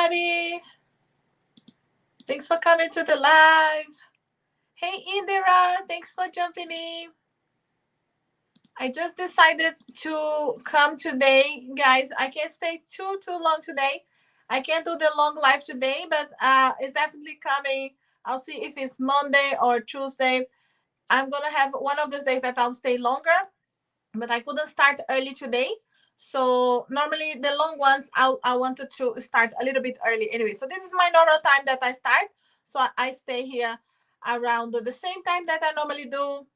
everybody. Thanks for coming to the live. Hey, Indira. Thanks for jumping in. I just decided to come today, guys. I can't stay too long today. I can't do the long live today, but it's definitely coming. I'll see if it's Monday or Tuesday. I'm gonna have one of those days that I'll stay longer, but I couldn't start early today. So normally the long ones I wanted to start a little bit early anyway. So this is my normal time that I start. So I stay here around the same time that I normally do.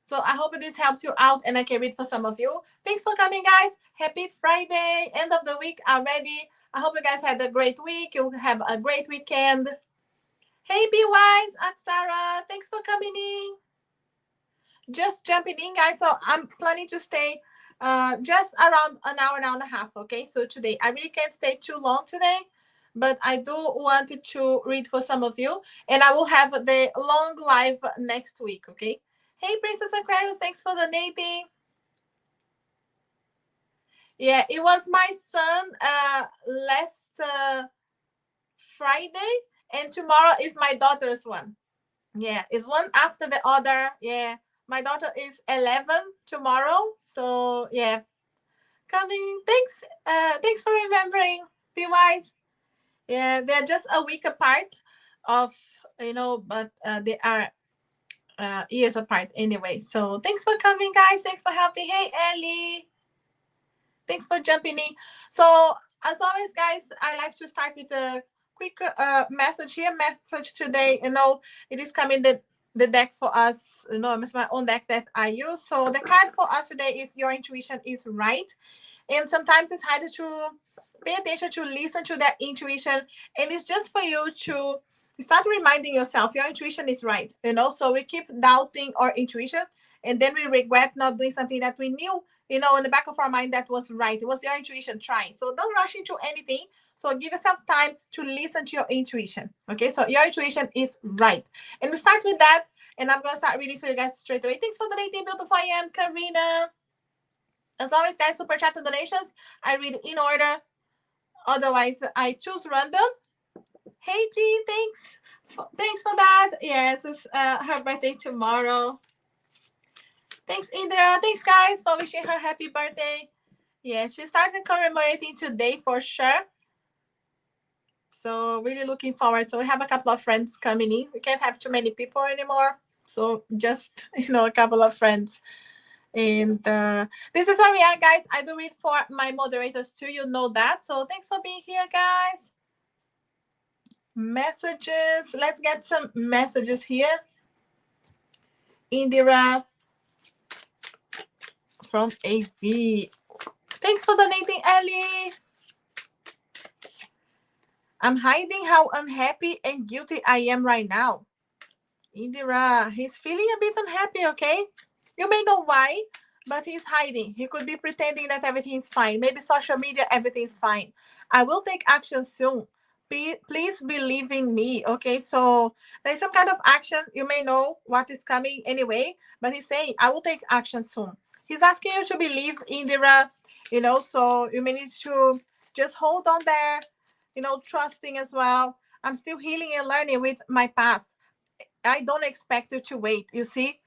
So I hope this helps you out and I can read for some of you. Thanks for coming, guys. Happy Friday, end of the week already. I hope you guys had a great week. You'll have a great weekend. Hey, Be Wise, Aksara, thanks for coming in. Just jumping in, guys. So I'm planning to stay just around an hour and a half. Okay, so today I really can't stay too long today, but I do want to read for some of you, and I will have the long live next week. Okay. Hey, Princess Aquarius, thanks for donating. Yeah, it was my son last Friday, and tomorrow is my daughter's one. Yeah, it's one after the other. Yeah, my daughter is 11 tomorrow. So yeah, coming. Thanks for remembering. Be wise. Yeah, they're just a week apart of, but they are years apart anyway. So thanks for coming, guys. Thanks for helping. Hey, Ellie. Thanks for jumping in. So as always, guys, I like to start with a quick message here. Message today. It is coming the deck for us. It's my own deck that I use. So the card for us today is your intuition is right. And sometimes it's hard to pay attention to listen to that intuition. And it's just for you to start reminding yourself your intuition is right. So we keep doubting our intuition and then we regret not doing something that we knew, in the back of our mind that was right. It was your intuition trying. So don't rush into anything. So give yourself time to listen to your intuition. Okay, so your intuition is right. And we start with that. And I'm going to start reading for you guys straight away. Thanks for donating, beautiful I am, Karina. As always, guys, super chat and donations, I read in order. Otherwise, I choose random. Hey, Jean, thanks. Thanks for that. Yes, it's her birthday tomorrow. Thanks, Indira. Thanks, guys, for wishing her happy birthday. Yeah, she started commemorating today for sure. So really looking forward. So we have a couple of friends coming in. We can't have too many people anymore. So just, a couple of friends. And this is where we are, guys. I do read for my moderators too. You know that. So thanks for being here, guys. Messages. Let's get some messages here. Indira from AV. Thanks for donating, Ellie. I'm hiding how unhappy and guilty I am right now. Indira, he's feeling a bit unhappy, okay? You may know why, but he's hiding. He could be pretending that everything's fine. Maybe social media, everything's fine. I will take action soon. Please believe in me, okay? So there's some kind of action. You may know what is coming anyway, but he's saying, I will take action soon. He's asking you to believe, Indira, so you may need to just hold on there, trusting as well. I'm still healing and learning with my past. I don't expect you to wait, you see?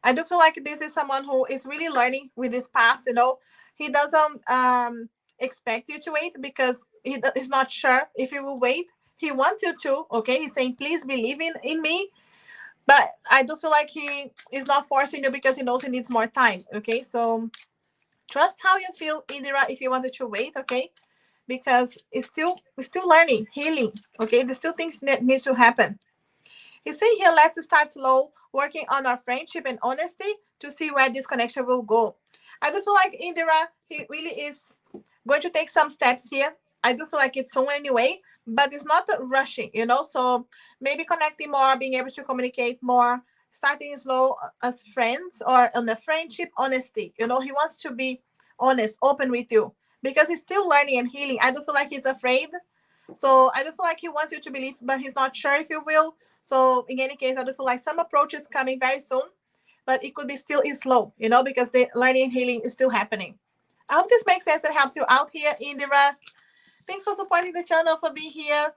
I do feel like this is someone who is really learning with his past, He doesn't expect you to wait because he is not sure if you will wait. He wants you to, okay? He's saying, please believe in me. But I do feel like he is not forcing you because he knows he needs more time, okay? So trust how you feel, Indira, if you wanted to wait, okay? Because it's still learning, healing, okay? There's still things that need to happen. He's saying here, let's start slow, working on our friendship and honesty to see where this connection will go. I do feel like Indira, he really is going to take some steps here. I do feel like it's soon anyway, but it's not rushing, So maybe connecting more, being able to communicate more, starting slow as friends or on the friendship, honesty. He wants to be honest, open with you because he's still learning and healing. I do feel like he's afraid. So I do feel like he wants you to believe, but he's not sure if you will. So in any case, I do feel like some approach is coming very soon, but it could be still slow, because the learning and healing is still happening. I hope this makes sense and helps you out here, Indira. Thanks for supporting the channel, for being here.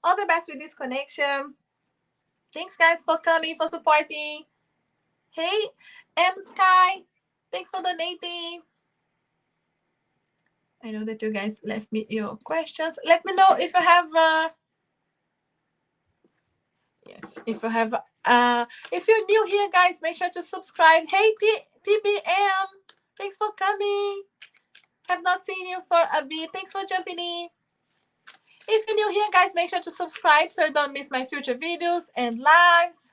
All the best with this connection. Thanks, guys, for coming, for supporting. Hey, M Sky, thanks for donating. I know that you guys left me your questions. Let me know if you have yes, if you're new here, guys, make sure to subscribe. Hey, TBM, thanks for coming. Have not seen you for a bit. Thanks for jumping in. If you're new here, guys, make sure to subscribe so you don't miss my future videos and lives.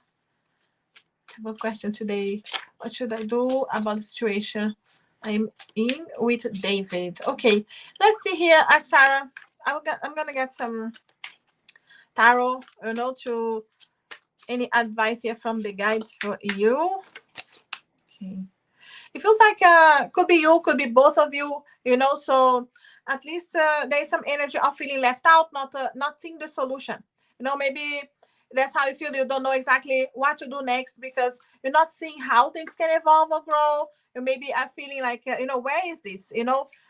I have a question today. What should I do about the situation I'm in with David? Okay, let's see here, Aksara. I'm gonna get some tarot, to any advice here from the guides for you. Okay. It feels like could be you, could be both of you, so at least there's some energy of feeling left out, not seeing the solution. Maybe that's how you feel. You don't know exactly what to do next because you're not seeing how things can evolve or grow. You maybe are feeling like, where is this?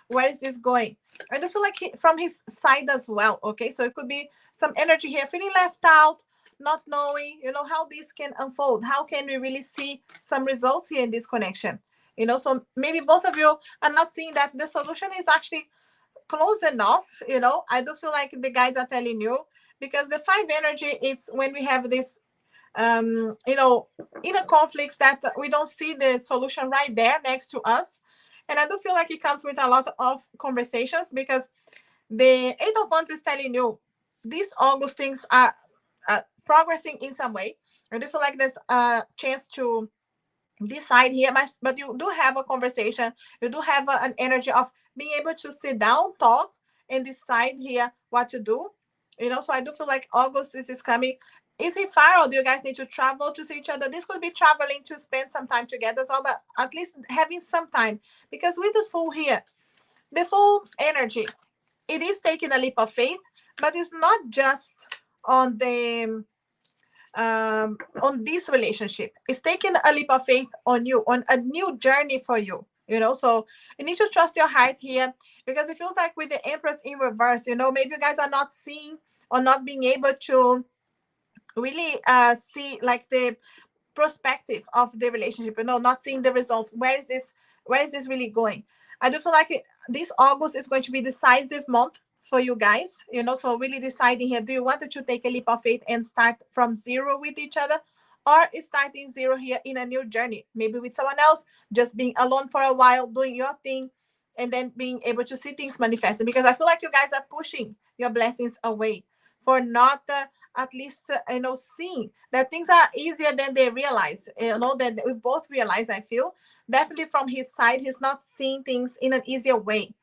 Where is this going? I do feel like from his side as well. Okay, so it could be some energy here, feeling left out, not knowing, how this can unfold. How can we really see some results here in this connection? So maybe both of you are not seeing that the solution is actually close enough. I do feel like the guides are telling you, because the 5 energy, it's when we have this inner conflicts that we don't see the solution right there next to us. And I do feel like it comes with a lot of conversations, because the 8 of Wands is telling you these August things are progressing in some way. I do feel like there's a chance to decide here, but you do have a conversation. You do have an energy of being able to sit down, talk, and decide here what to do. So I do feel like August is coming. Is it far, or do you guys need to travel to see each other? This could be traveling to spend some time together as well, but at least having some time. Because with the Fool here, the Fool energy, it is taking a leap of faith, but it's not just on the on this relationship. It's taking a leap of faith on you, on a new journey for you. So you need to trust your heart here, because it feels like with the Empress in reverse, maybe you guys are not seeing or not being able to really see like the perspective of the relationship, not seeing the results. Where is this really going? I do feel like this August is going to be decisive month for you guys, so really deciding here, do you want to take a leap of faith and start from zero with each other, or is starting zero here in a new journey, maybe with someone else, just being alone for a while, doing your thing, and then being able to see things manifesting? Because I feel like you guys are pushing your blessings away for not at least seeing that things are easier than they realize, that we both realize. I feel definitely from his side, he's not seeing things in an easier way,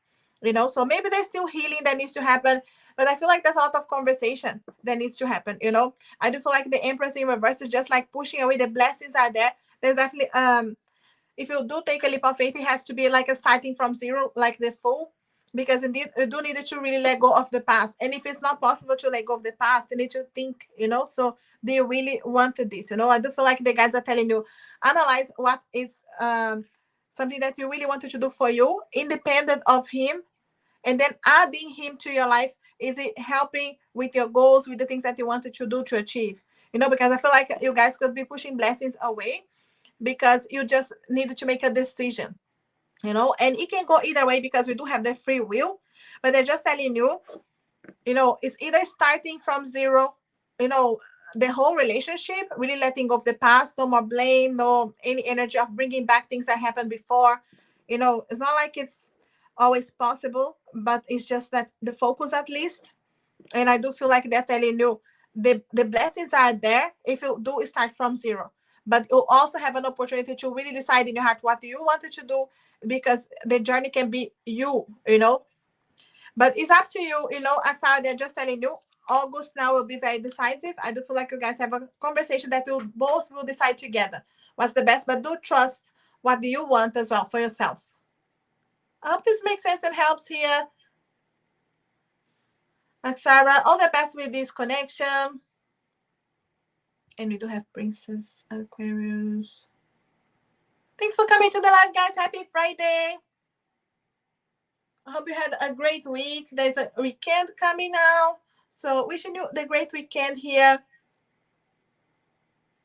so maybe there's still healing that needs to happen, but I feel like there's a lot of conversation that needs to happen. I do feel like the Empress in reverse is just like pushing away. The blessings are there. There's definitely if you do take a leap of faith, it has to be like a starting from zero, like the Fool, because indeed you do need to really let go of the past. And if it's not possible to let go of the past, you need to think, so do you really want this? I do feel like the guides are telling you, analyze what is something that you really wanted to do for you, independent of him, and then adding him to your life. Is it helping with your goals, with the things that you wanted to do to achieve? Because I feel like you guys could be pushing blessings away because you just needed to make a decision, and it can go either way, because we do have the free will. But they're just telling you, it's either starting from zero, the whole relationship, really letting go of the past, no more blame, no any energy of bringing back things that happened before. It's not like it's always possible, but it's just that the focus, at least. And I do feel like they're telling you the blessings are there if you do start from zero, but you also have an opportunity to really decide in your heart what you wanted to do, because the journey can be you. But it's up to you, Aksara. They're just telling you August now will be very decisive. I do feel like you guys have a conversation that you both will decide together what's the best, but do trust what do you want as well for yourself. I hope this makes sense and helps here, Aksara. All the best with this connection. And we do have Princess Aquarius. Thanks for coming to the live, guys. Happy Friday. I hope you had a great week. There's a weekend coming now. So wishing you the great weekend here.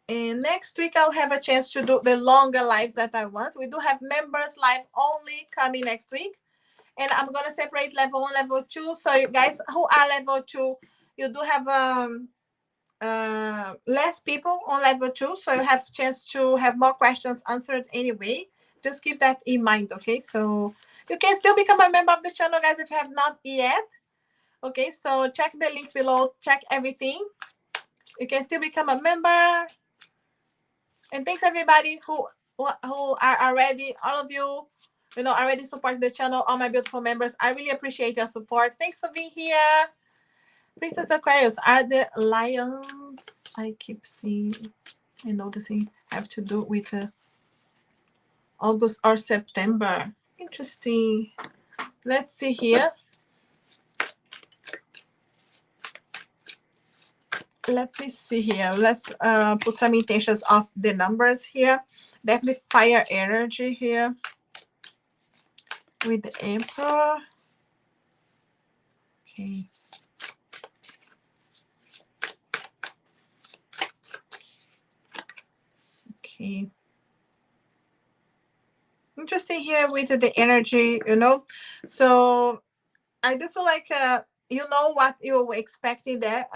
And next week I'll have a chance to do the longer lives that I want. We do have members live only coming next week. And I'm gonna separate level 1, level 2. So you guys who are level 2, you do have less people on level 2, so you have a chance to have more questions answered anyway. Just keep that in mind, okay? So you can still become a member of the channel, guys, if you have not yet. Okay, so check the link below, check everything. You can still become a member. And thanks everybody who are already, all of you, already support the channel, all my beautiful members. I really appreciate your support. Thanks for being here. Princess Aquarius, are the lions I keep seeing and noticing have to do with August or September? Interesting. Let's see here. Let me see here. Let's put some intentions of the numbers here. Definitely fire energy here with the Emperor. Okay. Okay. Interesting here with the energy, So I do feel like you know what you were expecting there,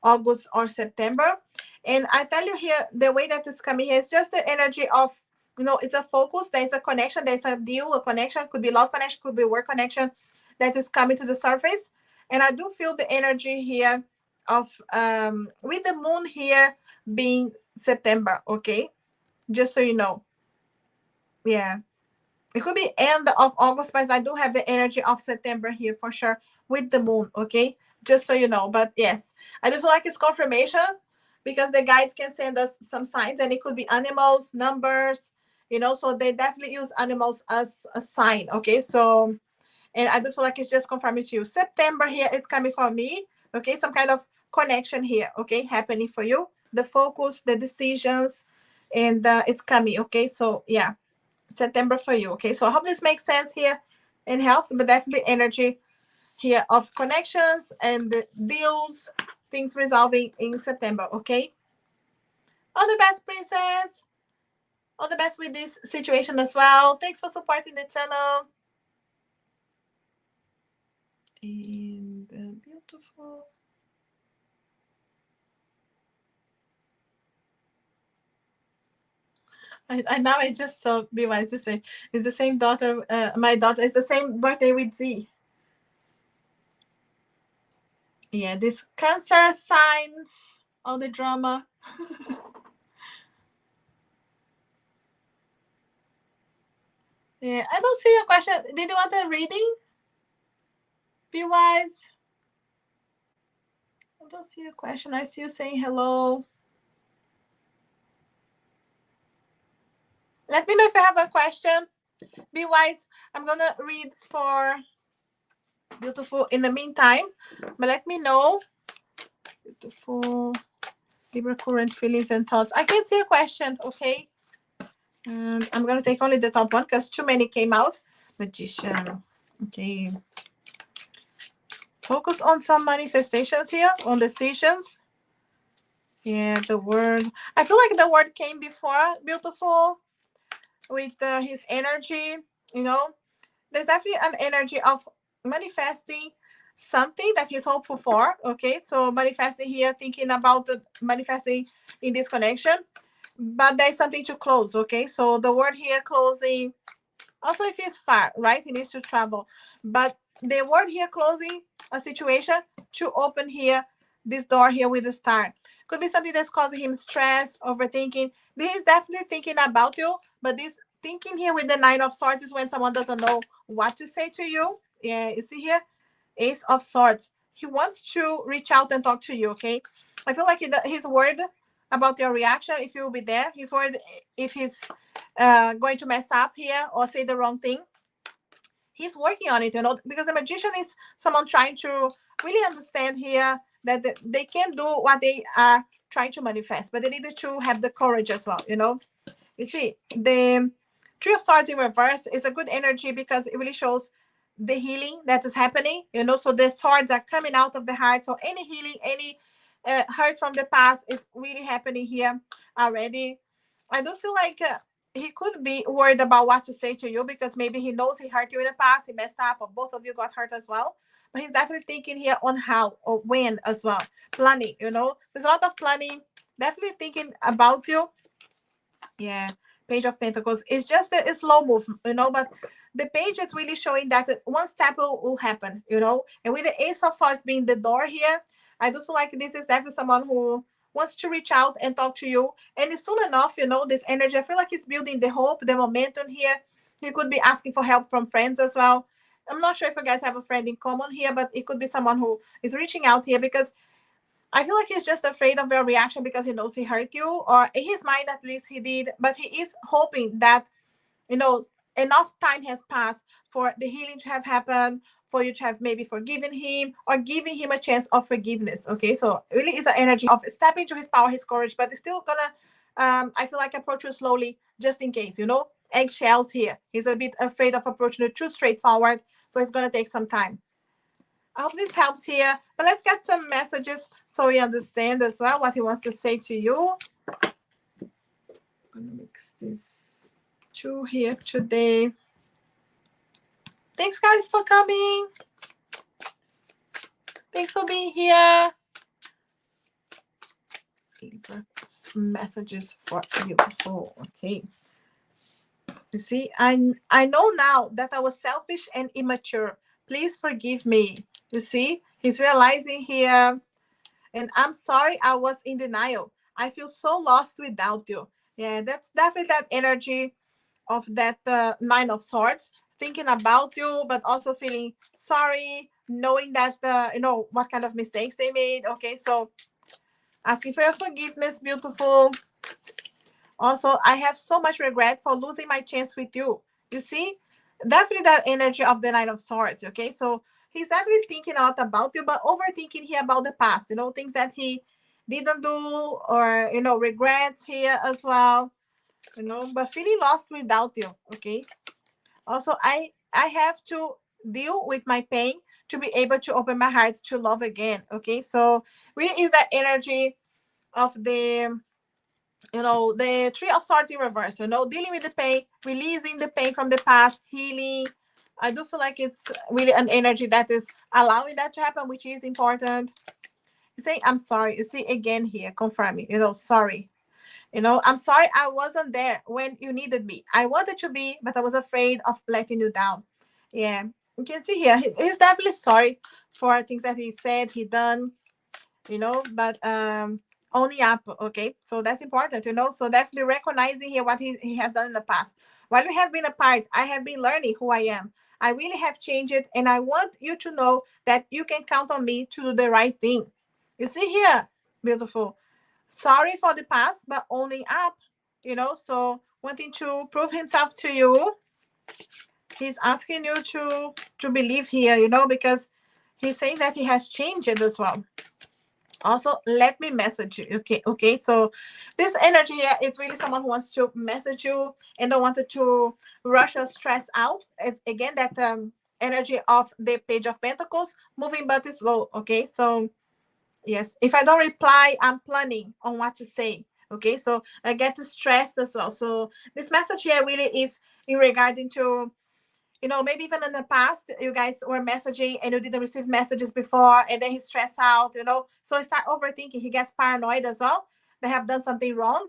August or September. And I tell you here, the way that it's coming here is just the energy of, it's a focus, there's a connection, there's a deal, a connection, could be love connection, could be work connection that is coming to the surface. And I do feel the energy here of with the moon here being September, okay? Just so you know. Yeah. It could be end of August, but I do have the energy of September here for sure with the moon, okay? Just so you know. But yes, I do feel like it's confirmation because the guides can send us some signs and it could be animals, numbers, so they definitely use animals as a sign, okay? So, and I do feel like it's just confirming to you. September here, it's coming for me, okay? Some kind of connection here, okay? Happening for you. The focus, the decisions, and it's coming, okay? So, yeah. September for you. Okay, so I hope this makes sense here and helps, but definitely energy here of connections and deals, things resolving in September. Okay, all the best, princess. All the best with this situation as well. Thanks for supporting the channel. And beautiful. I now I just saw be wise to say it's the same daughter. My daughter is the same birthday with Z. Yeah, this Cancer signs, all the drama. Yeah, I don't see your question. Did you want a reading? Be wise. I don't see your question. I see you saying hello. Let me know if you have a question. Be wise. I'm gonna read for beautiful in the meantime, but let me know. Beautiful Libra current feelings and thoughts. I can't see a question, okay? And I'm gonna take only the top one because too many came out. Magician. Okay. Focus on some manifestations here, on decisions. Yeah, the word. I feel like the word came before beautiful with his energy. There's definitely an energy of manifesting something that he's hopeful for. Okay, so manifesting here, thinking about the manifesting in this connection, but there's something to close. Okay, so the word here closing. Also, if he's far, right, he needs to travel. But the word here closing a situation to open here this door here with the star. Could be something that's causing him stress, overthinking. This is definitely thinking about you, but this thinking here with the Nine of Swords is when someone doesn't know what to say to you. Yeah, you see here, Ace of Swords. He wants to reach out and talk to you, okay? I feel like he's worried about your reaction if you will be there. He's worried if he's going to mess up here or say the wrong thing. He's working on it, because the magician is someone trying to really understand here that they can do what they are trying to manifest, but they need to have the courage as well. You see, Three of Swords in reverse is a good energy because it really shows the healing that is happening, you know. So the swords are coming out of the heart. So any healing, any hurt from the past is really happening here already. I do feel like he could be worried about what to say to you because maybe he knows he hurt you in the past, he messed up, or both of you got hurt as well. But he's definitely thinking here on how or when as well. Planning, you know, there's a lot of planning, definitely thinking about you. Yeah, Page of Pentacles. It's just a slow move, you know, but the page is really showing that one step will happen, you know. And with the Ace of Swords being the door here, I do feel like this is definitely someone who wants to reach out and talk to you. And it's soon enough, you know, this energy, I feel like it's building the hope, the momentum here. He could be asking for help from friends as well. I'm not sure if you guys have a friend in common here, but it could be someone who is reaching out here because I feel like he's just afraid of your reaction because he knows he hurt you, or in his mind at least he did. But he is hoping that, you know, enough time has passed for the healing to have happened, for you to have maybe forgiven him or giving him a chance of forgiveness. Okay, so really is an energy of stepping into his power, his courage, but it's still gonna, I feel like approach you slowly just in case, you know, eggshells here. He's a bit afraid of approaching you too straightforward, so it's gonna take some time. I hope this helps here. But let's get some messages so we understand as well what he wants to say to you. I'm going to mix this two here today. Thanks, guys, for coming. Thanks for being here. Messages for beautiful. Okay. You see, I know now that I was selfish and immature. Please forgive me. You see, he's realizing here. And I'm sorry I was in denial. I feel so lost without you. Yeah, that's definitely that energy of that Nine of Swords. Thinking about you, but also feeling sorry, knowing that, you know, what kind of mistakes they made. Okay, so asking for your forgiveness, beautiful. Also, I have so much regret for losing my chance with you. You see, definitely that energy of the Nine of Swords. Okay, so he's definitely thinking a lot about you, but overthinking here about the past. You know, things that he didn't do, or you know, regrets here as well. You know, but feeling lost without you. Okay. Also, I have to deal with my pain to be able to open my heart to love again. Okay, so really is that energy of the, you know, the Three of Swords in reverse, you know, dealing with the pain, releasing the pain from the past, healing. I do feel like it's really an energy that is allowing that to happen, which is important. You say, I'm sorry. You see again here, confirming, you know, sorry. You know, I'm sorry I wasn't there when you needed me. I wanted to be, but I was afraid of letting you down. Yeah. You can see here, he's definitely sorry for things that he said, he done, you know, but only up. Okay, so that's important, you know. So definitely recognizing here what he has done in the past. While we have been apart, I have been learning who I am. I really have changed it, and I want you to know that you can count on me to do the right thing. You see here, beautiful. Sorry for the past, but owning up, you know. So wanting to prove himself to you, he's asking you to believe here, you know, because he's saying that he has changed it as well. Also, let me message you. Okay, so this energy here, it's really someone who wants to message you and don't want to rush or stress out. It's again that energy of the Page of Pentacles, moving but slow. Okay, so yes, if I don't reply, I'm planning on what to say. Okay, so I get stressed as well. So this message here really is in regarding to, you know, maybe even in the past, you guys were messaging and you didn't receive messages before, and then he's stressed out, you know. So he start overthinking. He gets paranoid as well. They have done something wrong.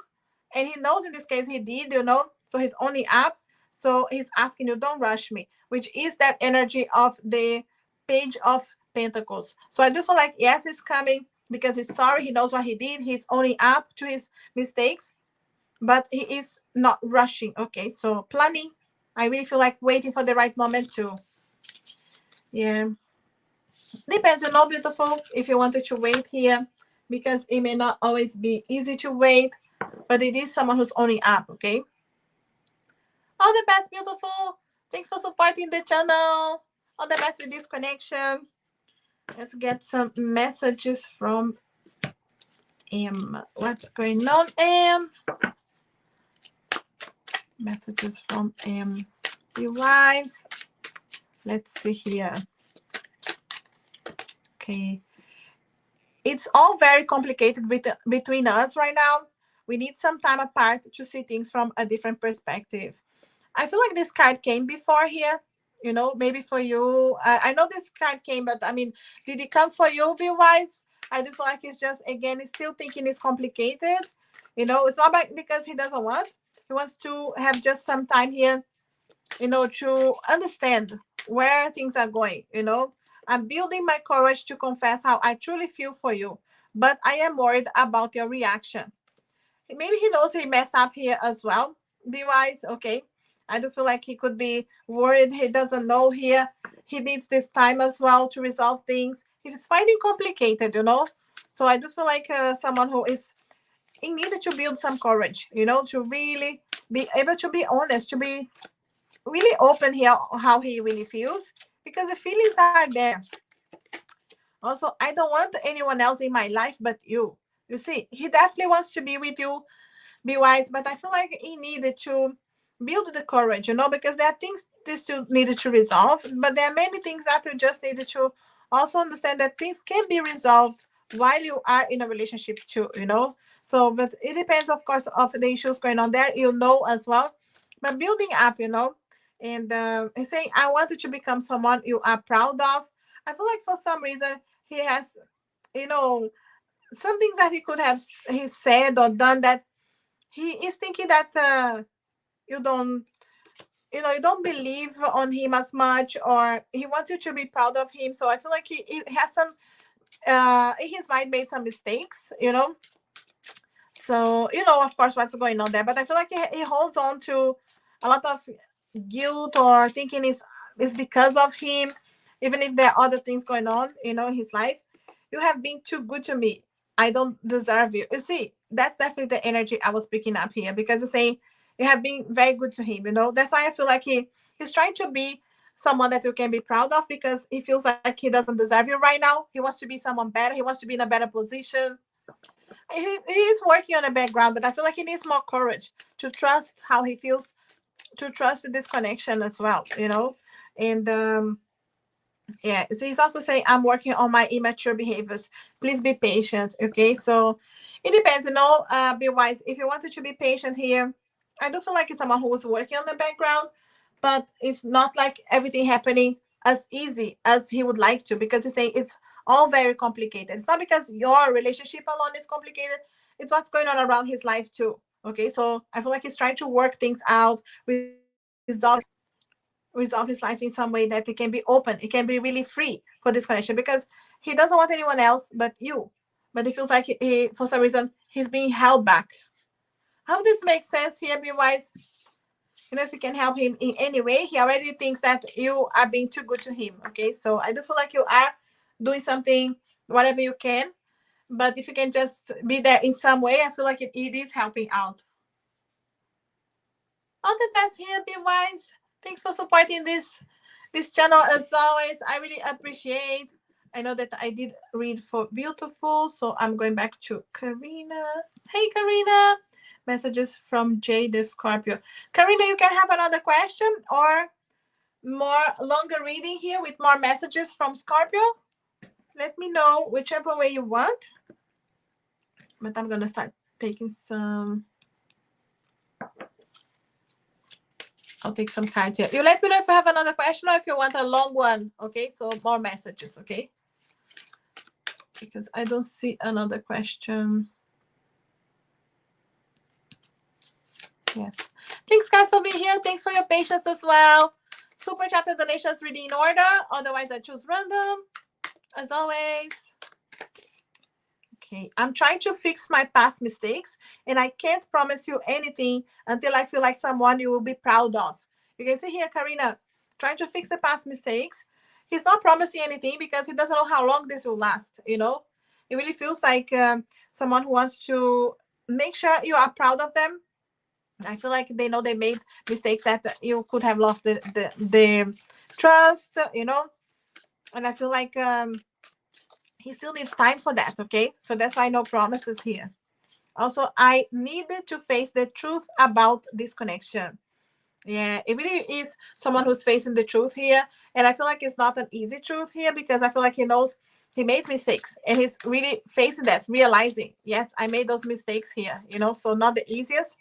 And he knows in this case he did, you know. So he's only up. So he's asking you, don't rush me, which is that energy of the Page of Pentacles. So I do feel like, yes, he's coming because he's sorry. He knows what he did. He's only up to his mistakes, but he is not rushing. Okay, so planning. I really feel like waiting for the right moment too. Yeah, depends, you know, beautiful, if you wanted to wait here, because it may not always be easy to wait, but it is someone who's only up. Okay, all the best, beautiful. Thanks for supporting the channel. All the best with this connection. Let's get some messages from M. What's going on, M? Messages from Be wise. Let's see here. Okay. It's all very complicated between us right now. We need some time apart to see things from a different perspective. I feel like this card came before here. Maybe for you. I know this card came, but I mean, did it come for you, Be wise? I do feel like it's just, again, he's still thinking it's complicated. It's not because he doesn't want. He wants to have just some time here, to understand where things are going. I'm building my courage to confess how I truly feel for you, but I am worried about your reaction. Maybe he knows he messed up here as well. Be wise, okay. I do feel like he could be worried. He doesn't know here. He needs this time as well to resolve things. He's finding complicated. So I do feel like someone who is in need to build some courage, to really be able to be honest, to be really open here how he really feels, because the feelings are there. Also, I don't want anyone else in my life but you. You see, he definitely wants to be with you, Be wise, but I feel like he needed to build the courage, because there are things they still needed to resolve, but there are many things that we just needed to also understand that things can be resolved while you are in a relationship too. So, but it depends, of course, of the issues going on there, as well. But building up. And he's saying, I want you to become someone you are proud of. I feel like for some reason he has, you know, some things that he could have he said or done that he is thinking that you don't you don't believe on him as much, or he wants you to be proud of him. So I feel like he has some in his mind made some mistakes. So of course what's going on there, but I feel like he holds on to a lot of guilt, or thinking it's because of him, even if there are other things going on in his life. You have been too good to me. I don't deserve you. You see, that's definitely the energy I was picking up here, because it's saying you have been very good to him. That's why I feel like he's trying to be someone that you can be proud of, because he feels like he doesn't deserve you right now. He wants to be someone better. He wants to be in a better position. He is working on the background, but I feel like he needs more courage to trust how he feels, to trust this connection as well. And yeah, so he's also saying, I'm working on my immature behaviors. Please be patient. Okay, so it depends. Be wise. If you wanted to be patient here, I do feel like it's someone who was working on the background, but it's not like everything happening as easy as he would like to, because he's saying it's all very complicated. It's not because your relationship alone is complicated, it's what's going on around his life too. Okay, so I feel like he's trying to work things out, resolve his life in some way that it can be open, it can be really free for this connection, because he doesn't want anyone else but you. But it feels like for some reason he's being held back. How this makes sense here, Be wise? If you can help him in any way, he already thinks that you are being too good to him. Okay, so I do feel like you are doing something, whatever you can, but if you can just be there in some way, I feel like it is helping out. All the best here, Be wise. Thanks for supporting this channel as always. I really appreciate. I know that I did read for beautiful, so I'm going back to Karina. Hey, Karina. Messages from Jay the Scorpio. Karina, you can have another question or more longer reading here with more messages from Scorpio. Let me know whichever way you want. But I'm gonna start taking some. I'll take some cards here. You let me know if you have another question or if you want a long one. Okay, so more messages. Okay, because I don't see another question. Yes. Thanks, guys, for being here. Thanks for your patience as well. Super chat and donations reading in order. Otherwise, I choose random, as always. Okay, I'm trying to fix my past mistakes, and I can't promise you anything until I feel like someone you will be proud of. You can see here, Karina, trying to fix the past mistakes. He's not promising anything because he doesn't know how long this will last. It really feels like someone who wants to make sure you are proud of them. I feel like they know they made mistakes that you could have lost the trust. And I feel like he still needs time for that. Okay, so that's why no promises here. Also, I needed to face the truth about this connection. Yeah, it really is someone who's facing the truth here. And I feel like it's not an easy truth here because I feel like he knows he made mistakes and he's really facing that, realizing, yes, I made those mistakes here, so not the easiest.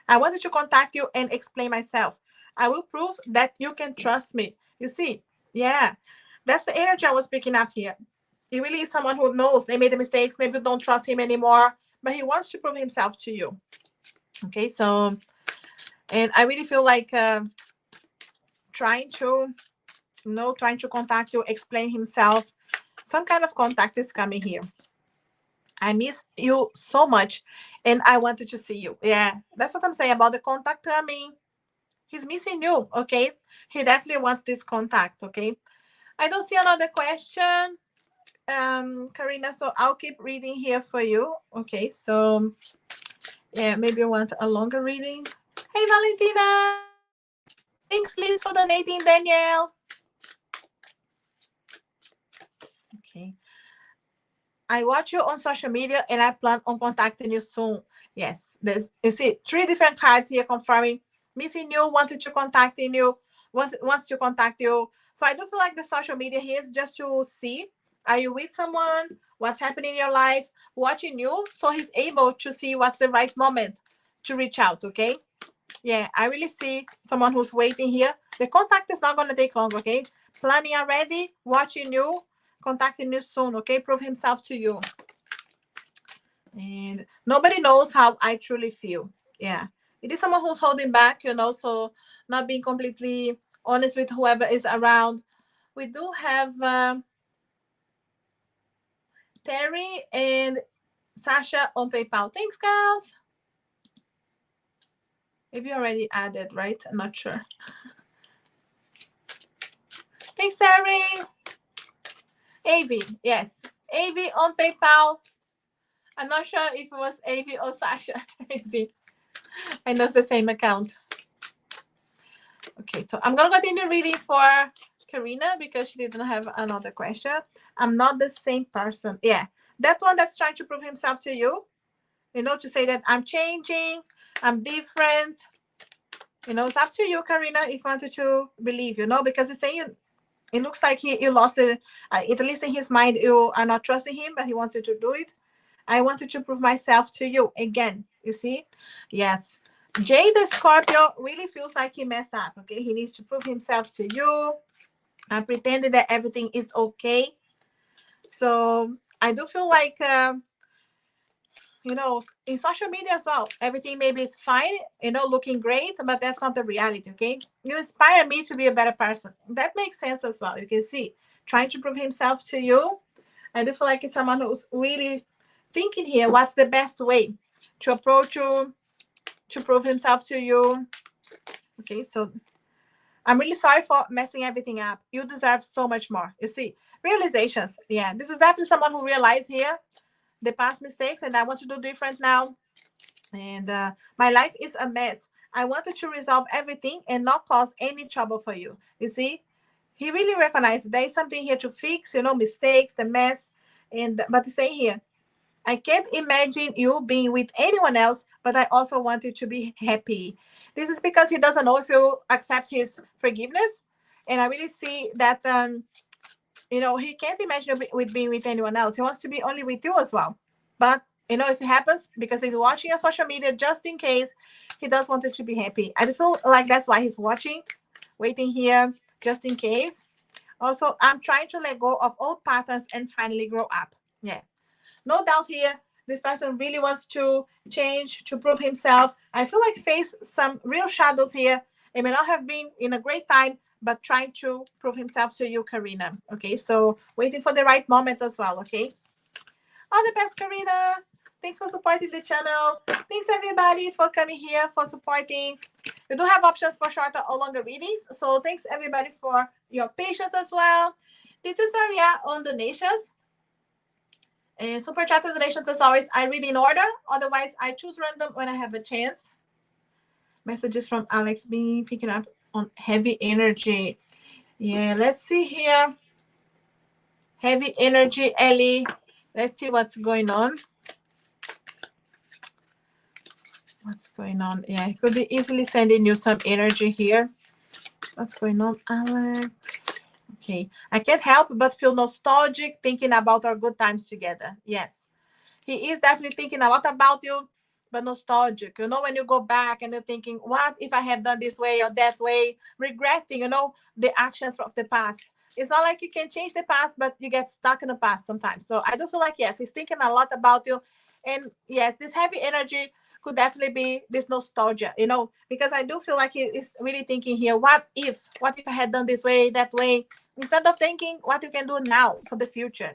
I wanted to contact you and explain myself. I will prove that you can trust me. You see, yeah, that's the energy I was picking up here. He really is someone who knows they made the mistakes, maybe don't trust him anymore, but he wants to prove himself to you. Okay, so, and I really feel like trying to trying to contact you, explain himself. Some kind of contact is coming here. I miss you so much and I wanted to see you. Yeah, that's what I'm saying about the contact coming. He's missing you, okay? He definitely wants this contact, okay? I don't see another question, Karina, so I'll keep reading here for you. Okay, so yeah, maybe you want a longer reading. Hey, Valentina! Thanks, Liz, for donating, Danielle. Okay. I watch you on social media and I plan on contacting you soon. Yes, there's you see 3 different cards here confirming missing you, wanted to contacting you, wants to contact you. So I do feel like the social media here is just to see, are you with someone? What's happening in your life? Watching you, so he's able to see what's the right moment to reach out. Okay. Yeah, I really see someone who's waiting here. The contact is not going to take long, okay? Planning already, watching you, contacting you soon, okay? Prove himself to you. And nobody knows how I truly feel. Yeah. It is someone who's holding back, so not being completely honest with whoever is around. We do have Terry and Sasha on PayPal. Thanks, girls. Maybe already added, right? I'm not sure. Thanks, Terry. Avi, yes. Avi on PayPal. I'm not sure if it was Avi or Sasha. Avi. I know it's the same account. Okay, so I'm going to continue reading for Karina because she didn't have another question. I'm not the same person. Yeah, that one that's trying to prove himself to you, to say that I'm changing, I'm different. It's up to you, Karina, if you wanted to believe, because it's saying it looks like you lost it. At least in his mind, you are not trusting him, but he wants you to do it. I wanted to prove myself to you again. You see? Yes. Jay the Scorpio really feels like he messed up. Okay. He needs to prove himself to you. I'm pretending that everything is okay. So I do feel like, in social media as well, everything maybe is fine, looking great, but that's not the reality. Okay. You inspire me to be a better person. That makes sense as well. You can see trying to prove himself to you. I do feel like it's someone who's really thinking here what's the best way to approach you, to prove himself to you. Okay, so I'm really sorry for messing everything up. You deserve so much more. You see, realizations. Yeah, this is definitely someone who realized here the past mistakes and I want to do different now. And my life is a mess. I wanted to resolve everything and not cause any trouble for you. You see, he really recognized there is something here to fix, mistakes, the mess. But he's saying here, I can't imagine you being with anyone else, but I also want you to be happy. This is because he doesn't know if you accept his forgiveness. And I really see that, he can't imagine you with being with anyone else. He wants to be only with you as well. But, if it happens, because he's watching your social media, just in case, he does want you to be happy. I feel like that's why he's watching, waiting here, just in case. Also, I'm trying to let go of old patterns and finally grow up. Yeah. No doubt here, this person really wants to change, to prove himself. I feel like face some real shadows here. It may not have been in a great time, but trying to prove himself to you, Karina. Okay, so waiting for the right moment as well, okay? All the best, Karina. Thanks for supporting the channel. Thanks, everybody, for coming here, for supporting. We do have options for shorter or longer readings. So thanks, everybody, for your patience as well. This is Aria on donations. And super chat donations, as always, I read in order. Otherwise, I choose random when I have a chance. Messages from Alex being picking up on heavy energy. Yeah, let's see here. Heavy energy, Ellie. Let's see what's going on. What's going on? Yeah, he could be easily sending you some energy here. What's going on, Alex? Okay. I can't help but feel nostalgic thinking about our good times together. Yes. He is definitely thinking a lot about you, but nostalgic. You know, when you go back and you're thinking, what if I have done this way or that way? Regretting, the actions of the past. It's not like you can change the past, but you get stuck in the past sometimes. So I do feel like, yes, he's thinking a lot about you. And yes, this heavy energy could definitely be this nostalgia, because I do feel like he is really thinking here, what if I had done this way, that way, instead of thinking what you can do now for the future.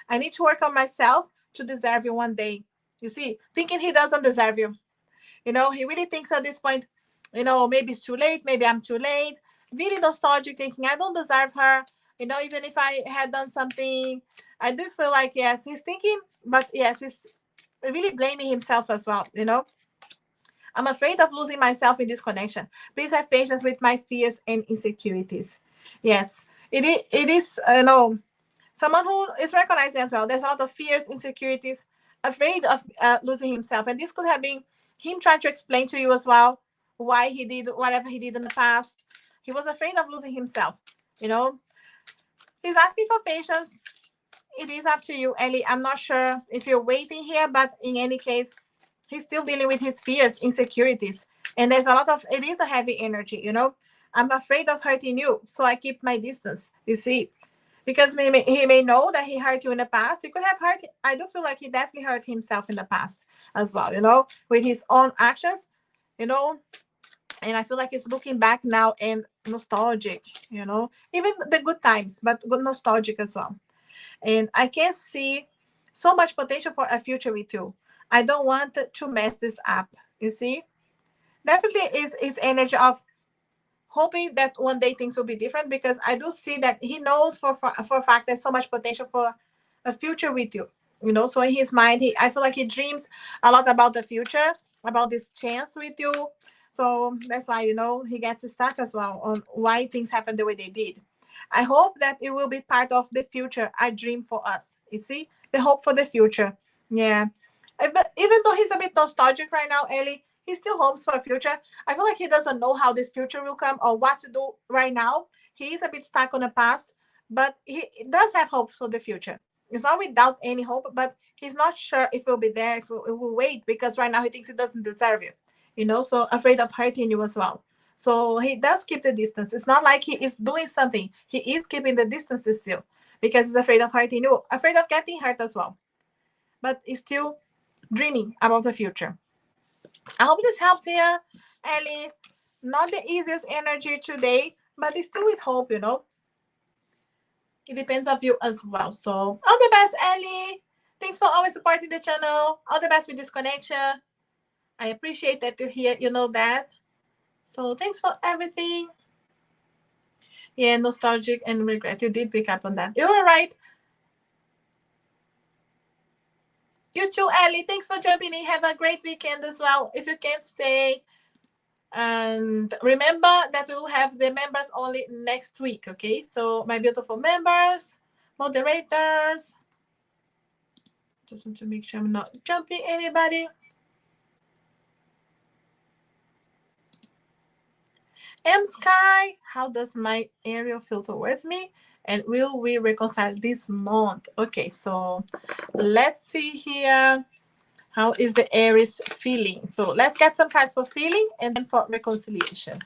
I need to work on myself to deserve you one day. You see, thinking he doesn't deserve you. He really thinks at this point, maybe it's too late, maybe I'm too late. Really nostalgic, thinking I don't deserve her. Even if I had done something, I do feel like, yes, he's thinking, but yes, he's really blaming himself as well. I'm afraid of losing myself in this connection. Please have patience with my fears and insecurities. Yes, it is, someone who is recognizing as well. There's a lot of fears, insecurities, afraid of losing himself. And this could have been him trying to explain to you as well why he did whatever he did in the past. He was afraid of losing himself. You know, he's asking for patience. It is up to you, Ellie. I'm not sure if you're waiting here, but in any case, he's still dealing with his fears, insecurities. And there's a lot of, it is a heavy energy. I'm afraid of hurting you, so I keep my distance, you see, because he may know that he hurt you in the past. He could have hurt. I do feel like he definitely hurt himself in the past as well. With his own actions. You know, and I feel like he's looking back now and nostalgic. Even the good times, but nostalgic as well. And I can see so much potential for a future with you. I don't want to mess this up. You see, definitely is energy of hoping that one day things will be different, because I do see that he knows for a fact there's so much potential for a future with you. So in his mind, I feel like he dreams a lot about the future, about this chance with you. So that's why he gets stuck as well on why things happen the way they did. I hope that it will be part of the future I dream for us. You see, the hope for the future. Yeah. But even though he's a bit nostalgic right now, Ellie, he still hopes for a future. I feel like he doesn't know how this future will come or what to do right now. He is a bit stuck on the past, but he does have hopes for the future. It's not without any hope, but he's not sure if he'll be there, if it will wait, because right now he thinks he doesn't deserve you. So afraid of hurting you as well. So he does keep the distance. It's not like he is doing something. He is keeping the distance still, because he's afraid of hurting you, afraid of getting hurt as well. But he's still dreaming about the future. I hope this helps here, Ellie. Not the easiest energy today, but it's still with hope. It depends on you as well. So all the best, Ellie. Thanks for always supporting the channel. All the best with this connection. I appreciate that you hear, that. So thanks for everything. Yeah, nostalgic and regret. You did pick up on that. You were right. You too, Ellie. Thanks for jumping in. Have a great weekend as well. If you can't stay, and remember that we will have the members only next week, okay? So my beautiful members, moderators, just want to make sure I'm not jumping anybody. M Sky, how does my Ariel feel towards me? And will we reconcile this month? Okay, so let's see here. How is the Aries feeling? So let's get some cards for feeling and then for reconciliation.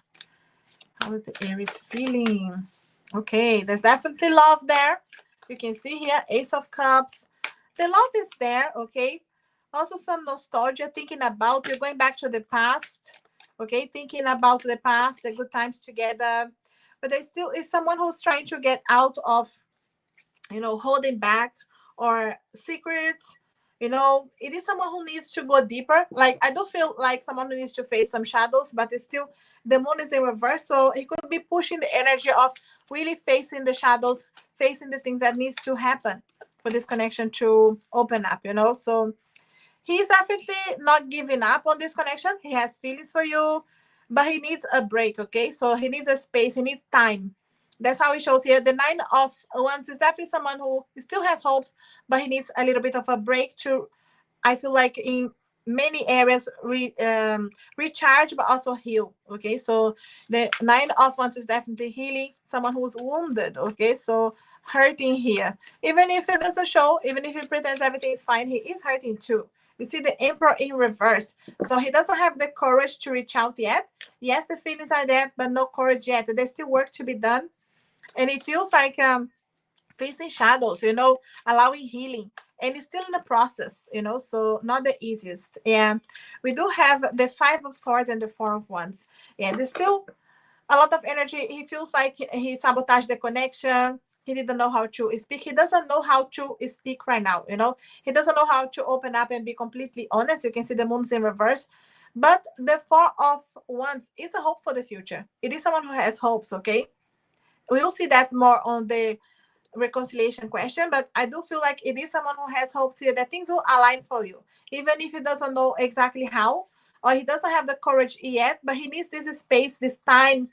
How is the Aries feeling? Okay, there's definitely love there. You can see here, Ace of Cups. The love is there, okay? Also some nostalgia, thinking about you, going back to the past, okay? Thinking about the past, the good times together. But there still is someone who's trying to get out of, holding back or secrets. It is someone who needs to go deeper. Like, I do feel like someone who needs to face some shadows, but it's still, the moon is in reverse. So he could be pushing the energy of really facing the shadows, facing the things that needs to happen for this connection to open up. So he's definitely not giving up on this connection. He has feelings for you, but he needs a break, okay? So he needs a space, he needs time. That's how it shows here. The Nine of Wands is definitely someone who still has hopes, but he needs a little bit of a break to, I feel like, in many areas recharge but also heal. Okay, so the Nine of Wands is definitely healing someone who's wounded. Okay, so hurting here, even if it doesn't show, even if he pretends everything is fine, he is hurting too. You see the Emperor in reverse, so he doesn't have the courage to reach out yet. Yes, the feelings are there, but no courage yet. There's still work to be done, and it feels like facing shadows, allowing healing. And it's still in the process, so not the easiest. And we do have the Five of Swords and the Four of Wands. And there's still a lot of energy. He feels like he sabotaged the connection. He didn't know how to speak. He doesn't know how to speak right now, He doesn't know how to open up and be completely honest. You can see the moon's in reverse. But the Four of Wands is a hope for the future. It is someone who has hopes, okay? We will see that more on the reconciliation question, but I do feel like it is someone who has hopes here that things will align for you, even if he doesn't know exactly how, or he doesn't have the courage yet, but he needs this space, this time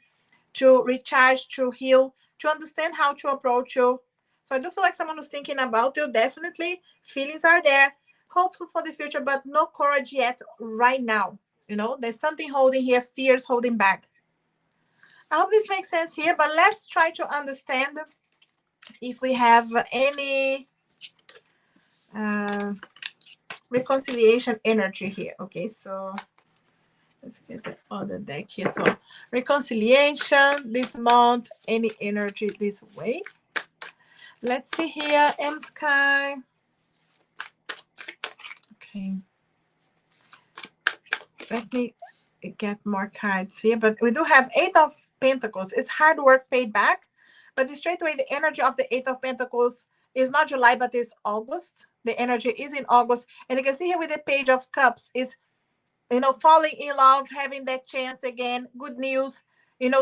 to recharge, to heal, to understand how to approach you. So I do feel like someone who's thinking about you. Definitely feelings are there, hopeful for the future, but no courage yet right now. There's something holding here, fears holding back. I hope this makes sense here, but let's try to understand if we have any reconciliation energy here. Okay, so let's get the other deck here. So reconciliation this month, any energy this way. Let's see here, M Sky. Okay, let me get more cards here, but we do have Eight of Pentacles. It's hard work paid back, but straight away the energy of the Eight of Pentacles is not July, but it's August. The energy is in August, and you can see here with the Page of Cups is falling in love, having that chance again, good news,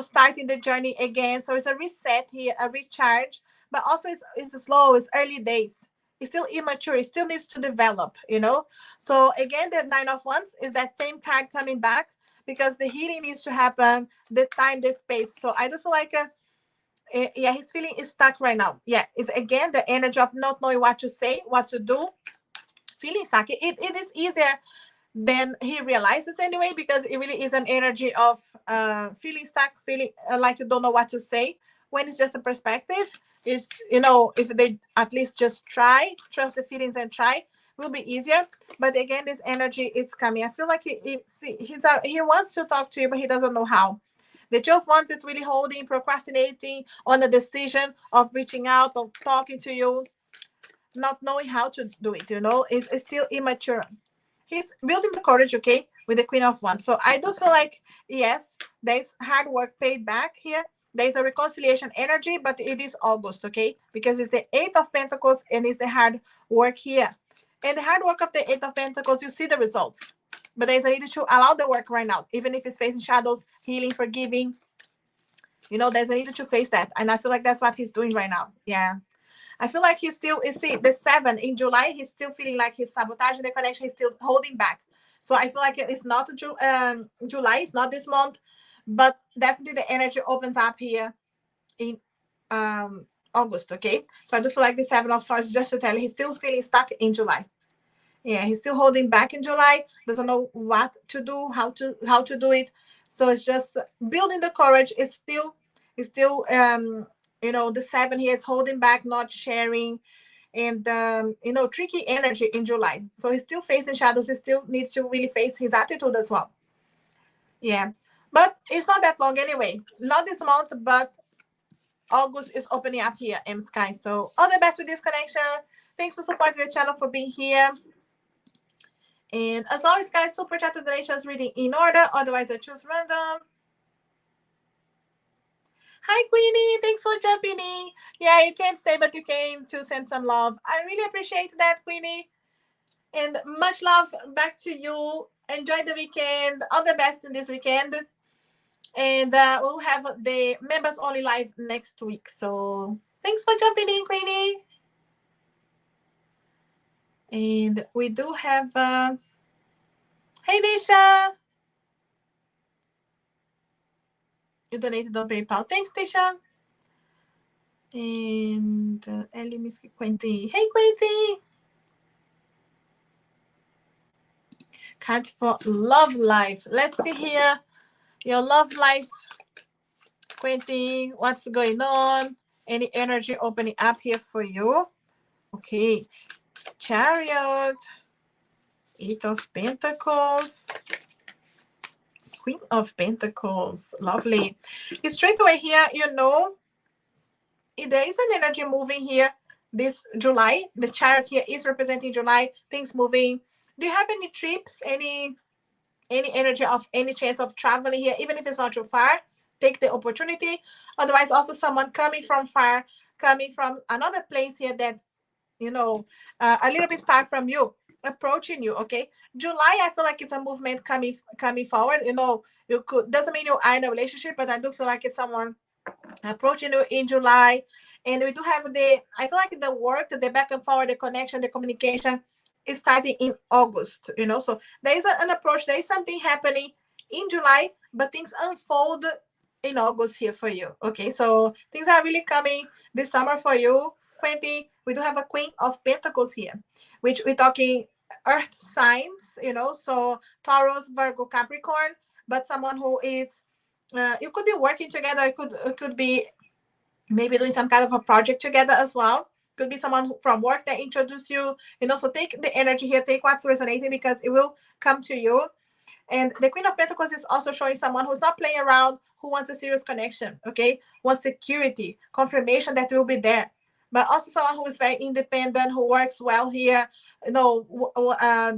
starting the journey again. So it's a reset here, a recharge, but also it's slow, it's early days. It's still immature, it still needs to develop. So again, the Nine of Wands is that same card coming back because the healing needs to happen, the time, the space. So I do feel like, yeah, his feeling is stuck right now. Yeah, it's again the energy of not knowing what to say, what to do, feeling stuck. It is easier then he realizes anyway, because it really is an energy of feeling stuck, feeling like you don't know what to say. When it's just a perspective, is if they at least just try, trust the feelings and try, will be easier. But again, this energy, it's coming. I feel like he wants to talk to you, but he doesn't know how. The Two of Wands is really holding, procrastinating on the decision of reaching out, of talking to you, not knowing how to do it. It's still immature. He's building the courage, okay, with the Queen of Wands. So I do feel like, yes, there's hard work paid back here. There's a reconciliation energy, but it is August, okay, because it's the Eight of Pentacles and it's the hard work here. And the hard work of the Eight of Pentacles, you see the results. But there's a need to allow the work right now, even if it's facing shadows, healing, forgiving. There's a need to face that. And I feel like that's what he's doing right now. Yeah. I feel like he's still, you see, the 7 in July, he's still feeling like he's sabotaging the connection. He's still holding back. So I feel like it's not July, it's not this month, but definitely the energy opens up here in August, okay? So I do feel like the 7 of Swords, just to tell you, he's still feeling stuck in July. Yeah, he's still holding back in July, doesn't know what to do, how to do it. So it's just building the courage. It's still the 7 here is holding back, not sharing, and tricky energy in July. So he's still facing shadows. He still needs to really face his attitude as well. Yeah, but it's not that long anyway. Not this month, but August is opening up here, M Sky. So all the best with this connection. Thanks for supporting the channel, for being here. And as always, guys, super chat to donations reading in order. Otherwise, I choose random. Hi, Queenie. Thanks for jumping in. Yeah, you can't stay, but you came to send some love. I really appreciate that, Queenie. And much love back to you. Enjoy the weekend. All the best in this weekend. And we'll have the members only live next week. So thanks for jumping in, Queenie. And we do have... hey, Disha. You donated on PayPal. Thanks, Tisha. And Ellie, Miss Quenty. Hey, Quenty. Cards for love life. Let's see here. Your love life, Quentin. What's going on? Any energy opening up here for you? Okay. Chariot. Eight of Pentacles. Queen of Pentacles. Lovely. Straight away here, you know, there is an energy moving here this July. The chariot here is representing July. Things moving. Do you have any trips? Any energy of any chance of traveling here, even if it's not too far? Take the opportunity. Otherwise, also someone coming from far, coming from another place here that, you know, a little bit far from you, approaching you. Okay, July, I feel like it's a movement coming forward. You know, you could, doesn't mean you are in a relationship, but I do feel like it's someone approaching you in July. And we do have I feel like the work, the back and forward, the connection, the communication is starting in August, you know. So there is an approach, there is something happening in July, but things unfold in August here for you. Okay, so things are really coming this summer for you, 20. We do have a Queen of Pentacles here, which we're talking earth signs, you know, so Taurus, Virgo, Capricorn, but someone who is you could be working together. It could be maybe doing some kind of a project together as well. Could be someone from work that introduced you. You know, so take the energy here, take what's resonating, because it will come to you. And the Queen of Pentacles is also showing someone who's not playing around, who wants a serious connection, okay? Wants security, confirmation that will be there. But also someone who is very independent, who works well here, you know,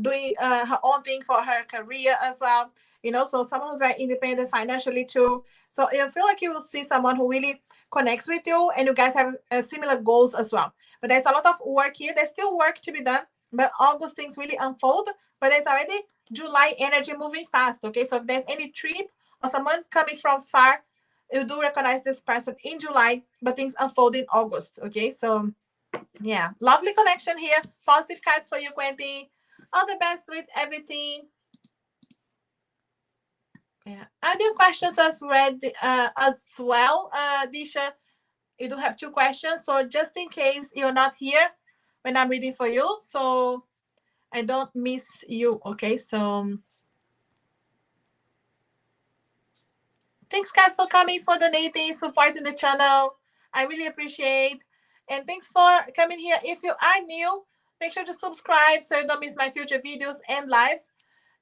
doing her own thing for her career as well. You know, so someone who's very independent financially too. So I feel like you will see someone who really connects with you, and you guys have similar goals as well. But there's a lot of work here. There's still work to be done, but August things really unfold. But there's already July energy moving fast. Okay, so if there's any trip or someone coming from far, you do recognize this person in July, but things unfold in August. Okay, so yeah, lovely connection here. Positive cards for you, Quentin. All the best with everything. Yeah, other questions as well, Disha. You do have two questions, so just in case you're not here when I'm reading for you, so I don't miss you. Okay, so thanks, guys, for coming, for donating, supporting the channel. I really appreciate. And thanks for coming here. If you are new, make sure to subscribe so you don't miss my future videos and lives.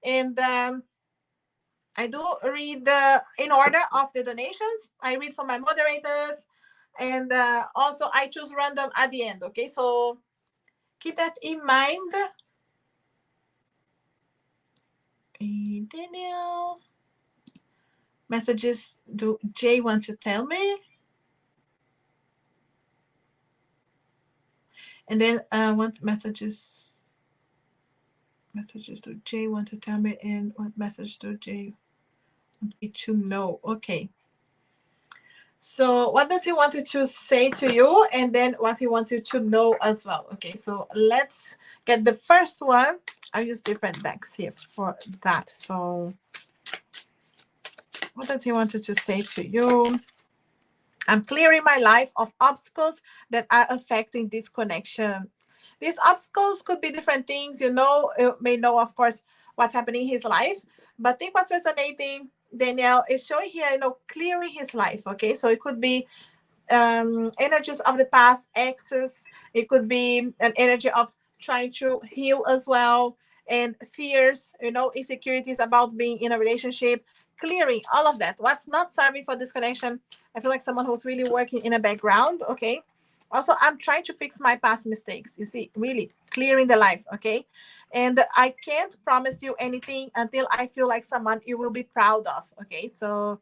And I do read in order of the donations. I read for my moderators. And also I choose random at the end. Okay, so keep that in mind. Daniel. Messages do Jay want to tell me? And then what messages do Jay want to tell me, and what message do Jay want me to know? Okay. So what does he wanted to say to you, and then what he wanted to know as well? Okay, so let's get the first one. I use different decks here for that. So what does he wanted to say to you? I'm clearing my life of obstacles that are affecting this connection. These obstacles could be different things. You know, you may know, of course, what's happening in his life. But I think what's resonating, Danielle, is showing here, you know, clearing his life. Okay, so it could be energies of the past, exes. It could be an energy of trying to heal as well, and fears, you know, insecurities about being in a relationship, clearing all of that. What's not serving for this connection? I feel like someone who's really working in a background. Okay, also I'm trying to fix my past mistakes. You see, really clearing the life. Okay, and I can't promise you anything until I feel like someone you will be proud of. Okay, so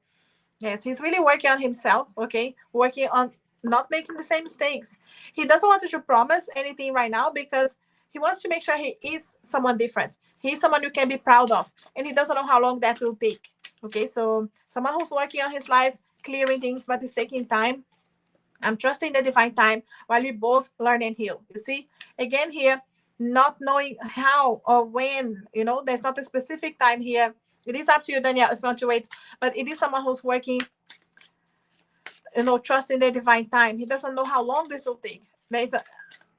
yes, he's really working on himself, okay? Working on not making the same mistakes. He doesn't want to promise anything right now because he wants to make sure he is someone different. He's someone you can be proud of, and he doesn't know how long that will take. Okay, so someone who's working on his life, clearing things, but it's taking time. I'm trusting the divine time while we both learn and heal. You see, again here, not knowing how or when, you know, there's not a specific time here. It is up to you, Danielle, if you want to wait. But it is someone who's working, you know, trusting the divine time. He doesn't know how long this will take. There is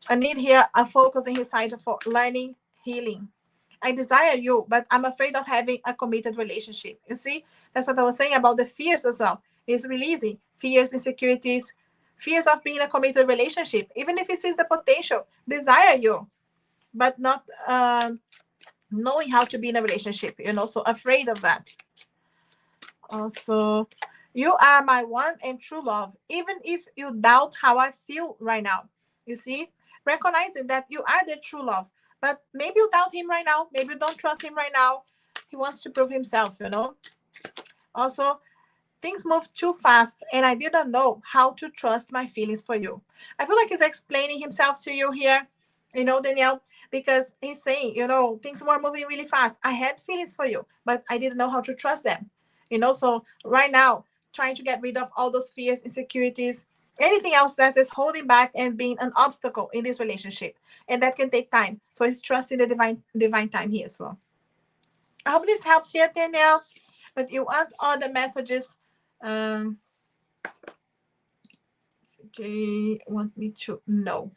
a need here, a focus in his side for learning, healing. I desire you, but I'm afraid of having a committed relationship. You see, that's what I was saying about the fears as well. It's releasing fears, insecurities, fears of being in a committed relationship, even if it sees the potential, desire you, but not knowing how to be in a relationship, so afraid of that. Also, you are my one and true love, even if you doubt how I feel right now. You see, recognizing that you are the true love, but maybe you doubt him right now, maybe you don't trust him right now. He wants to prove himself. Also, things move too fast, and I didn't know how to trust my feelings for you. I feel like he's explaining himself to you here, Danielle, because he's saying, things were moving really fast. I had feelings for you, but I didn't know how to trust them. So right now, trying to get rid of all those fears, insecurities, anything else that is holding back and being an obstacle in this relationship. And that can take time. So he's trusting the divine time here as well. I hope this helps here, Danielle. But you want all the messages. Okay, want me to know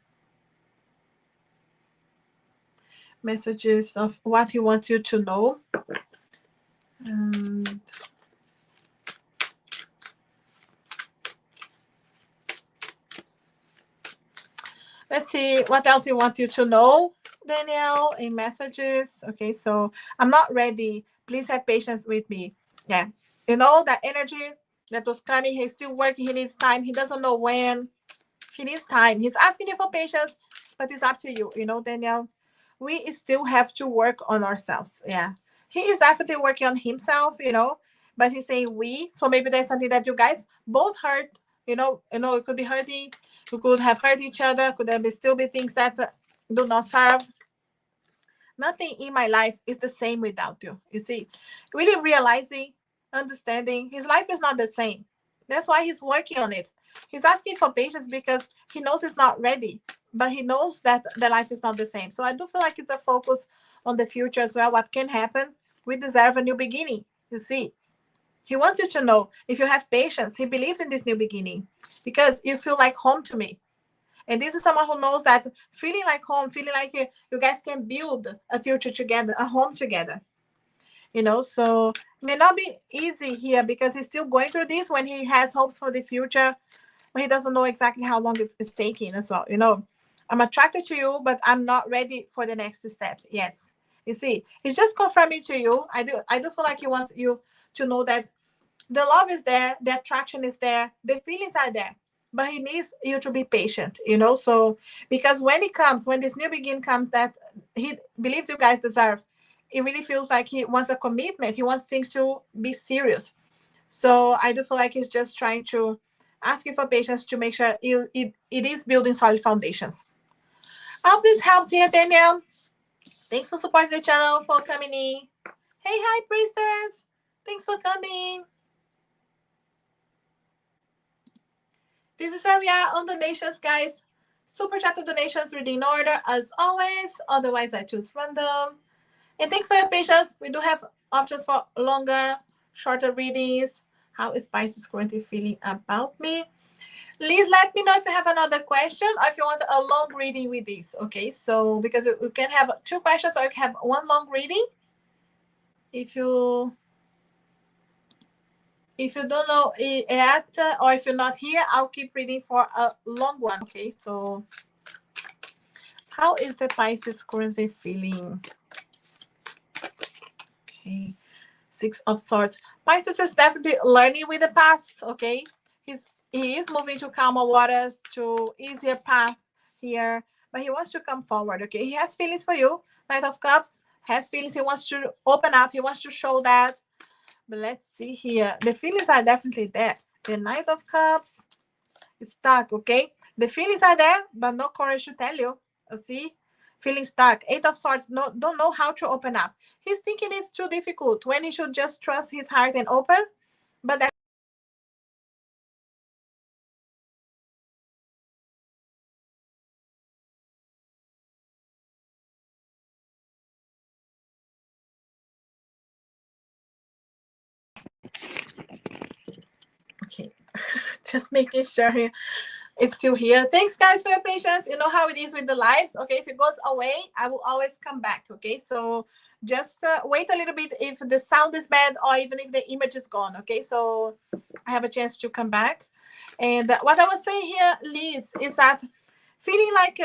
messages of what he wants you to know. And let's see what else he wants you to know, Danielle, in messages. Okay, so I'm not ready. Please have patience with me. Yeah, that energy that was coming. He's still working. He needs time. He doesn't know when. He needs time. He's asking you for patience, but it's up to you, Danielle. We still have to work on ourselves. Yeah. He is definitely working on himself, but he's saying we. So maybe there's something that you guys both hurt, it could be hurting. You could have hurt each other. Could there still be things that do not serve? Nothing in my life is the same without you. You see, really realizing, understanding his life is not the same. That's why he's working on it. He's asking for patience because he knows he's not ready, but he knows that the life is not the same. So I do feel like it's a focus on the future as well. What can happen? We deserve a new beginning. You see, he wants you to know if you have patience, he believes in this new beginning because you feel like home to me. And this is someone who knows that feeling like home, feeling like you guys can build a future together, a home together. So it may not be easy here because he's still going through this when he has hopes for the future, but he doesn't know exactly how long it's taking as well. I'm attracted to you, but I'm not ready for the next step. Yes. You see, he's just confirming to you. I do feel like he wants you to know that the love is there, the attraction is there, the feelings are there, but he needs you to be patient, so because when it comes, when this new begin comes that he believes you guys deserve, it really feels like he wants a commitment. He wants things to be serious. So I do feel like he's just trying to ask you for patience to make sure it is building solid foundations. I hope this helps here, Danielle. Thanks for supporting the channel, for coming in. Hey, hi, priestess. Thanks for coming. This is where we are on donations, guys. Super chat to donations, reading order as always. Otherwise, I choose random. And thanks for your patience. We do have options for longer, shorter readings. How is Pisces currently feeling about me? Please let me know if you have another question or if you want a long reading with this. Okay, so because you can have 2 questions or you can have 1 long reading. If you don't know yet, or if you're not here, I'll keep reading for a long one. Okay, so how is the Pisces currently feeling? Okay, 6 of Swords. Pisces is definitely learning with the past. Okay, he is moving to calmer waters, to easier path here, but he wants to come forward. Okay, he has feelings for you. Knight of Cups has feelings. He wants to open up. He wants to show that. But let's see here. The feelings are definitely there. The Knight of Cups is stuck, okay? The feelings are there, but no courage to tell you. See? Feeling stuck. 8 of Swords, don't know how to open up. He's thinking it's too difficult when he should just trust his heart and open. But that okay. Just making sure here. It's still here. Thanks, guys, for your patience. You know how it is with the lives. Okay, if it goes away, I will always come back. Okay, so Just wait a little bit if the sound is bad or even if the image is gone. Okay, so I have a chance to come back. And what I was saying here, Liz, is that feeling like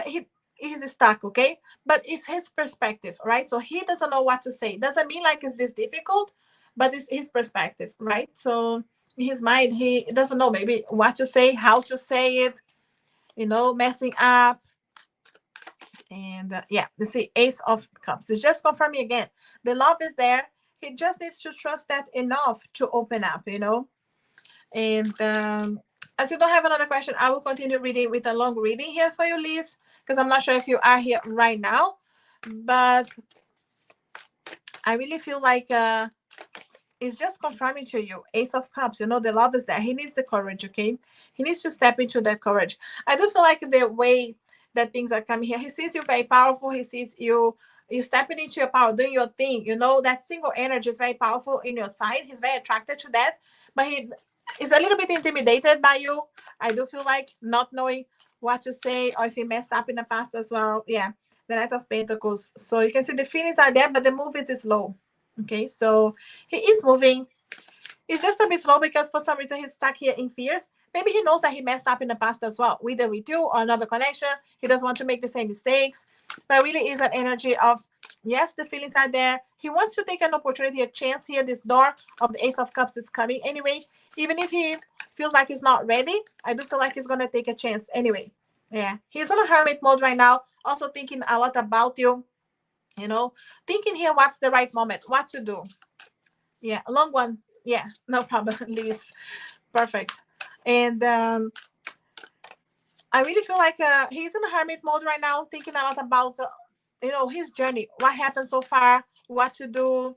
he's stuck, okay? But it's his perspective, right? So he doesn't know what to say. Doesn't mean like it's this difficult, but it's his perspective, right? So in his mind, he doesn't know maybe what to say, how to say it, messing up. And yeah, you see, Ace of Cups. It's just confirming again. The love is there. He just needs to trust that enough to open up. And as you don't have another question, I will continue reading with a long reading here for you, Liz, because I'm not sure if you are here right now. But I really feel like it's just confirming to you, Ace of Cups, the love is there. He needs the courage, okay? He needs to step into that courage. I do feel like the way that things are coming here, he sees you very powerful. He sees you stepping into your power, doing your thing. That single energy is very powerful in your side. He's very attracted to that, but he is a little bit intimidated by you. I do feel like not knowing what to say, or if he messed up in the past as well. Yeah, the Knight of Pentacles. So you can see the feelings are there, but the move is slow. Okay, so he is moving. It's just a bit slow because for some reason he's stuck here in fears. Maybe he knows that he messed up in the past as well, whether with you or another connection. He doesn't want to make the same mistakes. But really is an energy of, yes, the feelings are there. He wants to take an opportunity, a chance here. This door of the Ace of Cups is coming anyway. Even if he feels like he's not ready, I do feel like he's going to take a chance anyway. Yeah, he's on a hermit mode right now, also thinking a lot about you. Thinking here what's the right moment, what to do. Yeah, a long one. Yeah, no problem, Liz. Perfect. And I really feel like he's in a hermit mode right now, thinking a lot about his journey, what happened so far, what to do.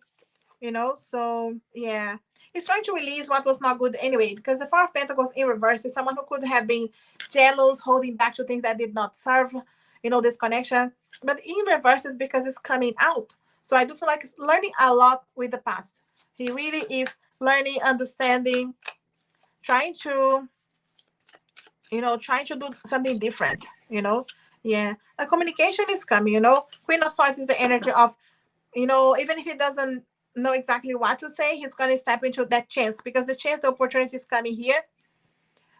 So yeah, he's trying to release what was not good anyway, because the Four of Pentacles in reverse is someone who could have been jealous, holding back to things that did not serve this connection. But in reverse is because it's coming out. So I do feel like he's learning a lot with the past. He really is learning, understanding, trying to do something different. Yeah, a communication is coming. Queen of Swords is the energy of, even if he doesn't know exactly what to say, he's going to step into that chance, because the opportunity is coming here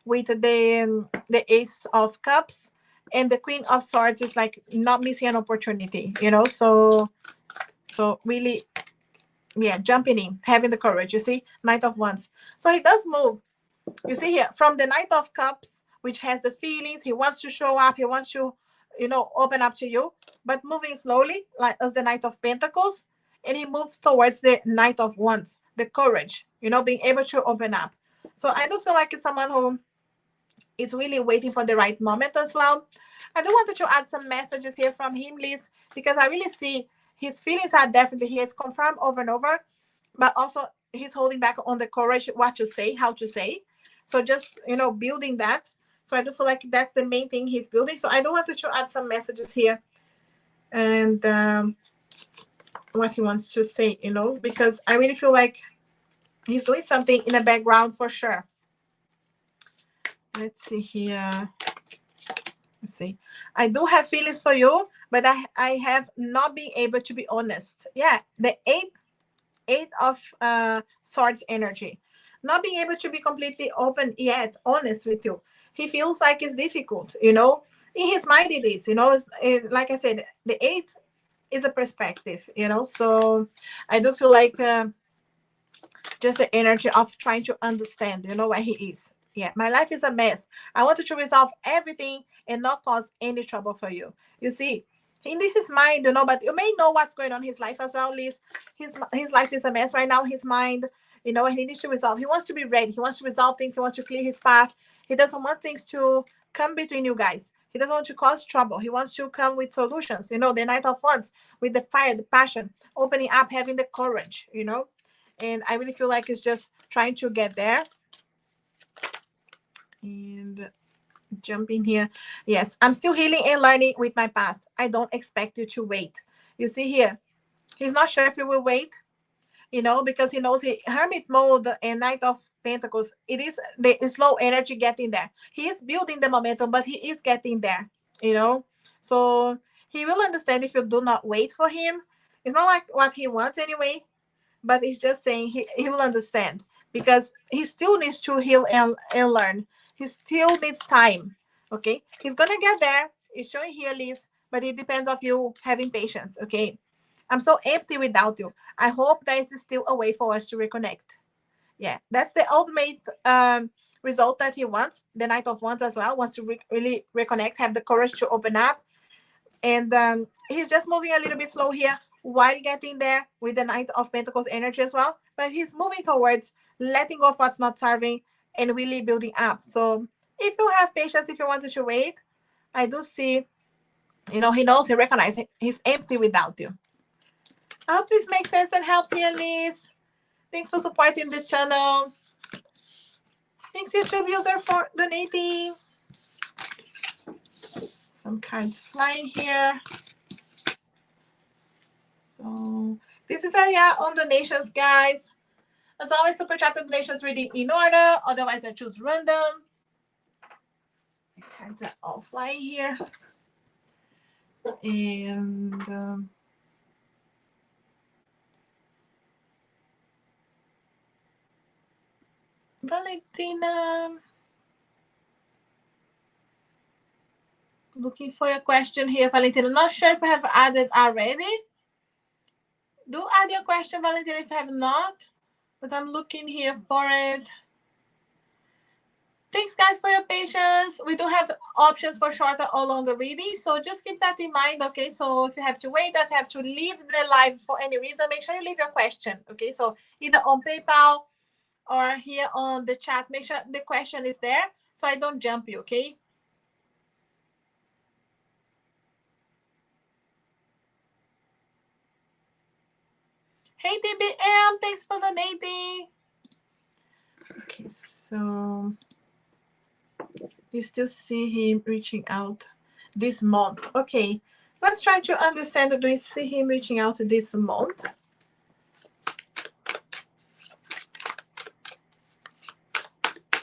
with the Ace of Cups, and the Queen of Swords is like not missing an opportunity. So really, yeah, jumping in, having the courage. You see, Knight of Wands. So he does move. You see here, from the Knight of Cups, which has the feelings, he wants to show up, he wants to, open up to you, but moving slowly, like as the Knight of Pentacles, and he moves towards the Knight of Wands, the courage, being able to open up. So I do feel like it's someone who is really waiting for the right moment as well. I do want to add some messages here from him, Liz, because I really see his feelings are definitely, he has confirmed over and over, but also he's holding back on the courage, what to say, how to say. So just, building that. So I do feel like that's the main thing he's building. So I do want to add some messages here, and what he wants to say, because I really feel like he's doing something in the background for sure. Let's see here. Let's see. I do have feelings for you, but I have not been able to be honest. Yeah, the eight of Swords energy. Not being able to be completely open yet, honest with you. He feels like it's difficult, In his mind it is, like I said, the 8 is a perspective, So I do feel like just the energy of trying to understand, where he is. Yeah, my life is a mess. I wanted to resolve everything and not cause any trouble for you. You see, in his mind, but you may know what's going on in his life as well, Liz. His life is a mess right now. His mind, and he needs to resolve. He wants to be ready. He wants to resolve things. He wants to clear his path. He doesn't want things to come between you guys. He doesn't want to cause trouble. He wants to come with solutions. The Knight of Wands, with the fire, the passion, opening up, having the courage, And I really feel like it's just trying to get there. And jump in here. Yes, I'm still healing and learning with my past. I don't expect you to wait. You see here, he's not sure if he will wait, because he knows hermit mode and Knight of Pentacles, it is the slow energy getting there. He is building the momentum, but he is getting there, So he will understand if you do not wait for him. It's not like what he wants anyway, but it's just saying he will understand because he still needs to heal and learn. He still needs time. Okay, he's gonna get there. It's showing here, Liz, but it depends of you having patience. Okay, I'm so empty without you. I hope there is still a way for us to reconnect. Yeah, that's the ultimate result that he wants. The Knight of Wands as well wants to really reconnect, have the courage to open up, and he's just moving a little bit slow here while getting there with the Knight of Pentacles energy as well. But he's moving towards letting go of what's not serving and really building up. So if you have patience, if you wanted to wait, I do see, he knows, he recognizes he's empty without you. I hope this makes sense and helps you, Liz. Thanks for supporting the channel. Thanks, YouTube user, for donating. Some cards flying here. So this is area on donations, guys. As always, super chat donations reading in order. Otherwise, I choose random. The cards are all flying here. And Valentina, looking for a question here, Valentina. Not sure if I have added already. Do add your question, Valentina, if I have not. But I'm looking here for it. Thanks, guys, for your patience. We do have options for shorter or longer readings, so just keep that in mind, okay? So if you have to wait, if you have to leave the live for any reason, make sure you leave your question, okay? So either on PayPal or here on the chat, make sure the question is there so I don't jump you, okay? Hey, TBM, thanks for donating. Okay, so you still see him reaching out this month. Okay, let's try to understand. Do we see him reaching out this month?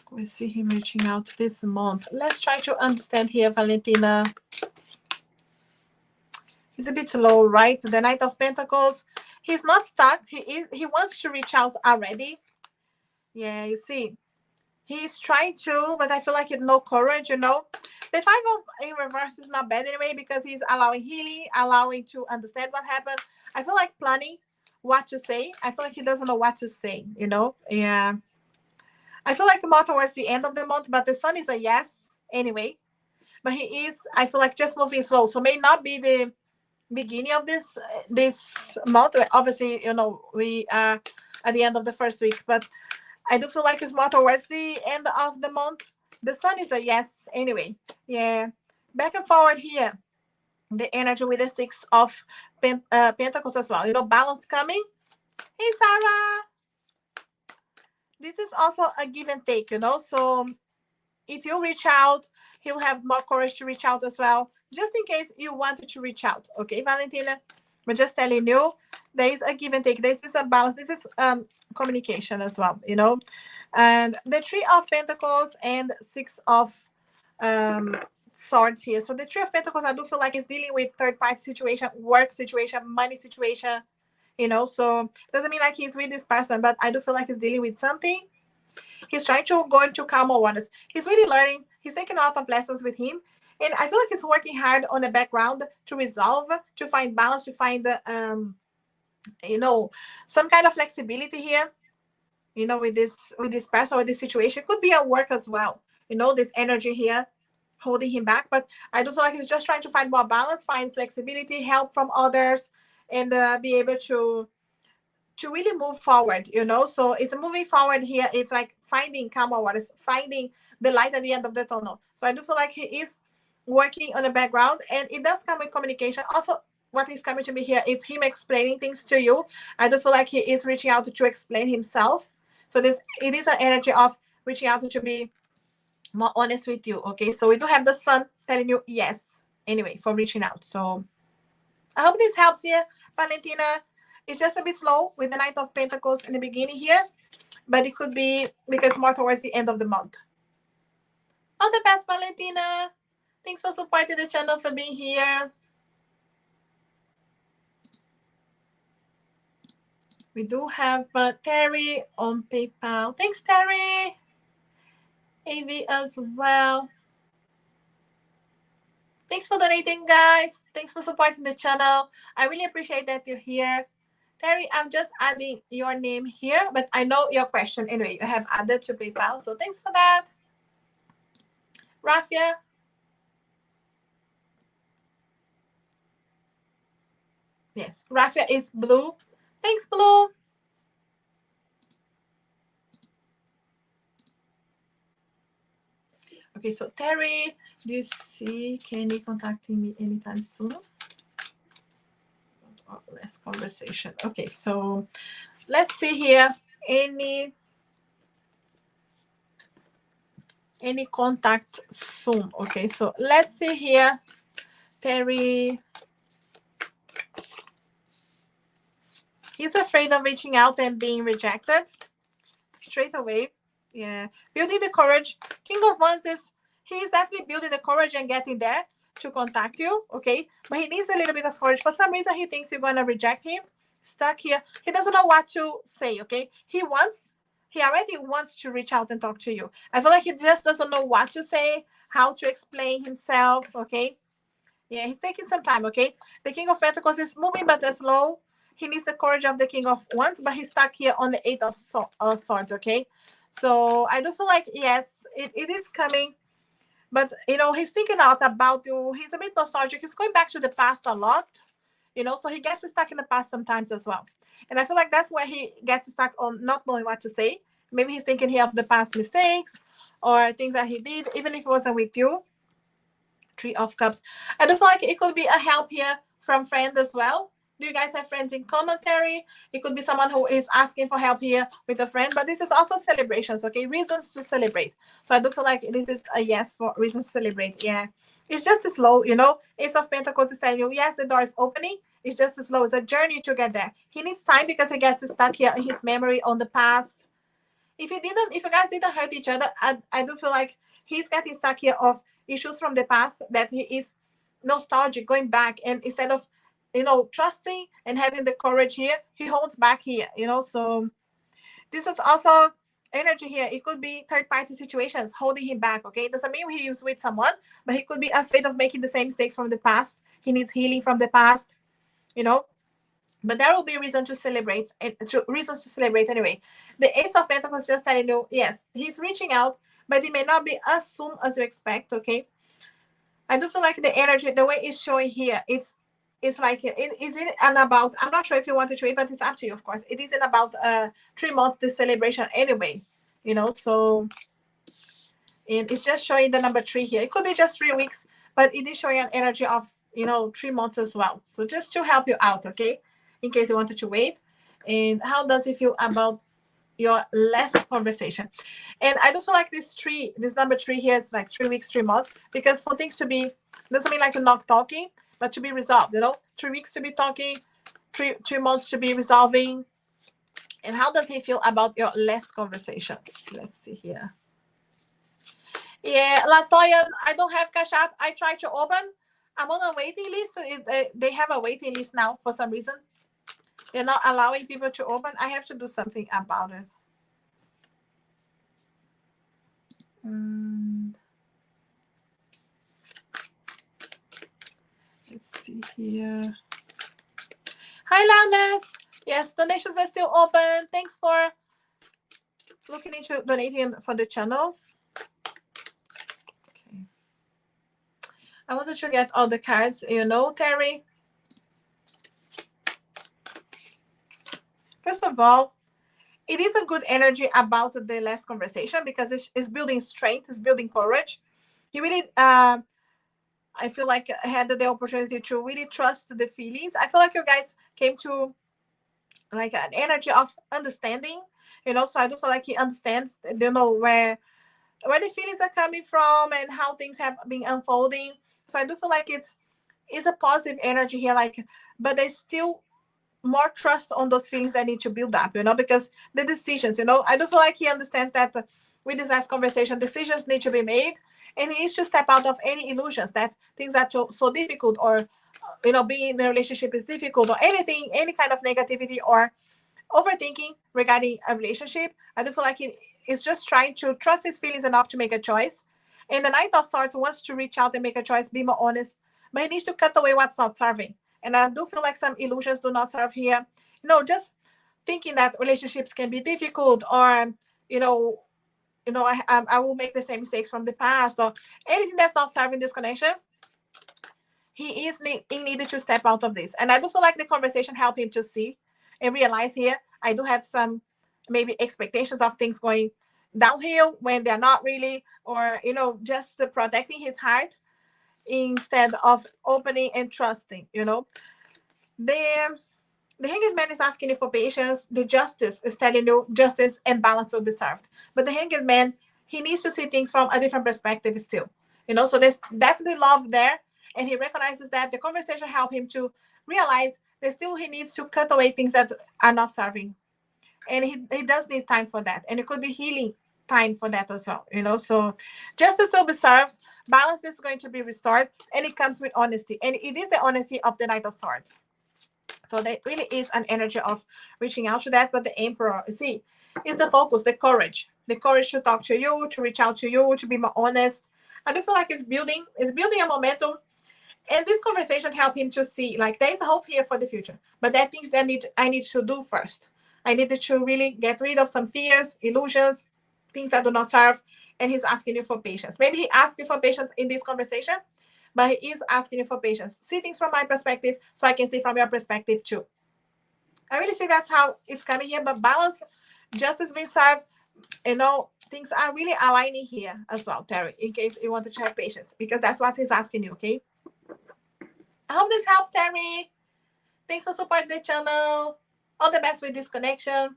We see him reaching out this month. Let's try to understand here, Valentina. He's a bit slow, right? The Knight of Pentacles. He's not stuck. He wants to reach out already. Yeah, you see. He's trying to, but I feel like it's no courage, The Five of in reverse is not bad anyway because he's allowing healing, allowing to understand what happened. I feel like planning what to say. I feel like he doesn't know what to say, Yeah. I feel like more towards the end of the month, but the sun is a yes anyway. But he is, I feel like, just moving slow. So may not be the beginning of this month. Obviously, we are at the end of the first week, but I do feel like it's more towards the end of the month. The sun is a yes anyway. Yeah. Back and forward here. The energy with the Six of Pentacles as well. Balance coming. Hey, Sarah. This is also a give and take, So if you reach out, he'll have more courage to reach out as well, just in case you wanted to reach out. Okay, Valentina? But just telling you, there is a give and take. This is a balance. This is communication as well, And the Three of Pentacles and Six of Swords here. So the Three of Pentacles, I do feel like is dealing with third-party situation, work situation, money situation, So doesn't mean like he's with this person, but I do feel like he's dealing with something. He's trying to go into calmer waters. He's really learning. He's taking a lot of lessons with him. And I feel like he's working hard on the background to resolve, to find balance, to find, some kind of flexibility here, with this person, with this situation. It could be at work as well. This energy here holding him back. But I do feel like he's just trying to find more balance, find flexibility, help from others, and be able to really move forward, So it's moving forward here. It's like finding calmer waters, finding the light at the end of the tunnel. So I do feel like he is working on the background, and it does come with communication. Also, what is coming to me here is him explaining things to you. I do feel like he is reaching out to explain himself. So it is an energy of reaching out to be more honest with you. Okay, so we do have the sun telling you yes anyway for reaching out. So I hope this helps you, Valentina. It's just a bit slow with the Knight of Pentacles in the beginning here, but it could be because more towards the end of the month. All the best, Valentina. Thanks for supporting the channel, for being here. We do have Terry on PayPal. Thanks, Terry. AV as well. Thanks for donating, guys. Thanks for supporting the channel. I really appreciate that you're here. Terry, I'm just adding your name here, but I know your question anyway. You have added to PayPal, so thanks for that. Rafia. Yes, Rafia is blue. Thanks, Blue. Okay, so Terry, do you see Kenny contacting me anytime soon? Oh, less conversation. Okay, so let's see here. Any contact soon? Okay, so let's see here. Terry, he's afraid of reaching out and being rejected straight away. Yeah, building the courage. King of Wands is, he's definitely building the courage and getting there to contact you, okay? But he needs a little bit of courage. For some reason, he thinks you're gonna reject him. Stuck here. He doesn't know what to say, okay? He already wants to reach out and talk to you. I feel like he just doesn't know what to say, how to explain himself, okay? Yeah, he's taking some time, okay? The King of Pentacles is moving, but slow. He needs the courage of the King of Wands, but he's stuck here on the Eight of Swords, okay? So I do feel like, yes, it is coming. But, you know, he's thinking out about you. He's a bit nostalgic. He's going back to the past a lot, you know, so he gets stuck in the past sometimes as well. And I feel like that's where he gets stuck on not knowing what to say. Maybe he's thinking here of the past mistakes or things that he did, even if it wasn't with you. Three of Cups. I do feel like it could be a help here from friends as well. Do you guys have friends in commentary? It could be someone who is asking for help here with a friend, but this is also celebrations, okay? Reasons to celebrate. So I do feel like this is a yes for reasons to celebrate. Yeah. It's just slow, you know? Ace of Pentacles is telling you, yes, the door is opening. It's just slow. It's a journey to get there. He needs time because he gets stuck here in his memory on the past. If you guys didn't hurt each other, I do feel like he's getting stuck here of issues from the past that he is nostalgic, going back, and instead of, you know, trusting and having the courage here, he holds back here, you know. So this is also energy here. It could be third-party situations holding him back, okay? It doesn't mean he is with someone, but he could be afraid of making the same mistakes from the past. He needs healing from the past, you know. But there will be reason to celebrate, reasons to celebrate anyway. The Ace of Pentacles just telling you, yes, he's reaching out, but it may not be as soon as you expect, okay? I do feel like the energy, the way it's showing here, it's like, it isn't about, I'm not sure if you want to trade, but it's up to you, of course. It isn't about 3 months, the celebration anyway, you know, so it's just showing the number 3 here. It could be just 3 weeks, but it is showing an energy of, you know, 3 months as well. So just to help you out, okay? In case you wanted to wait. And how does it feel about your last conversation? And I do feel like this number 3 here, it's like 3 weeks, 3 months, because for things to be, doesn't mean like you're not talking, but to be resolved, you know, 3 weeks to be talking, 3 months to be resolving. And how does he feel about your last conversation? Let's see here. Yeah, Latoya, I don't have Cash App. I tried to open. I'm on a waiting list. So they have a waiting list now for some reason. They're not allowing people to open. I have to do something about it. Let's see here. Hi, Loudness. Yes, donations are still open. Thanks for looking into donating for the channel. Okay. I wanted to get all the cards, you know, Terry. First of all, it is a good energy about the last conversation because it's building strength, it's building courage. He really, I feel like I had the opportunity to really trust the feelings. I feel like you guys came to like an energy of understanding, you know, so I do feel like he understands, you know, where the feelings are coming from and how things have been unfolding. So I do feel like it's a positive energy here, like, but there's still more trust on those feelings that need to build up, you know, because the decisions, you know, I do feel like he understands that with this last conversation, decisions need to be made, and he needs to step out of any illusions that things are so difficult, or, you know, being in a relationship is difficult, or anything, any kind of negativity or overthinking regarding a relationship. I do feel like he is just trying to trust his feelings enough to make a choice. And the Knight of Swords wants to reach out and make a choice, be more honest, but he needs to cut away what's not serving. And I do feel like some illusions do not serve here. Just thinking that relationships can be difficult, or you know, I will make the same mistakes from the past, or anything that's not serving this connection. He is needed to step out of this. And I do feel like the conversation helped him to see and realize here, I do have some maybe expectations of things going downhill when they're not really, or, just protecting his heart instead of opening and trusting. The the hanged man is asking you for patience. The justice is telling you justice and balance will be served. But the hanged man, he needs to see things from a different perspective still. So there's definitely love there. And he recognizes that the conversation helped him to realize that still he needs to cut away things that are not serving. And he does need time for that. And it could be healing time for that as well. So justice will be served, balance is going to be restored, and it comes with honesty. And it is the honesty of the Knight of Swords. So there really is an energy of reaching out to that. But the Emperor, see, is the focus, the courage to talk to you, to reach out to you, to be more honest. I do feel like it's building a momentum. And this conversation helped him to see, like, there is hope here for the future. But there are things that I need to do first. I needed to really get rid of some fears, illusions, things that do not serve. And he's asking you for patience. Maybe he asked you for patience in this conversation, but he is asking you for patience. See things from my perspective so I can see from your perspective too. I really see that's how it's coming here. But balance, justice being served, things are really aligning here as well, Terry, in case you wanted to have patience, because that's what he's asking you, okay? I hope this helps, Terry. Thanks for supporting the channel. All the best with this connection.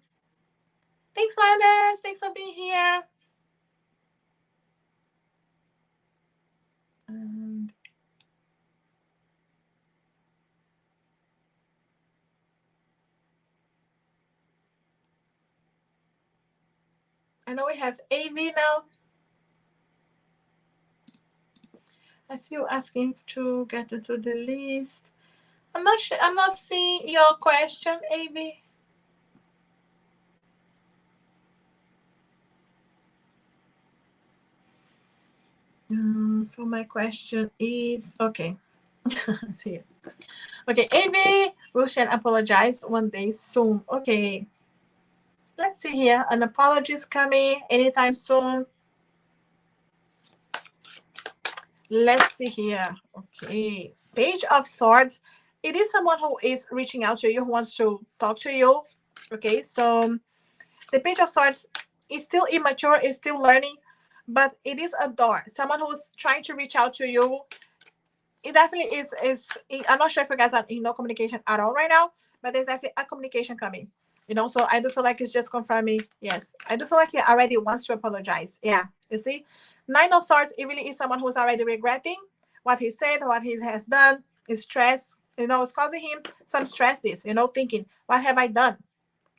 Thanks, Landers. Thanks for being here. And I know we have AV now. I see you asking to get into the list. I'm not sure. I'm not seeing your question, AV. So my question is, okay. See it. Okay, AV will Shen apologize one day soon. Okay. Let's see here. An apology is coming anytime soon. Let's see here. Okay. Page of Swords. It is someone who is reaching out to you, who wants to talk to you. Okay, so the Page of Swords is still immature, is still learning, but it is a door. Someone who's trying to reach out to you. It definitely is. I'm not sure if you guys are in no communication at all right now, but there's definitely a communication coming. So I do feel like it's just confirming. Yes, I do feel like he already wants to apologize. Yeah, you see, Nine of Swords. It really is someone who's already regretting what he said, what he has done. Is stress. It's causing him some stress. This, thinking, what have I done?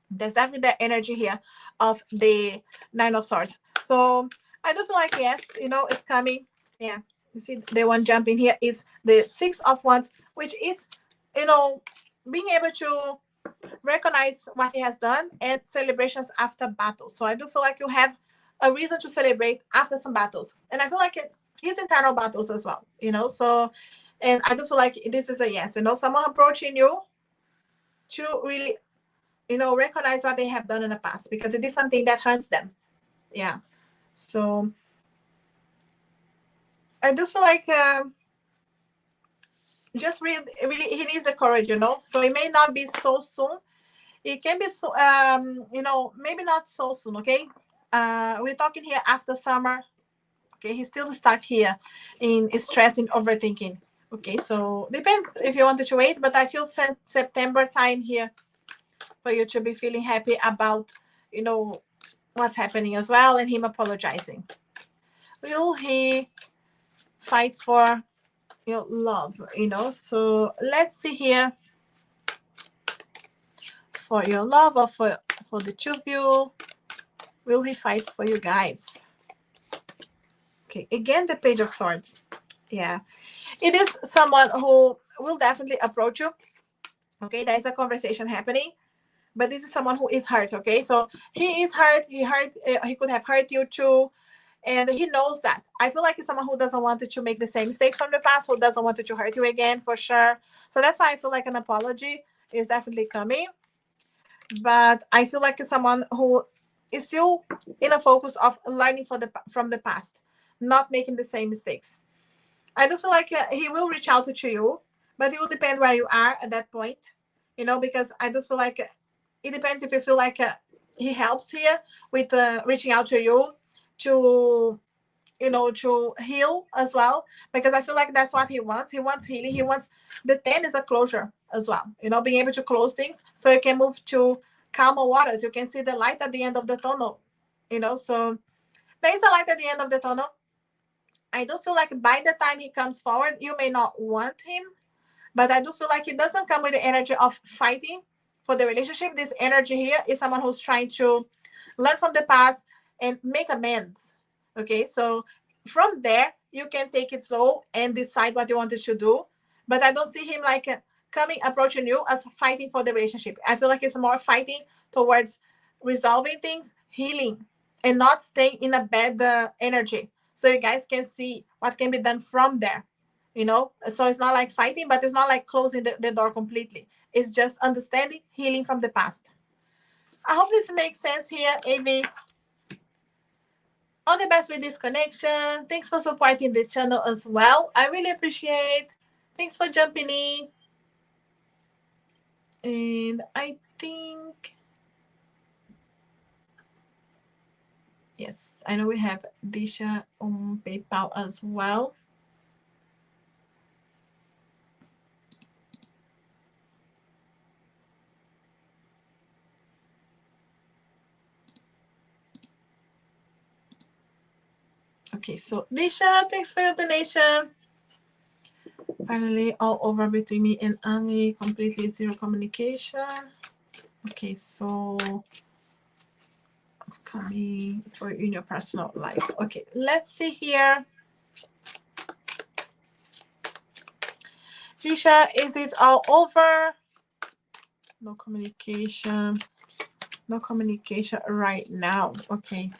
There's definitely the energy here of the Nine of Swords. So I do feel like, yes, it's coming. Yeah. You see, the one jumping here is the Six of Wands, which is, being able to recognize what he has done and celebrations after battles. So I do feel like you have a reason to celebrate after some battles. And I feel like his internal battles as well, So, and I do feel like this is a yes, someone approaching you to really, recognize what they have done in the past, because it is something that hurts them. Yeah. So I do feel like just really, he needs the courage, So it may not be so soon. It can be so, maybe not so soon. Okay. We're talking here after summer. Okay. He's still stuck here in stress and overthinking. Okay. So depends if you wanted to wait, but I feel September time here for you to be feeling happy about, what's happening as well, and him apologizing. Will he fight for your love? So let's see here. For your love, or for the two of you, will he fight for you guys? Okay, again, the Page of Swords. Yeah, it is someone who will definitely approach you. Okay, there is a conversation happening, but this is someone who is hurt. Okay, so he is hurt. He could have hurt you too, and he knows that. I feel like it's someone who doesn't want to make the same mistakes from the past, who doesn't want to hurt you again, for sure. So that's why I feel like an apology is definitely coming. But I feel like it's someone who is still in a focus of learning from the past, not making the same mistakes. I do feel like he will reach out to you, but it will depend where you are at that point, because I do feel like it depends if you feel like he helps here with reaching out to you to, to heal as well, because I feel like that's what he wants. He wants healing. He wants the 10 is a closure as well, being able to close things so you can move to calmer waters. You can see the light at the end of the tunnel, so there is a light at the end of the tunnel. I do feel like by the time he comes forward, you may not want him, but I do feel like it doesn't come with the energy of fighting for the relationship. This energy here is someone who's trying to learn from the past and make amends. Okay, so from there, you can take it slow and decide what you wanted to do. But I don't see him like coming, approaching you as fighting for the relationship. I feel like it's more fighting towards resolving things, healing, and not staying in a bad energy. So you guys can see what can be done from there. So it's not like fighting, but it's not like closing the door completely. It's just understanding, healing from the past. I hope this makes sense here, Avi. All the best with this connection. Thanks for supporting the channel as well. I really appreciate. Thanks for jumping in. And I think, yes, I know we have Disha on PayPal as well. Okay, so Disha, thanks for your donation. Finally, all over between me and Ami, completely zero communication. Okay, so coming for in your personal life. Okay, let's see here. Disha, is it all over? No communication. No communication right now. Okay,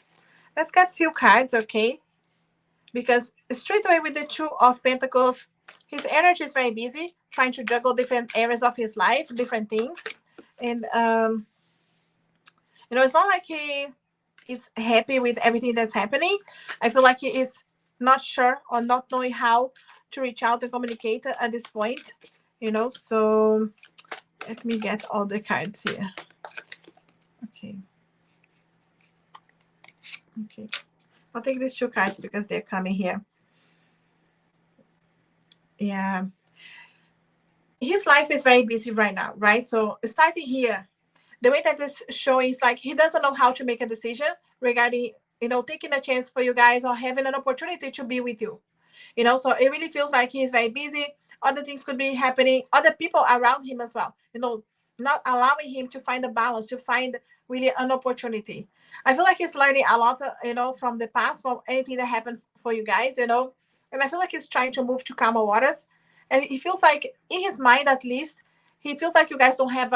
let's get a few cards, okay? Because straight away with the Two of Pentacles, his energy is very busy, trying to juggle different areas of his life, different things. And, it's not like he is happy with everything that's happening. I feel like he is not sure or not knowing how to reach out and communicate at this point, So let me get all the cards here. Okay. Okay. I'll take these two cards because they're coming here. Yeah. His life is very busy right now, right? So starting here, the way that this showing is like he doesn't know how to make a decision regarding, taking a chance for you guys or having an opportunity to be with you. So it really feels like he's very busy. Other things could be happening, other people around him as well, not allowing him to find a balance, to find really an opportunity. I feel like he's learning a lot, from the past, from anything that happened for you guys, and I feel like he's trying to move to calmer waters. And he feels like, in his mind at least, he feels like you guys don't have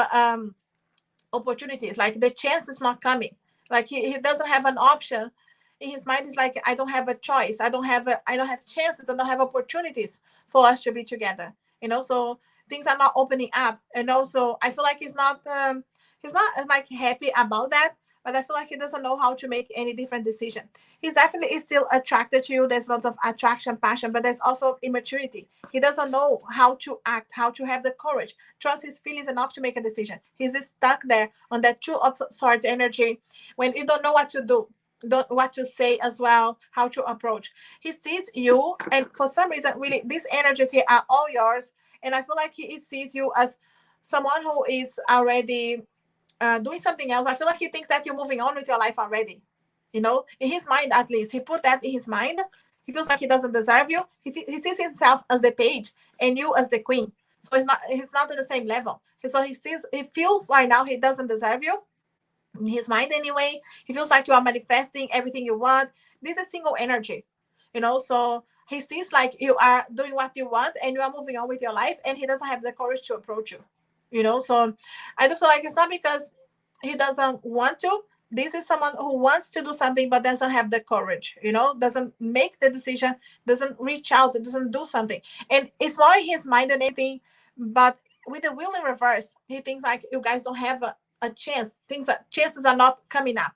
opportunities, like the chance is not coming, like he doesn't have an option. In his mind is like, I don't have a choice, I don't have chances, I don't have opportunities for us to be together, so things are not opening up. And also I feel like he's not like happy about that, but I feel like he doesn't know how to make any different decision. He's definitely is still attracted to you. There's a lot of attraction, passion, but there's also immaturity. He doesn't know how to act, how to have the courage, trust his feelings enough to make a decision. He's stuck there on that Two of Swords energy, when you don't know what to do, don't what to say as well, how to approach. He sees you, and for some reason, really, these energies here are all yours. And I feel like he sees you as someone who is already doing something else. I feel like he thinks that you're moving on with your life already. In his mind, at least, he put that in his mind. He feels like he doesn't deserve you. He sees himself as the page and you as the queen. So he's not at the same level. So he feels right now he doesn't deserve you. In his mind anyway, he feels like you are manifesting everything you want. This is single energy, so he sees like you are doing what you want and you are moving on with your life, and he doesn't have the courage to approach you. So I do feel like it's not because he doesn't want to. This is someone who wants to do something but doesn't have the courage, doesn't make the decision, doesn't reach out, doesn't do something. And it's more in his mind than anything. But with the will in reverse, he thinks like you guys don't have a chance. Chances are not coming up,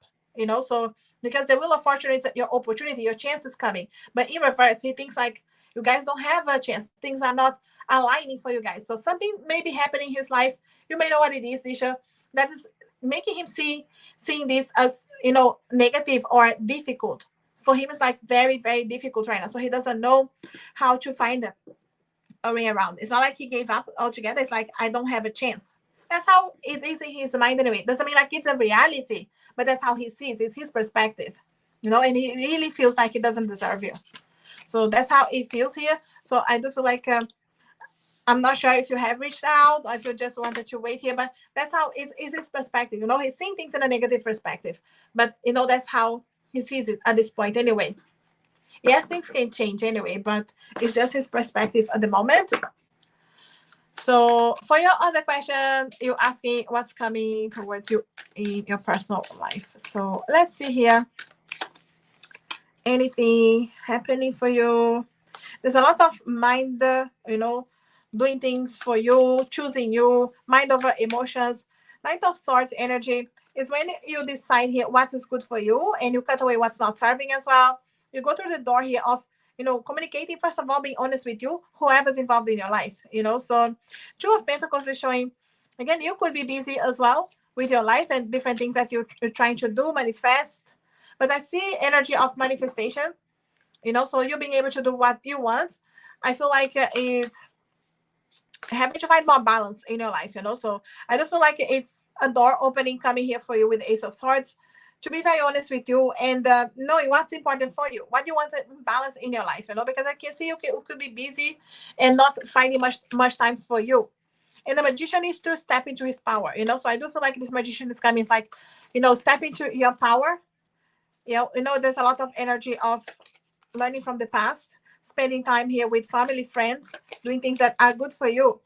So because the wheel of fortune is your opportunity, your chance is coming. But in reverse, he thinks like you guys don't have a chance. Things are not aligning for you guys. So something may be happening in his life. You may know what it is, Disha. That is making him seeing this as negative or difficult. For him, it's like very, very difficult right now. So he doesn't know how to find a way around. It's not like he gave up altogether. It's like I don't have a chance. That's how it is in his mind anyway. Doesn't mean like it's a reality, but that's how he sees. It's his perspective, and he really feels like he doesn't deserve you. So that's how it feels here. So I do feel like I'm not sure if you have reached out or if you just wanted to wait here, but that's how is his perspective. He's seeing things in a negative perspective, but that's how he sees it at this point anyway. Yes, things can change anyway, but it's just his perspective at the moment. So for your other question, you ask me what's coming towards you in your personal life. So let's see here. Anything happening for you? There's a lot of mind, doing things for you, choosing you, mind over emotions. Knight of Swords energy is when you decide here what is good for you and you cut away what's not serving as well. You go through the door here of, communicating, first of all, being honest with you, whoever's involved in your life, So Two of Pentacles is showing, again, you could be busy as well with your life and different things that you're trying to do, manifest. But I see energy of manifestation, so you being able to do what you want. I feel like it's having to find more balance in your life, So I do feel like it's a door opening coming here for you with the Ace of Swords. To be very honest with you and knowing what's important for you, what you want to balance in your life, because I can see you could be busy and not finding much time for you. And the magician is to step into his power, So I do feel like this magician is coming, it's like, step into your power. There's a lot of energy of learning from the past, spending time here with family, friends, doing things that are good for you,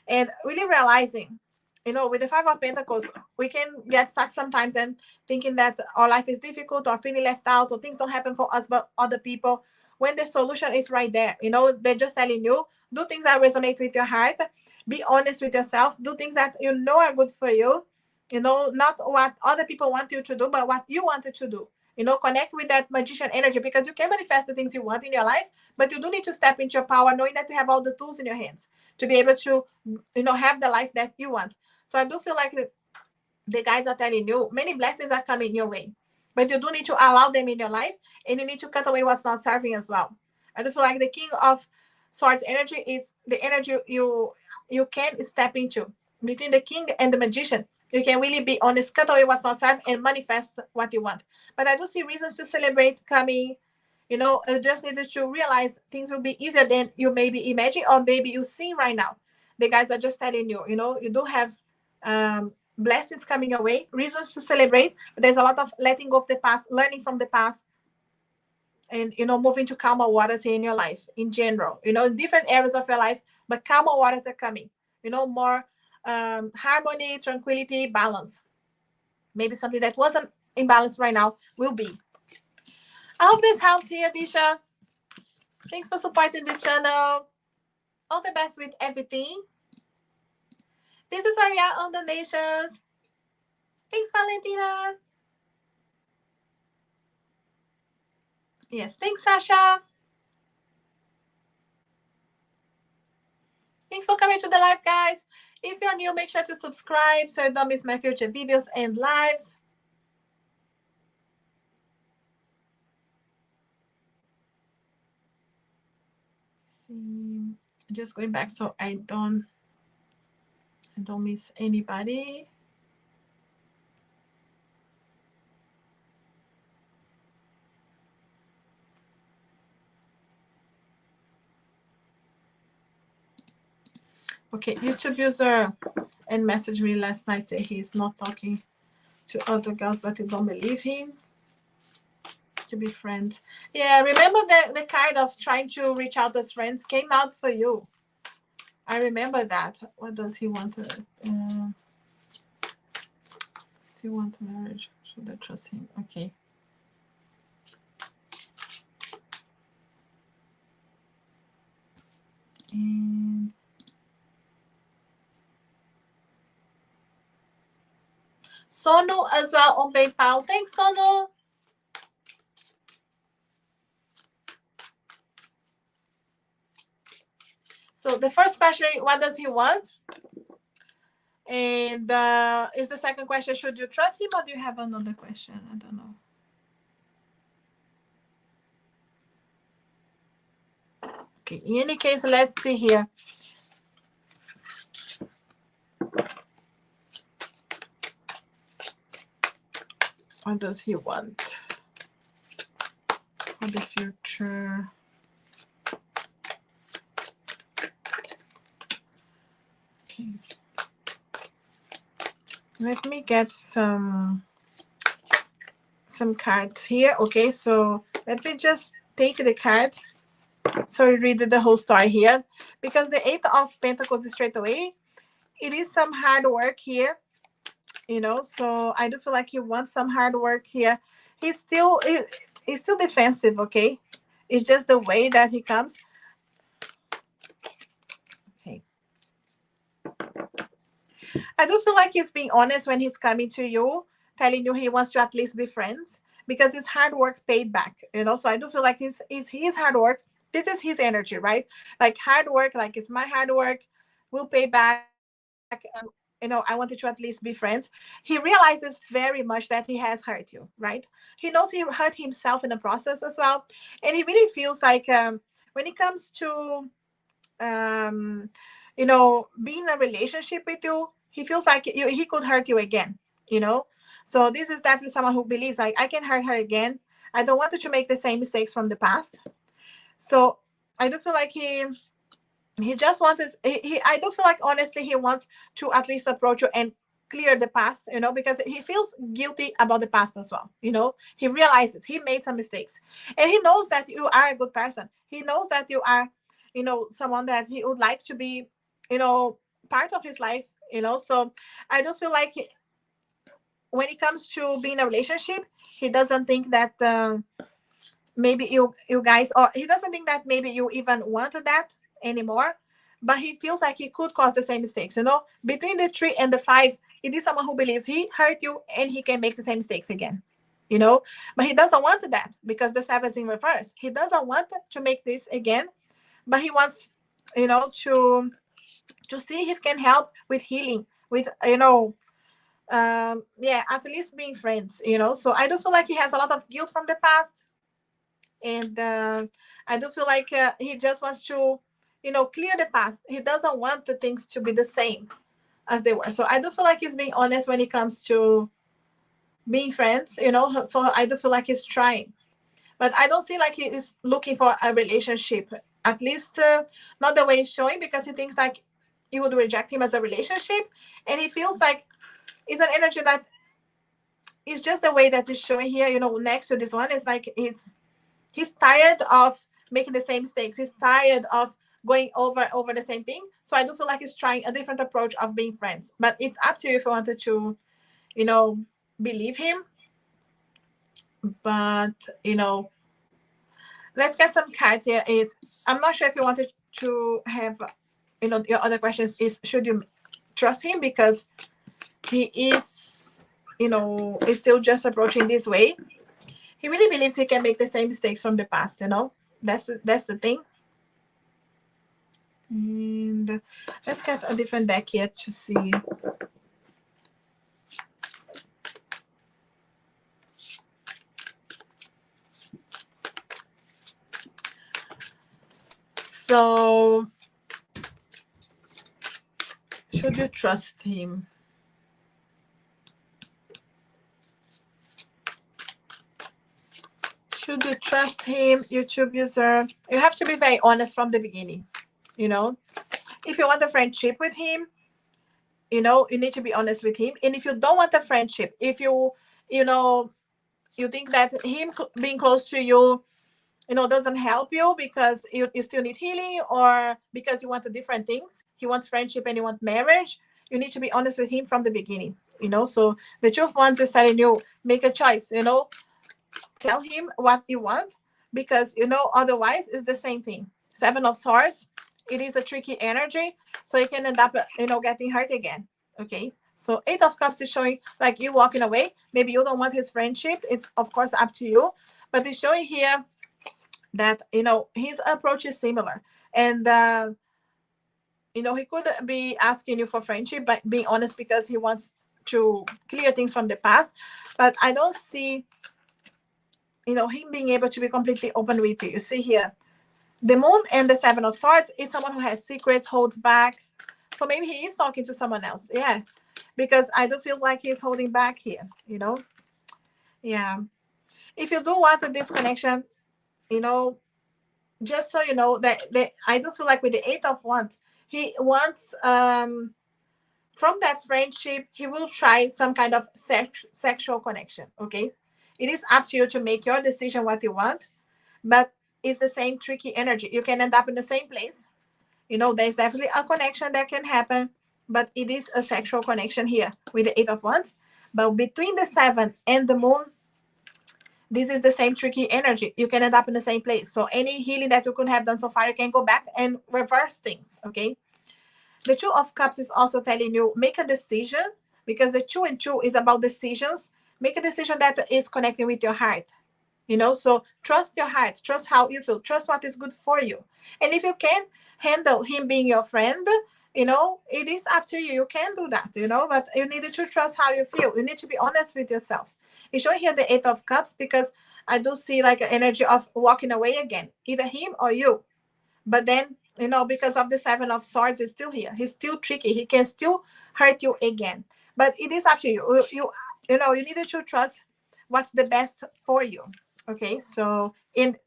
and really realizing, with the Five of Pentacles, we can get stuck sometimes and thinking that our life is difficult or feeling left out or things don't happen for us but other people, when the solution is right there. They're just telling you, do things that resonate with your heart, be honest with yourself, do things that are good for you, not what other people want you to do, but what you wanted to do. Connect with that magician energy, because you can manifest the things you want in your life, but you do need to step into your power, knowing that you have all the tools in your hands to be able to, have the life that you want. So I do feel like the guides are telling you many blessings are coming your way, but you do need to allow them in your life, and you need to cut away what's not serving as well. I do feel like the King of Swords energy is the energy you can step into. Between the king and the magician, you can really be honest, cut away what's not serving, and manifest what you want. But I do see reasons to celebrate coming. You just needed to realize things will be easier than you maybe imagine or maybe you see right now. The guys are just telling you, you do have blessings coming your way, reasons to celebrate. But there's a lot of letting go of the past, learning from the past, and moving to calmer waters in your life in general, in different areas of your life, but calmer waters are coming, more harmony, tranquility, balance. Maybe something that wasn't in balance right now will be. I hope this helps here, Disha. Thanks for supporting the channel. All the best with everything. This is Aria on donations. Thanks, Valentina. Yes, thanks, Sasha. Thanks for coming to the live, guys. If you're new, make sure to subscribe so you don't miss my future videos and lives. See, just going back so I don't miss anybody. Okay, YouTube user and messaged me last night, say he's not talking to other girls, but you don't believe him. To be friends. Yeah, remember the kind of trying to reach out as friends came out for you. I remember that. What does he want to he want marriage? Should I trust him? Okay. And Sonu as well on PayPal. Thanks, Sonu. So the first question, what does he want? And is the second question, should you trust him, or do you have another question? I don't know. Okay, in any case, let's see here. What does he want for the future? Okay. Let me get some cards here. Okay, so let me just take the cards. So we read the whole story here. Because the Eight of Pentacles is straight away, it is some hard work here. You know, so I do feel like he wants some hard work here. He's still defensive, okay? It's just the way that he comes. Okay. I do feel like he's being honest when he's coming to you, telling you he wants to at least be friends, because his hard work paid back, you know? So I do feel like his hard work, this is his energy, right? Like hard work, like it's my hard work, will pay back. You know, I wanted to at least be friends. He realizes very much that he has hurt you, right? He knows he hurt himself in the process as well. And he really feels like when it comes to, um, you know, being in a relationship with you, he feels like he could hurt you again, you know? So this is definitely someone who believes like, I can hurt her again. I don't want her to make the same mistakes from the past. So I do feel like he just wants I do feel like honestly he wants to at least approach you and clear the past, you know, because he feels guilty about the past as well, you know. He realizes he made some mistakes, and he knows that you are a good person. He knows that you are, you know, someone that he would like to be, you know, part of his life, you know. So I do feel like when it comes to being in a relationship, he doesn't think that maybe you guys, or he doesn't think that maybe you even wanted that anymore, but he feels like he could cause the same mistakes, you know. Between the 3 and the 5, it is someone who believes he hurt you and he can make the same mistakes again, you know. But he doesn't want that, because the 7 is in reverse. He doesn't want to make this again, but he wants, you know, to see if he can help with healing, with, you know, yeah, at least being friends, you know. So I do feel like he has a lot of guilt from the past, and I do feel like he just wants to, you know, clear the past. He doesn't want the things to be the same as they were. So I do feel like he's being honest when it comes to being friends, you know. So I do feel like he's trying, but I don't see like he is looking for a relationship, at least not the way he's showing, because he thinks like you would reject him as a relationship, and he feels like it's an energy that is just the way that is showing here, you know. Next to this one is like he's tired of making the same mistakes. He's tired of going over the same thing. So I do feel like he's trying a different approach of being friends. But it's up to you if you wanted to, you know, believe him. But, you know, let's get some cards here. I'm not sure if you wanted to have, you know, your other questions is, should you trust him? Because he is, you know, is still just approaching this way. He really believes he can make the same mistakes from the past, you know. That's the thing. And let's get a different deck here to see. So, should you trust him? Should you trust him, YouTube user? You have to be very honest from the beginning, you know. If you want a friendship with him, you know, you need to be honest with him. And if you don't want a friendship, if you know, you think that him being close to you, you know, doesn't help you because you still need healing, or because you want the different things, he wants friendship and you want marriage, you need to be honest with him from the beginning. you know. So the Two of Wands is telling you, make a choice, you know, tell him what you want, because, you know, otherwise it's the same thing. Seven of Swords, it is a tricky energy, so you can end up, you know, getting hurt again. Okay, so Eight of Cups is showing like you walking away. Maybe you don't want his friendship. It's of course up to you, but it's showing here that, you know, his approach is similar. And you know, he could be asking you for friendship, but being honest, because he wants to clear things from the past. But I don't see, you know, him being able to be completely open with you. You see here, the Moon and the Seven of Swords is someone who has secrets, holds back. So maybe he is talking to someone else. Yeah, because I do feel like he's holding back here, you know. Yeah, if you do want this connection, you know, just so you know that I do feel like with the Eight of Wands, he wants from that friendship, he will try some kind of sexual connection. Okay, it is up to you to make your decision what you want, but it's the same tricky energy. You can end up in the same place. You know, there's definitely a connection that can happen, but it is a sexual connection here with the Eight of Wands. But between the Seven and the Moon, this is the same tricky energy. You can end up in the same place. So any healing that you could have done so far, you can go back and reverse things. Okay. The Two of Cups is also telling you, make a decision, because the two and two is about decisions. Make a decision that is connecting with your heart. You know, so trust your heart, trust how you feel, trust what is good for you. And if you can handle him being your friend, you know, it is up to you. You can do that, you know, but you need to trust how you feel. You need to be honest with yourself. You showing here the Eight of Cups because I do see like an energy of walking away again, either him or you. But then, you know, because of the Seven of Swords is still here. He's still tricky. He can still hurt you again. But it is up to you. You know, you need to trust what's the best for you. Okay, so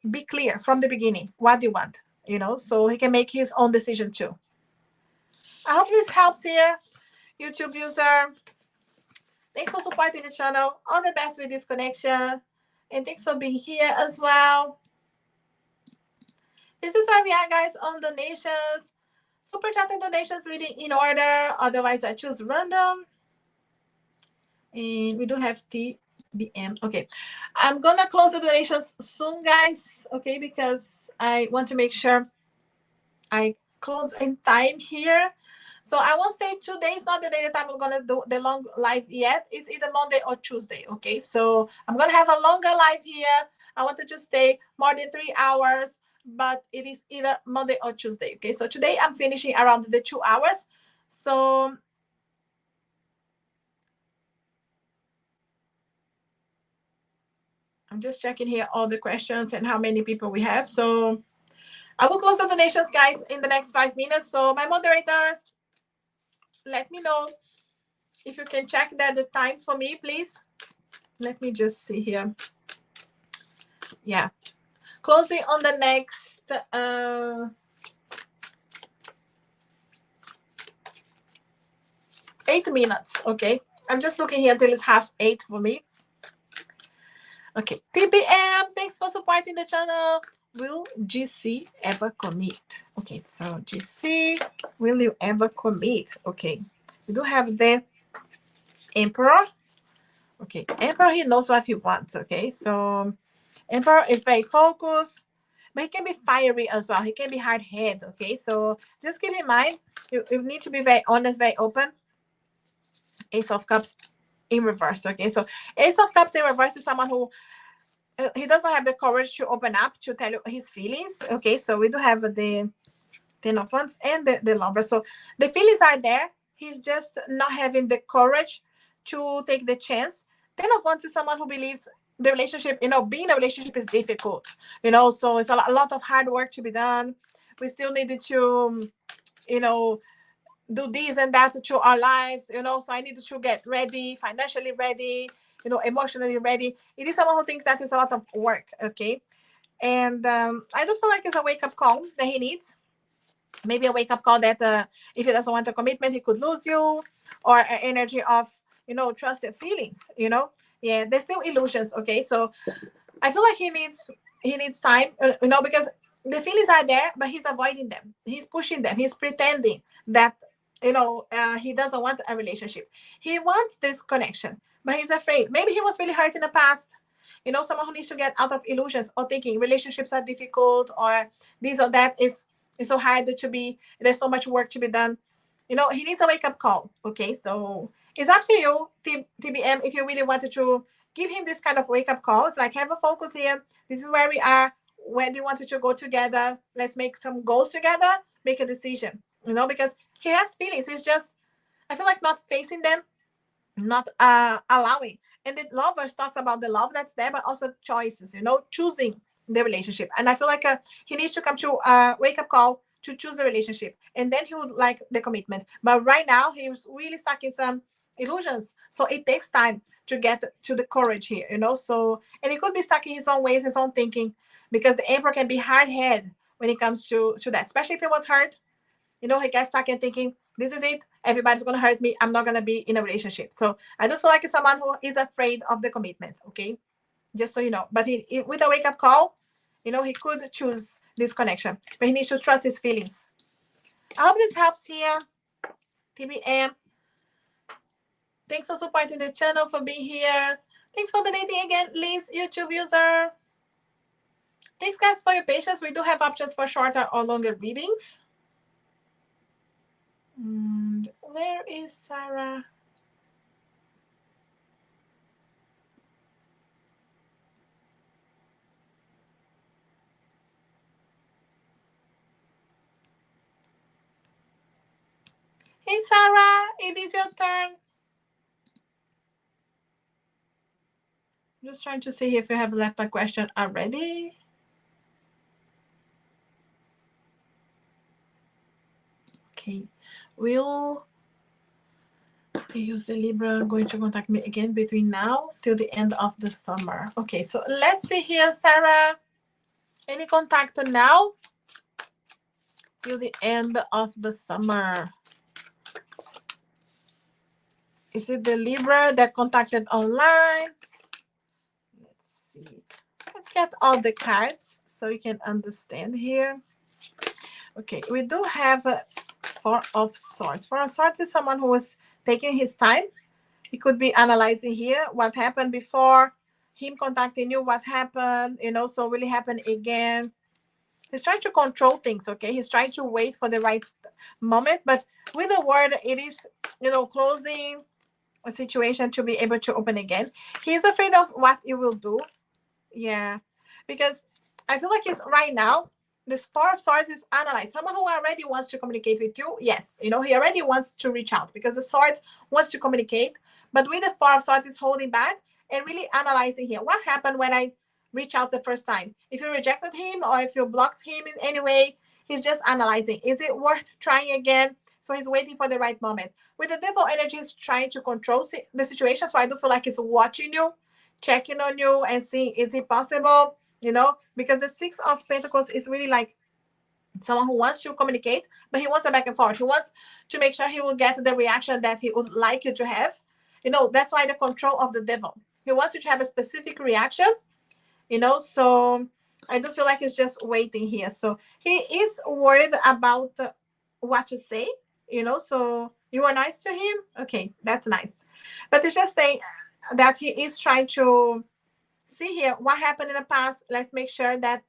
be clear from the beginning what you want, you know, so he can make his own decision too. I hope this helps here, YouTube user. Thanks for supporting the channel. All the best with this connection. And thanks for being here as well. This is where we are, guys, on donations. Super chat and donations reading in order. Otherwise, I choose random. And we do have TBM. Okay. I'm going to close the donations soon, guys. Okay, because I want to make sure I close in time here. So I won't stay 2 days, not the day that I'm going to do the long live yet. It's either Monday or Tuesday, okay? So I'm going to have a longer live here. I wanted to stay more than 3 hours, but it is either Monday or Tuesday, okay? So today I'm finishing around the 2 hours. So I'm just checking here all the questions and how many people we have. So I will close the donations, guys, in the next 5 minutes. So my moderators, let me know if you can check that the time for me, please. Let me just see here. Yeah. Closing on the next 8 minutes. Okay. I'm just looking here until it's 7:30 for me. Okay. TBM, thanks for supporting the channel. Will GC ever commit? Okay, so GC, will you ever commit? Okay. We do have the Emperor. Okay, Emperor, he knows what he wants. Okay, so Emperor is very focused, but he can be fiery as well. He can be hard-headed. Okay, so just keep in mind, you need to be very honest, very open. Ace of Cups in reverse. Okay, so Ace of Cups in reverse is someone who he doesn't have the courage to open up to tell you his feelings. Okay, so we do have the Ten of Wands and the Lover. So the feelings are there. He's just not having the courage to take the chance. Ten of Wands is someone who believes the relationship, you know, being in a relationship is difficult, you know, so it's a lot of hard work to be done. We still needed to, you know, do this and that to our lives, you know, so I needed to get ready, financially ready, you know, emotionally ready. It is someone who thinks that is a lot of work, okay? And I do feel like it's a wake-up call that he needs. Maybe a wake-up call that if he doesn't want a commitment, he could lose you, or an energy of, you know, trusted feelings, you know. Yeah, there's still illusions, okay? So I feel like he needs time, you know, because the feelings are there, but he's avoiding them. He's pushing them. He's pretending that he doesn't want a relationship. He wants this connection, but he's afraid. Maybe he was really hurt in the past. Someone who needs to get out of illusions or thinking relationships are difficult or this or that is so hard to be. There's so much work to be done. He needs a wake up call. Okay, so it's up to you, TBM, if you really wanted to give him this kind of wake up call. It's like, have a focus here. This is where we are. Where do you want to go together? Let's make some goals together. Make a decision. Because he has feelings. He's just, I feel like, not facing them, not allowing. And the lovers talks about the love that's there, but also choices, choosing the relationship. And I feel like he needs to come to a wake up call to choose the relationship, and then he would like the commitment. But right now he's really stuck in some illusions, so it takes time to get to the courage here, so. And he could be stuck in his own ways, his own thinking, because the emperor can be hard-headed when it comes to that, especially if he was hurt. He gets stuck in thinking, this is it. Everybody's going to hurt me. I'm not going to be in a relationship. So I don't feel like it's someone who is afraid of the commitment. Okay. Just so you know. But with a wake up call, he could choose this connection, but he needs to trust his feelings. I hope this helps here. TBM. Thanks for supporting the channel, for being here. Thanks for donating again, Liz, YouTube user. Thanks, guys, for your patience. We do have options for shorter or longer readings. Where is Sarah? Hey, Sarah, it is your turn. Just trying to see if you have left a question already. Okay, we'll use the Libra going to contact me again between now till the end of the summer. Okay, so let's see here, Sarah. Any contact now till the end of the summer? Is it the Libra that contacted online? Let's see. Let's get all the cards so you can understand here. Okay, we do have a Four of Swords. Four of Swords is someone who was taking his time. He could be analyzing here what happened before, him contacting you, what happened, so will it happen again? He's trying to control things, okay? He's trying to wait for the right moment, but with the word, it is, closing a situation to be able to open again. He's afraid of what you will do. Yeah, because I feel like it's right now, the Four of Swords is analyzed. Someone who already wants to communicate with you, yes, he already wants to reach out because the Swords wants to communicate, but with the Four of Swords is holding back and really analyzing here. What happened when I reach out the first time? If you rejected him or if you blocked him in any way, he's just analyzing. Is it worth trying again? So he's waiting for the right moment. With the Devil energy, is trying to control the situation. So I do feel like he's watching you, checking on you, and seeing, is it possible? Because the Six of Pentacles is really like someone who wants to communicate, but he wants a back and forth. He wants to make sure he will get the reaction that he would like you to have. That's why the control of the Devil. He wants you to have a specific reaction, so I do feel like he's just waiting here. So he is worried about what to say, so you are nice to him. Okay, that's nice. But it's just saying that he is trying to see here what happened in the past. Let's make sure that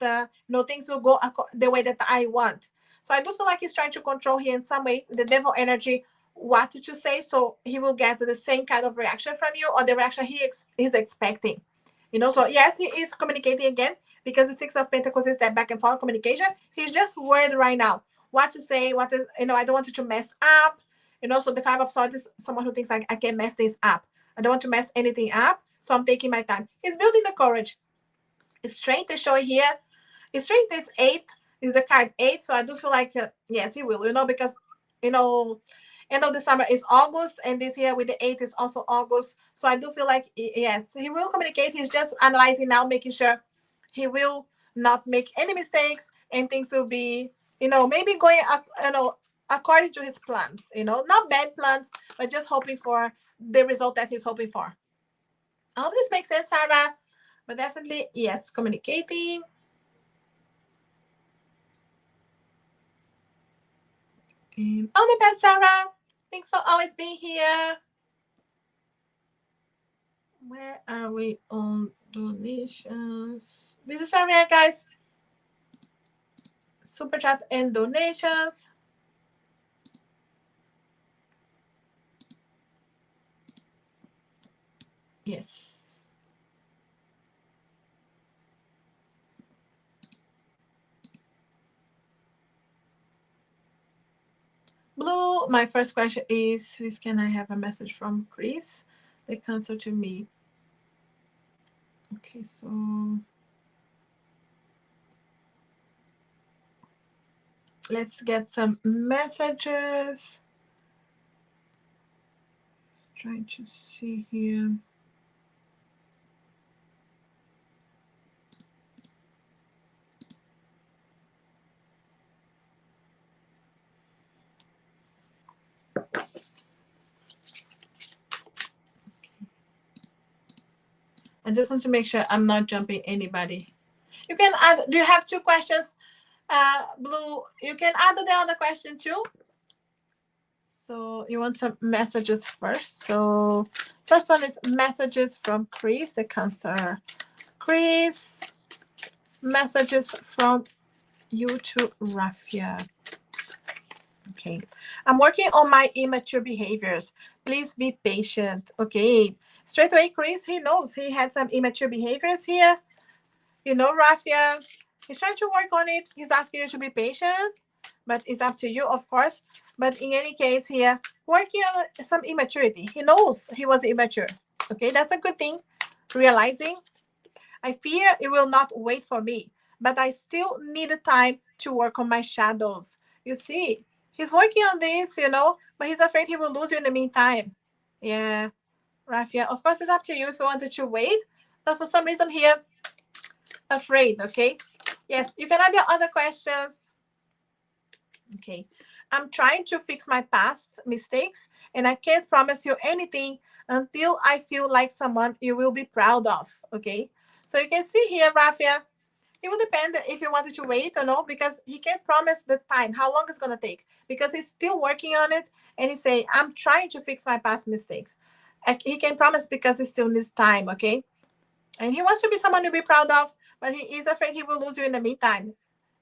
things will go the way that I want. So I do feel like he's trying to control here in some way the Devil energy, what to say, so he will get the same kind of reaction from you or the reaction he is expecting. So yes, he is communicating again because the Six of Pentacles is that back and forth communication. He's just worried right now what to say, what is, I don't want you to mess up. So the Five of Swords is someone who thinks like, I can mess this up. I don't want to mess anything up. So I'm taking my time. He's building the courage. Strength is showing here. Strength is 8. Is the card 8. So I do feel like, yes, he will, because, end of the summer is August. And this year with the 8 is also August. So I do feel like, yes, he will communicate. He's just analyzing now, making sure he will not make any mistakes. And things will be, maybe going, according to his plans, not bad plans, but just hoping for the result that he's hoping for. I hope this makes sense, Sarah. But definitely, yes, communicating. All the best, Sarah. Thanks for always being here. Where are we on donations? This is where we are, guys. Super chat and donations. Yes. Blue, my first question is, please can I have a message from Chris? The cancer to me. Okay, so let's get some messages. Trying to see here. I just want to make sure I'm not jumping anybody. You can add, do you have two questions? Blue, you can add the other question too. So you want some messages first. So first one is messages from Chris, the cancer. Chris, messages from you to Rafia. Okay. I'm working on my immature behaviors. Please be patient. Okay. Straight away, Chris, he knows he had some immature behaviors here. You know, Rafia, he's trying to work on it. He's asking you to be patient, but it's up to you, of course. But in any case, here, working on some immaturity. He knows he was immature. Okay, that's a good thing. Realizing, I fear it will not wait for me, but I still need time to work on my shadows. You see, he's working on this, you know, but he's afraid he will lose you in the meantime. Yeah, Rafia, of course, it's up to you if you wanted to wait, but for some reason here, afraid, okay? Yes, you can add your other questions. Okay. I'm trying to fix my past mistakes, and I can't promise you anything until I feel like someone you will be proud of. Okay. So you can see here, Rafia, it will depend if you wanted to wait or no, because he can't promise the time, how long it's going to take, because he's still working on it. And he say, I'm trying to fix my past mistakes. He can promise because he still needs time. Okay. And he wants to be someone to be proud of, but he is afraid he will lose you in the meantime.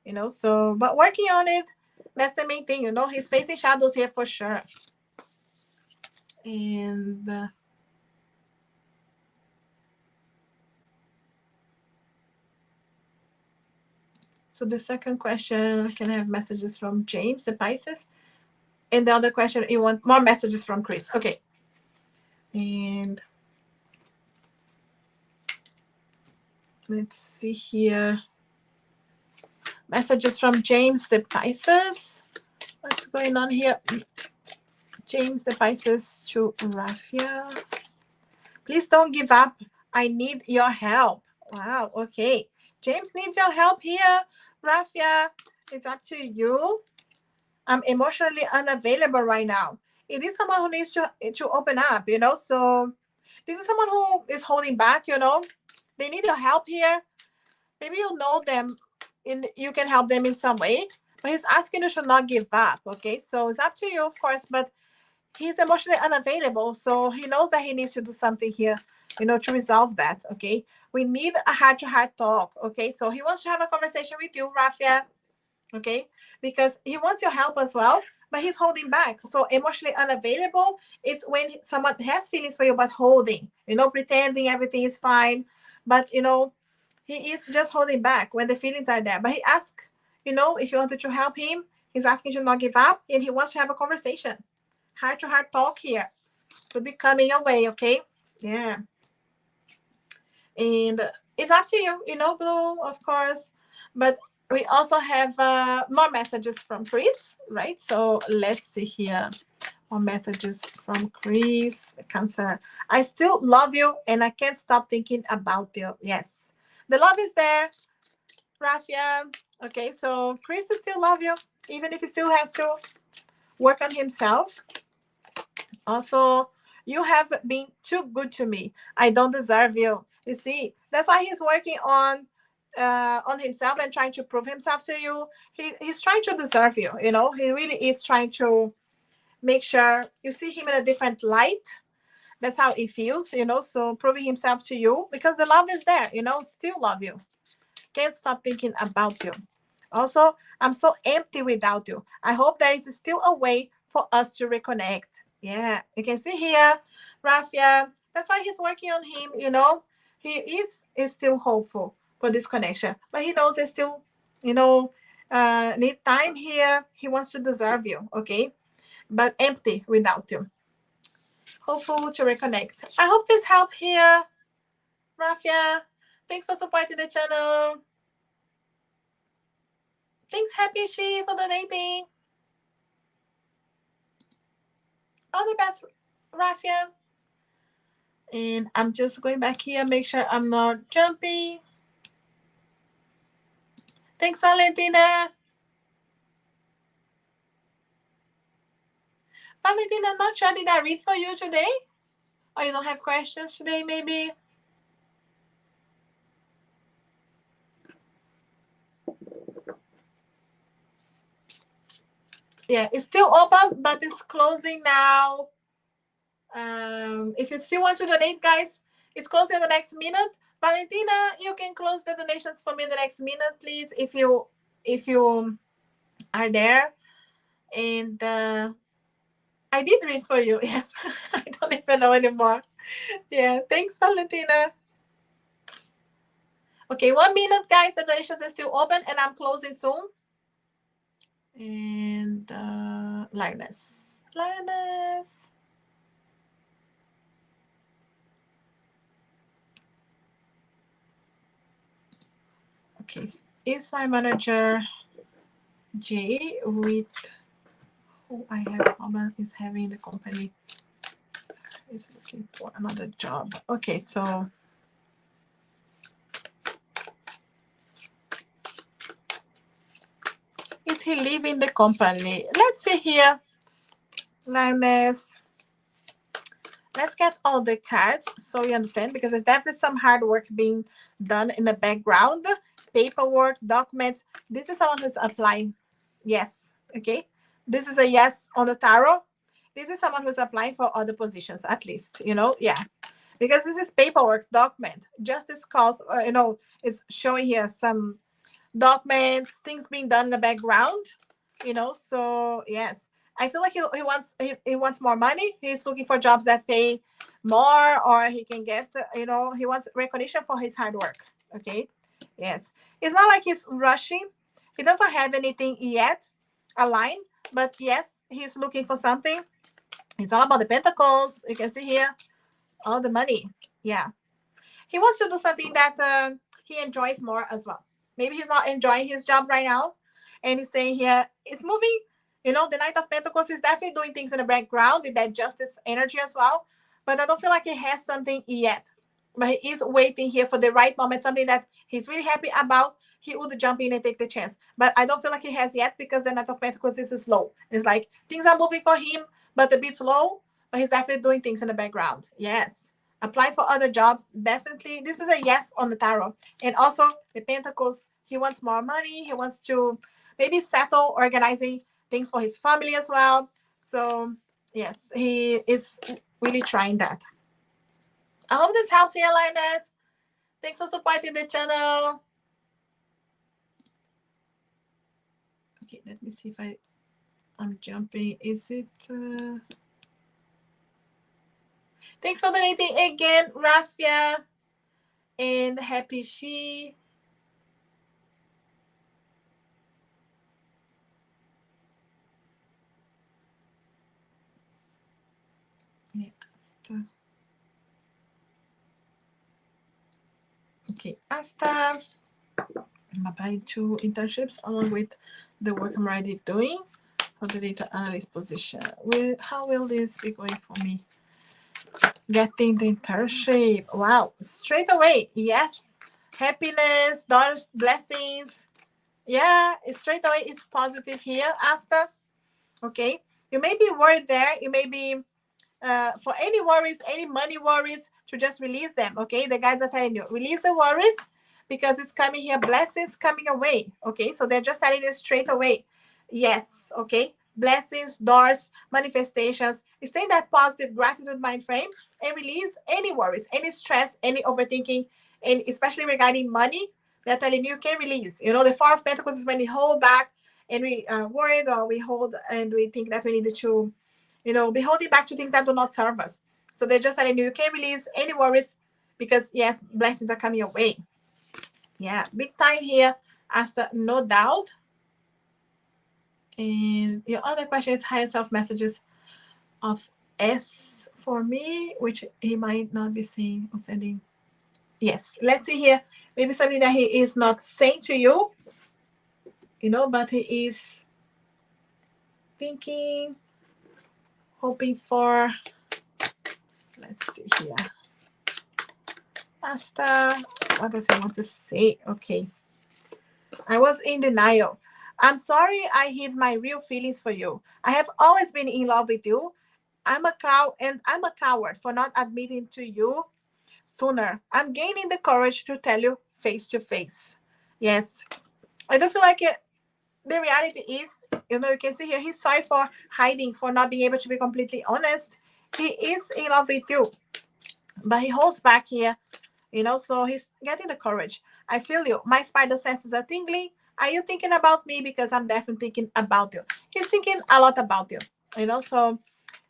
You know, so, but working on it, that's the main thing. You know, he's facing shadows here for sure. And so the second question, can I have messages from James, the Pisces? And the other question, you want more messages from Chris. Okay. And let's see here. Messages from James, the Pisces. What's going on here? James, the Pisces to Rafia. Please don't give up. I need your help. Wow. Okay. James needs your help here. Rafia, it's up to you. I'm emotionally unavailable right now. It is someone who needs to open up, you know. So this is someone who is holding back, you know. They need your help here. Maybe you know them and you can help them in some way. But he's asking you to not give up. Okay. So it's up to you, of course, but he's emotionally unavailable. So he knows that he needs to do something here, you know, to resolve that. Okay. We need a heart to heart talk. Okay. So he wants to have a conversation with you, Rafia. Okay. Because he wants your help as well, but he's holding back. So emotionally unavailable, it's when someone has feelings for you, but holding, you know, pretending everything is fine. But, you know, he is just holding back when the feelings are there. But he asks, you know, if you wanted to help him, he's asking you to not give up and he wants to have a conversation. Heart to heart talk here could be coming your way, okay? Yeah. And it's up to you, you know, Blue, of course. But we also have more messages from Chris, right? So let's see here. More messages from Chris, Cancer. I still love you and I can't stop thinking about you. Yes. The love is there, Rafia. Okay, so Chris still love you, even if he still has to work on himself. Also, you have been too good to me. I don't deserve you. You see, that's why he's working on himself and trying to prove himself to you. He's trying to deserve you. You know, he really is trying to make sure you see him in a different light. That's how it feels, so proving himself to you because the love is there, still love you. Can't stop thinking about you. Also, I'm so empty without you. I hope there is still a way for us to reconnect. Yeah, you can see here, Rafia. That's why he's working on him, He is still hopeful for this connection, but he knows they still, need time here. He wants to deserve you, okay? But empty without you. Hopeful to reconnect. I hope this helped here, Rafia. Thanks for supporting the channel. Thanks, Happy She, for donating. All the best, Rafia. And I'm just going back here, make sure I'm not jumping. Thanks, Valentina. Valentina, I'm not sure. Did I read for you today? Or you don't have questions today, maybe? Yeah, it's still open, but it's closing now. If you still want to donate, guys, it's closing the next minute. Valentina, you can close the donations for me the next minute, please, if you are there. And I did read for you. Yes, I don't even know anymore. Yeah, thanks, Valentina. Okay, 1 minute, guys. The donations are still open, and I'm closing soon. And Linus. Okay, is my manager Jay with who I have problem is having the company is looking for another job. Okay, so is he leaving the company? Let's see here. Linus. Let's get all the cards so you understand, because there's definitely some hard work being done in the background. Paperwork, documents. This is someone who's applying. Yes. Okay. This is a yes on the tarot. This is someone who's applying for other positions, at least, yeah. Because this is paperwork, document. Justice calls, it's showing here some documents, things being done in the background, so yes. I feel like he wants more money. He's looking for jobs that pay more, or he can get, he wants recognition for his hard work. Okay. Yes. It's not like he's rushing. He doesn't have anything yet aligned, but yes, he's looking for something. It's all about the pentacles. You can see here all the money. Yeah. He wants to do something that he enjoys more as well. Maybe he's not enjoying his job right now, and he's saying here it's moving. The Knight of Pentacles is definitely doing things in the background with that justice energy as well. But I don't feel like he has something yet. But he is waiting here for the right moment, something that he's really happy about. He would jump in and take the chance. But I don't feel like he has yet, because the Knight of Pentacles is slow. It's like things are moving for him, but a bit slow. But he's definitely doing things in the background. Yes. Apply for other jobs. Definitely. This is a yes on the tarot. And also the Pentacles. He wants more money. He wants to maybe settle organizing things for his family as well. So yes, he is really trying that. I hope this helps you, Linus. Thanks for supporting the channel. Okay, let me see if I'm jumping. Is it thanks for donating again, Rafia and Happy She. Yeah, okay, Asta. I'm applying to internships along with the work I'm already doing for the data analyst position. How will this be going for me? Getting the internship. Wow. Straight away. Yes. Happiness, dollars, blessings. Yeah, straight away it's positive here, Asta. Okay. You may be worried there. You may be for any worries, any money worries, to just release them. Okay. The guys are telling you, release the worries, because it's coming here. Blessings coming away. Okay. So they're just telling you straight away. Yes. Okay. blessings, doors, manifestations. Stay in that positive gratitude mind frame and release any worries, any stress, any overthinking, and especially regarding money. They're telling you can release. The Four of Pentacles is when we hold back and we worried, or we hold and we think that we need to, be holding back to things that do not serve us. So they're just telling you can release any worries because, yes, blessings are coming your way. Yeah, big time here, Asta, no doubt. And your other question is higher self messages of S for me, which he might not be seeing or sending. Yes, let's see here. Maybe something that he is not saying to you, but he is thinking, hoping for. Let's see here. Asta, what does he want to say? Okay. I was in denial. I'm sorry I hid my real feelings for you. I have always been in love with you. I'm a coward for not admitting to you sooner. I'm gaining the courage to tell you face to face. Yes. I don't feel like it. The reality is, you can see here, he's sorry for hiding, for not being able to be completely honest. He is in love with you, but he holds back here, so he's getting the courage. I feel you. My spider senses are tingling. Are you thinking about me? Because I'm definitely thinking about you. He's thinking a lot about you, so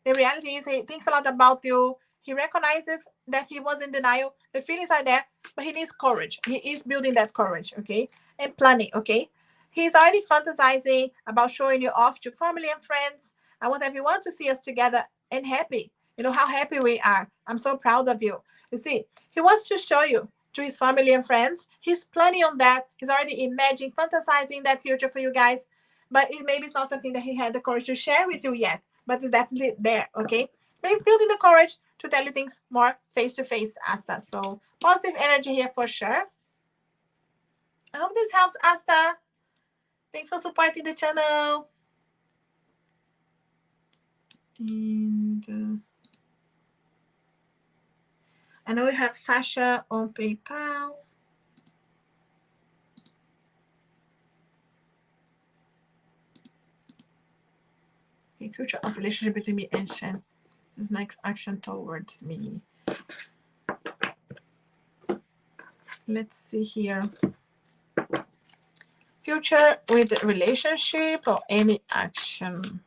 the reality is he thinks a lot about you. He recognizes that he was in denial. The feelings are there, but he needs courage. He is building that courage, okay? And planning, okay? He's already fantasizing about showing you off to family and friends. I want everyone to see us together and happy. How happy we are. I'm so proud of you. You see, he wants to show you to his family and friends. He's planning on that. He's already imagining, fantasizing that future for you guys. But maybe it's not something that he had the courage to share with you yet. But it's definitely there, okay? But he's building the courage to tell you things more face-to-face, Asta. So positive energy here for sure. I hope this helps, Asta. Thanks for supporting the channel. And I know we have Sasha on PayPal. The future of relationship between me and Shen. This is next action towards me. Let's see here. Future with relationship or any action.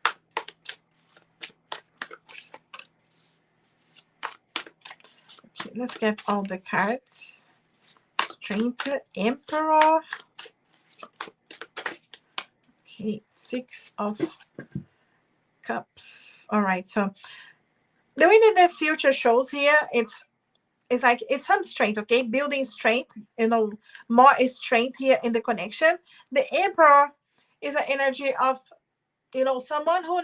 Okay, let's get all the cards. Strength, Emperor. Okay, 6 of Cups. All right, so the way that the future shows here, it's like it's some strength, okay? Building strength, more strength here in the connection. The Emperor is an energy of, someone who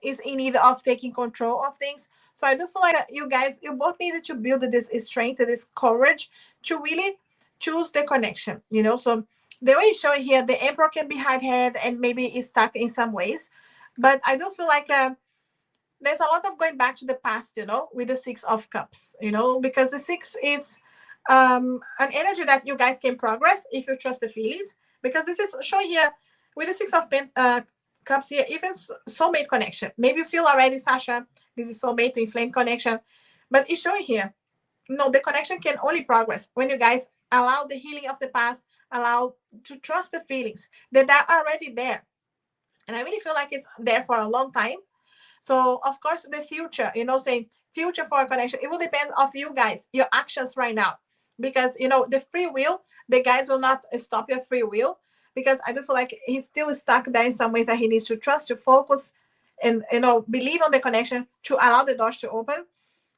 is in need of taking control of things. So I do feel like you guys, you both needed to build this strength, this courage to really choose the connection, So the way it's showing here, the Emperor can be hard-headed and maybe is stuck in some ways. But I do feel like there's a lot of going back to the past, with the 6 of Cups, because the 6 is an energy that you guys can progress if you trust the feelings. Because this is showing here with the 6 of Cups here, even soulmate connection. Maybe you feel already, Sasha, this is soulmate to inflame connection. But it's showing here, the connection can only progress when you guys allow the healing of the past, allow to trust the feelings that are already there. And I really feel like it's there for a long time. So, of course, the future, saying future for a connection, it will depend of you guys, your actions right now. Because, the free will, the guys will not stop your free will. Because I do feel like he's still stuck there in some ways that he needs to trust, to focus, and, believe on the connection to allow the doors to open.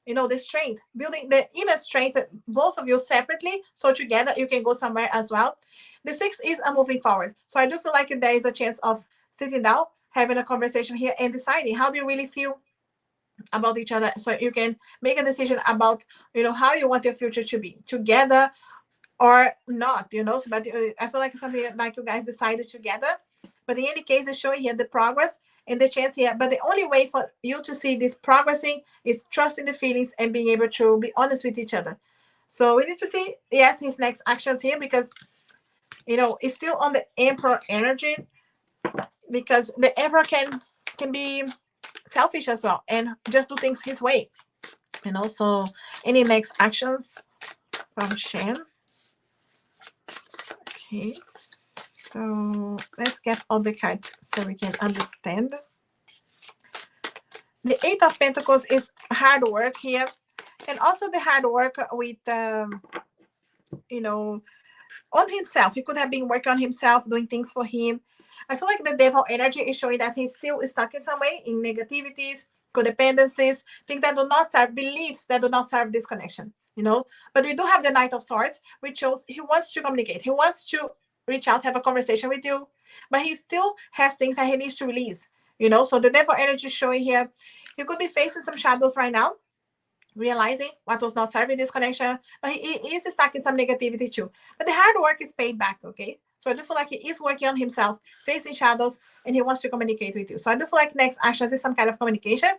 The strength, building the inner strength, both of you separately. So together you can go somewhere as well. The 6 is a moving forward. So I do feel like there is a chance of sitting down, having a conversation here and deciding how do you really feel about each other, so you can make a decision about how you want your future to be, together or not, so, but I feel like it's something like you guys decided together. But in any case, it's showing here the progress and the chance here. But the only way for you to see this progressing is trusting the feelings and being able to be honest with each other. So we need to see, yes, his next actions here, because it's still on the Emperor energy, because the Emperor can can be selfish as well and just do things his way. And also, any next actions from Shen? Okay, so let's get all the cards so we can understand. The Eight of Pentacles is hard work here, and also the hard work with, you know, on himself. He could have been working on himself, doing things for him. I feel like the devil energy is showing that he's still stuck in some way in negativities, codependencies, things that do not serve, beliefs that do not serve this connection, you know. But we do have the Knight of Swords, which shows he wants to communicate. He wants to reach out, have a conversation with you, but he still has things that he needs to release, you know. So the devil energy is showing here. He could be facing some shadows right now, realizing what was not serving this connection, but he is stuck in some negativity too. But the hard work is paid back, okay? So I do feel like he is working on himself, facing shadows, and he wants to communicate with you. So I do feel like next actions is some kind of communication,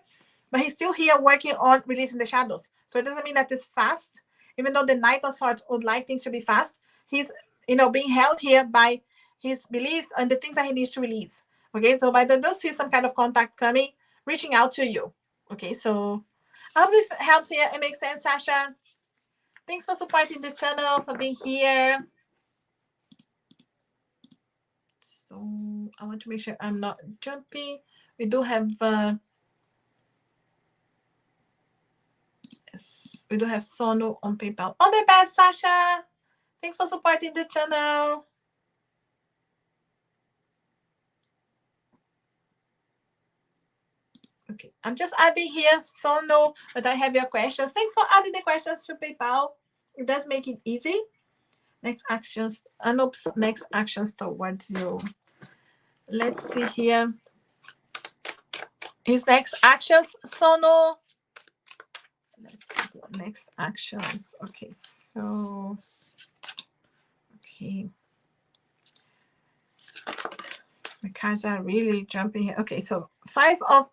but he's still here working on releasing the shadows. So it doesn't mean that it's fast. Even though the Knight of Swords would like things to be fast, he's, you know, being held here by his beliefs and the things that he needs to release. Okay, so I do see some kind of contact coming, reaching out to you. Okay, so I hope this helps here. It makes sense, Sasha. Thanks for supporting the channel, for being here. So I want to make sure I'm not jumping. We do have yes, we do have Sono on PayPal. All the best, Sasha. Thanks for supporting the channel. Okay, I'm just adding here Sono, but I have your questions. Thanks for adding the questions to PayPal. It does make it easy. Next actions, oops, next actions towards you. Let's see here. His next actions, Sono. Let's see the next actions. Okay, so okay. The cards are really jumping here. Okay, so 5 of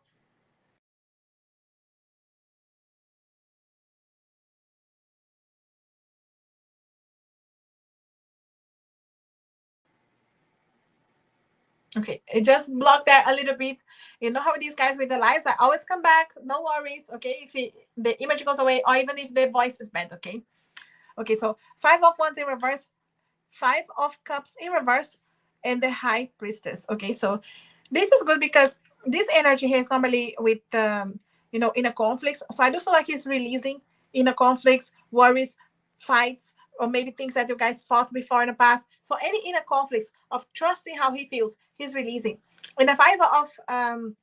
okay, it just blocked there a little bit. You know how these guys with the lives, I always come back. No worries, okay? If the image goes away, or even if the voice is bad, okay? Okay, so 5 of Wands in reverse, 5 of Cups in reverse, and the High Priestess. Okay, so this is good because this energy here is normally with, you know, inner conflicts. So I do feel like he's releasing inner conflicts, worries, fights, or maybe things that you guys fought before in the past. So any inner conflicts of trusting how he feels, he's releasing. And the 5 of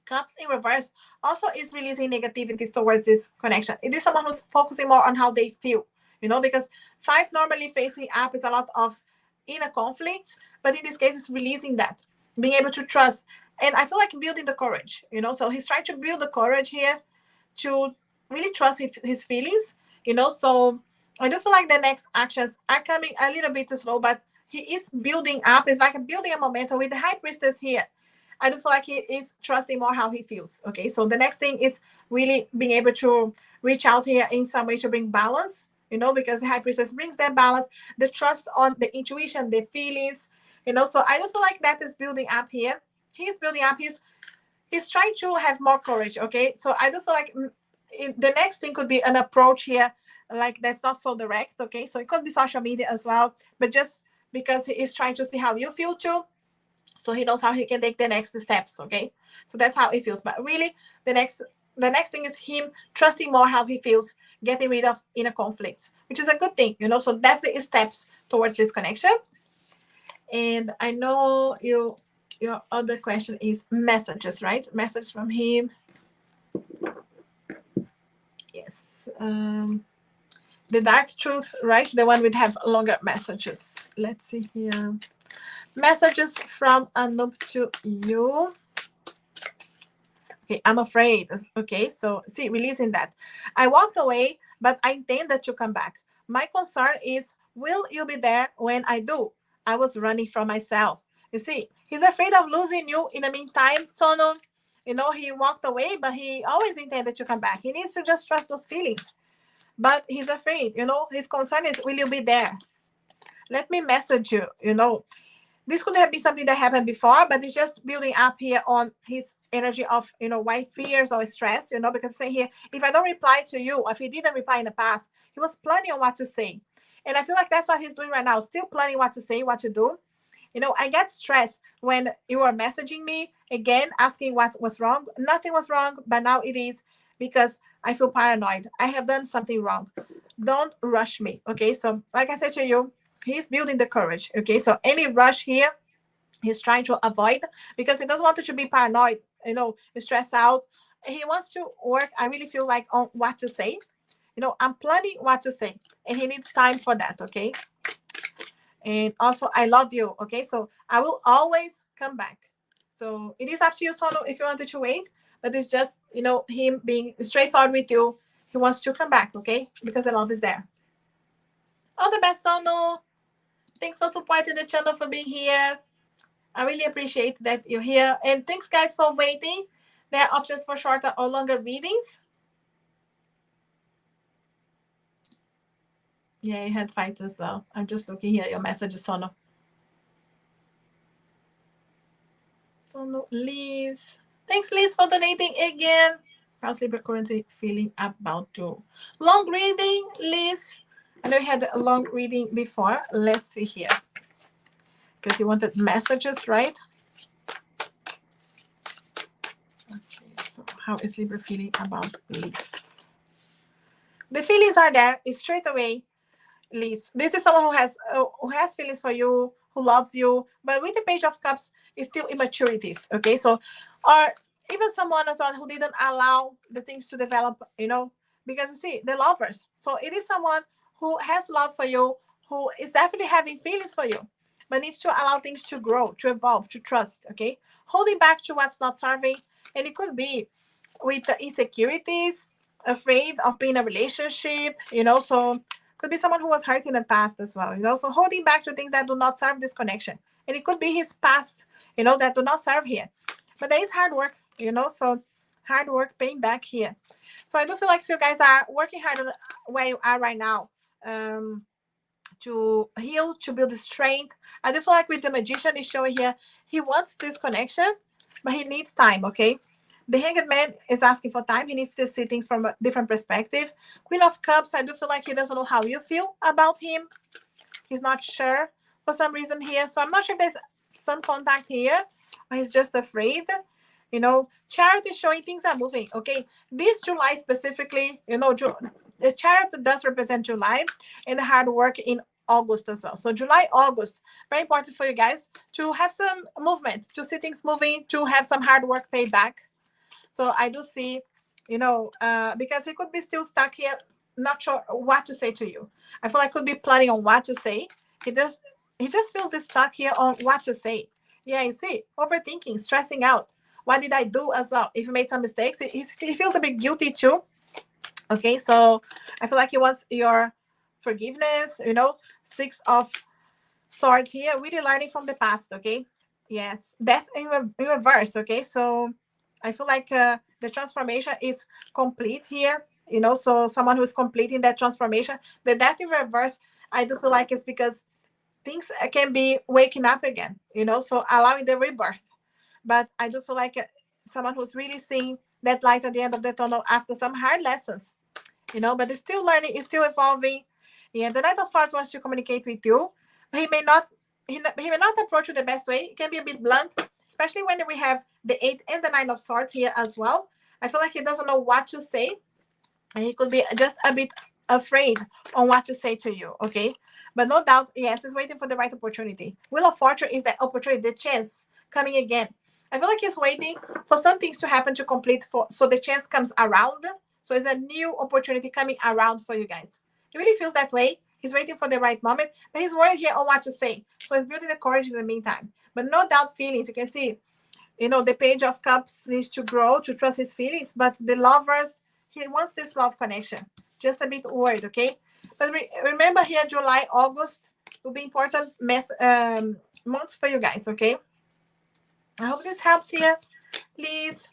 Cups in reverse also is releasing negativities towards this connection. It is someone who's focusing more on how they feel, you know, because 5 normally facing up is a lot of inner conflicts, but in this case, it's releasing that, being able to trust. And I feel like building the courage, you know, so he's trying to build the courage here to really trust his feelings, you know. So I do feel like the next actions are coming a little bit slow, but he is building up. It's like building a momentum with the High Priestess here. I do feel like he is trusting more how he feels. Okay, so the next thing is really being able to reach out here in some way to bring balance, you know, because the High Priestess brings that balance, the trust on the intuition, the feelings, you know. So I do feel like that is building up here. He's building up. He's trying to have more courage. Okay, so I do feel like the next thing could be an approach here, like that's not so direct. Okay, so it could be social media as well, but just because he is trying to see how you feel too, so he knows how he can take the next steps. Okay, so that's how it feels. But really, the next thing is him trusting more how he feels, getting rid of inner conflicts, which is a good thing, you know. So definitely steps towards this connection. And I know your other question is messages, right? Message from him. Yes. The Dark Truth, right? The one would have longer messages. Let's see here. Messages from Anup to you. Okay, I'm afraid. Okay, so see, releasing that. I walked away, but I intend that you come back. My concern is, will you be there when I do? I was running from myself. You see, he's afraid of losing you in the meantime, Sono. You know, he walked away, but he always intended to come back. He needs to just trust those feelings. But he's afraid, you know, his concern is, will you be there? Let me message you, you know. This could have been something that happened before, but it's just building up here on his energy of, why fears or stress, because say here, if I don't reply to you, or if he didn't reply in the past, he was planning on what to say. And I feel like that's what he's doing right now, still planning what to say, what to do. I get stressed when you are messaging me again, asking what was wrong. Nothing was wrong, but now it is because I feel paranoid. I have done something wrong. Don't rush me, okay? So, like I said to you, he's building the courage, okay? So, any rush here, he's trying to avoid because he doesn't want you to be paranoid, stressed out. He wants to work, I really feel like, on what to say. I'm planning what to say, and he needs time for that, okay? And also, I love you, okay? So I will always come back. So it is up to you, Sono, if you wanted to wait, but it's just, him being straightforward with you. He wants to come back, okay? Because the love is there. All the best, Sono. Thanks for supporting the channel, for being here. I really appreciate that you're here. And thanks, guys, for waiting. There are options for shorter or longer readings. Yeah, you had fights as well. I'm just looking here, your messages, Sono. Sono, Liz. Thanks, Liz, for donating again. How's Libra currently feeling about you? Long reading, Liz. I know you had a long reading before. Let's see here. Because you wanted messages, right? Okay, so how is Libra feeling about Liz? The feelings are there. It's straight away, Liz. This is someone who has feelings for you, who loves you, but with the Page of Cups, it's still immaturities, okay? So, or even someone as well who didn't allow the things to develop, because you see, the lovers. So it is someone who has love for you, who is definitely having feelings for you, but needs to allow things to grow, to evolve, to trust, okay? Holding back to what's not serving, and it could be with the insecurities, afraid of being in a relationship, so could be someone who was hurt in the past as well, so holding back to things that do not serve this connection. And it could be his past, that do not serve here. But there is hard work, so hard work paying back here. So I do feel like if you guys are working hard on where you are right now, to heal, to build strength. I do feel like with the Magician is showing here, he wants this connection, but he needs time, okay? The Hanged Man is asking for time. He needs to see things from a different perspective. Queen of Cups, I do feel like he doesn't know how you feel about him. He's not sure for some reason here. So I'm not sure if there's some contact here, or he's just afraid. Chariot is showing things are moving, okay? This July specifically, the Chariot does represent July and the hard work in August as well. So July, August, very important for you guys to have some movement, to see things moving, to have some hard work paid back. So I do see, because he could be still stuck here, not sure what to say to you. I feel like could be planning on what to say. He just feels stuck here on what to say. Yeah, you see, overthinking, stressing out. What did I do as well? If you made some mistakes, he feels a bit guilty too. Okay, so I feel like he wants your forgiveness, 6 of Swords here, really learning from the past, okay? Yes, death in reverse, okay? So I feel like the transformation is complete here, so someone who's completing that transformation. The death in reverse, I do feel like it's because things can be waking up again, so allowing the rebirth. But I do feel like someone who's really seeing that light at the end of the tunnel after some hard lessons, but it's still learning, it's still evolving. Yeah, the Knight of Swords wants to communicate with you, but he may not approach you the best way. It can be a bit blunt, especially when we have the 8 and the 9 of Swords here as well. I feel like he doesn't know what to say, and he could be just a bit afraid on what to say to you, okay? But no doubt, yes, he's waiting for the right opportunity. Wheel of Fortune is that opportunity, the chance coming again. I feel like he's waiting for some things to happen to complete, so the chance comes around. So it's a new opportunity coming around for you guys. He really feels that way. He's waiting for the right moment, but he's worried here on what to say. So he's building the courage in the meantime. But no doubt feelings, you can see, the Page of Cups needs to grow, to trust his feelings. But the lovers, he wants this love connection. Just a bit worried, okay? But remember here, July, August will be important months for you guys, okay? I hope this helps here. Please.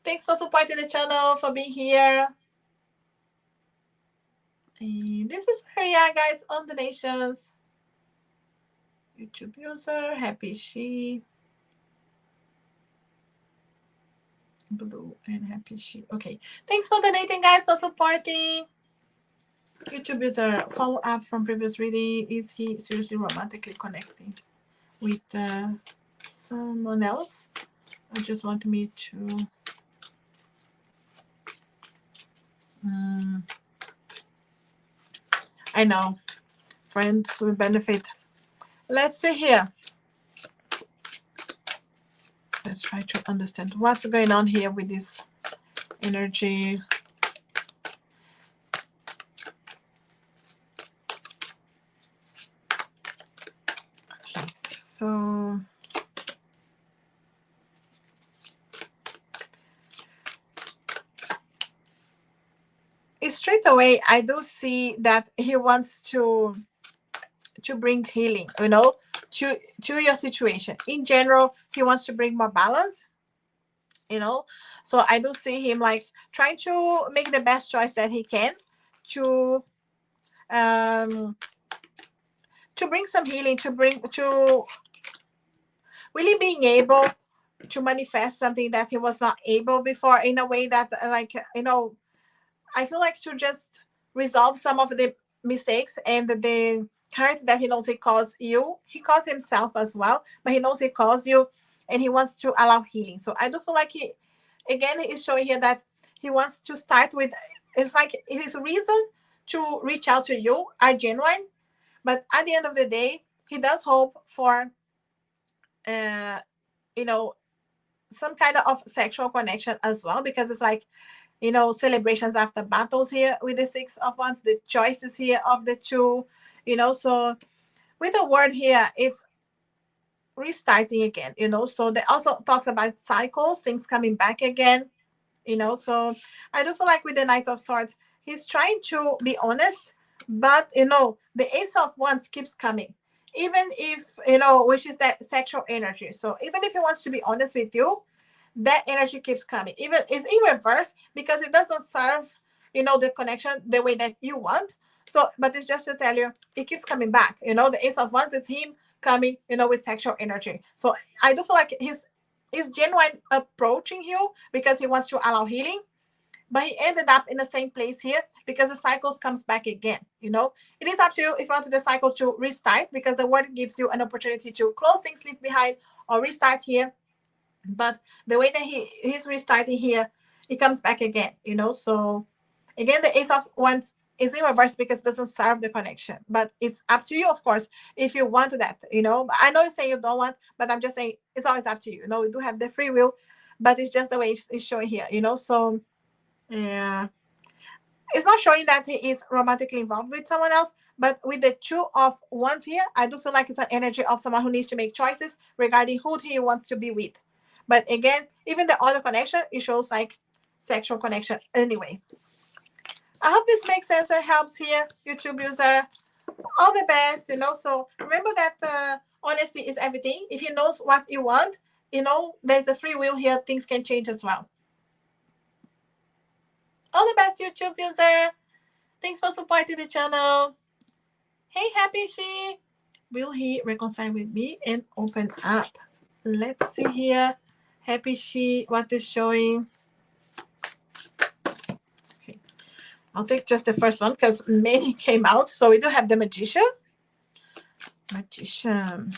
Thanks for supporting the channel, for being here. And this is Maria, guys, on donations. YouTube user, happy she. Blue and happy she. Okay. Thanks for donating, guys, for supporting. YouTube user, follow up from previous reading. Is he seriously romantically connecting with someone else? I just want me to. I know. Friends will benefit. Let's see here. Let's try to understand what's going on here with this energy. Okay, so straight away I do see that he wants to bring healing, you know, to your situation. In general, he wants to bring more balance, you know. So I do see him like trying to make the best choice that he can to bring some healing, to really being able to manifest something that he was not able before, in a way that like, you know, I feel like to just resolve some of the mistakes and the hurt that he knows he caused you. He caused himself as well, but he knows he caused you, and he wants to allow healing. So I do feel like he, again, is showing here that he wants to start with, it's like his reason to reach out to you are genuine, but at the end of the day, he does hope for, you know, some kind of sexual connection as well, because it's like, you know, celebrations after battles here with the Six of Wands, the choices here of the two, you know. So with the word here, it's restarting again, you know. So they also talks about cycles, things coming back again, you know. So I do feel like with the Knight of Swords, he's trying to be honest, but you know, the Ace of Wands keeps coming, even if, you know, which is that sexual energy. So even if he wants to be honest with you, that energy keeps coming. Even it's in reverse, because it doesn't serve, you know, the connection the way that you want. So, but it's just to tell you, it keeps coming back. You know, the Ace of Wands is him coming, you know, with sexual energy. So I do feel like he's genuine approaching you because he wants to allow healing, but he ended up in the same place here because the cycles comes back again. You know, it is up to you if you want the cycle to restart, because the word gives you an opportunity to close things, leave behind, or restart here. But the way that he's restarting here, it comes back again, you know. So again, the Ace of Wands is in reverse because it doesn't serve the connection, but it's up to you, of course, if you want that, you know. I know you're saying you don't want, but I'm just saying it's always up to you. You know, we do have the free will, but it's just the way it's showing here, you know. So yeah, it's not showing that he is romantically involved with someone else, but with the Two of Wands here, I do feel like it's an energy of someone who needs to make choices regarding who he wants to be with. But again, even the other connection, it shows like sexual connection anyway. I hope this makes sense and helps here, YouTube user. All the best, you know. So remember that honesty is everything. If you know what you want, you know, there's a free will here. Things can change as well. All the best, YouTube user. Thanks for supporting the channel. Hey, happy she. Will he reconcile with me and open up? Let's see here. Happy she, what is showing? Okay, I'll take just the first one because many came out. So we do have the Magician. Magician.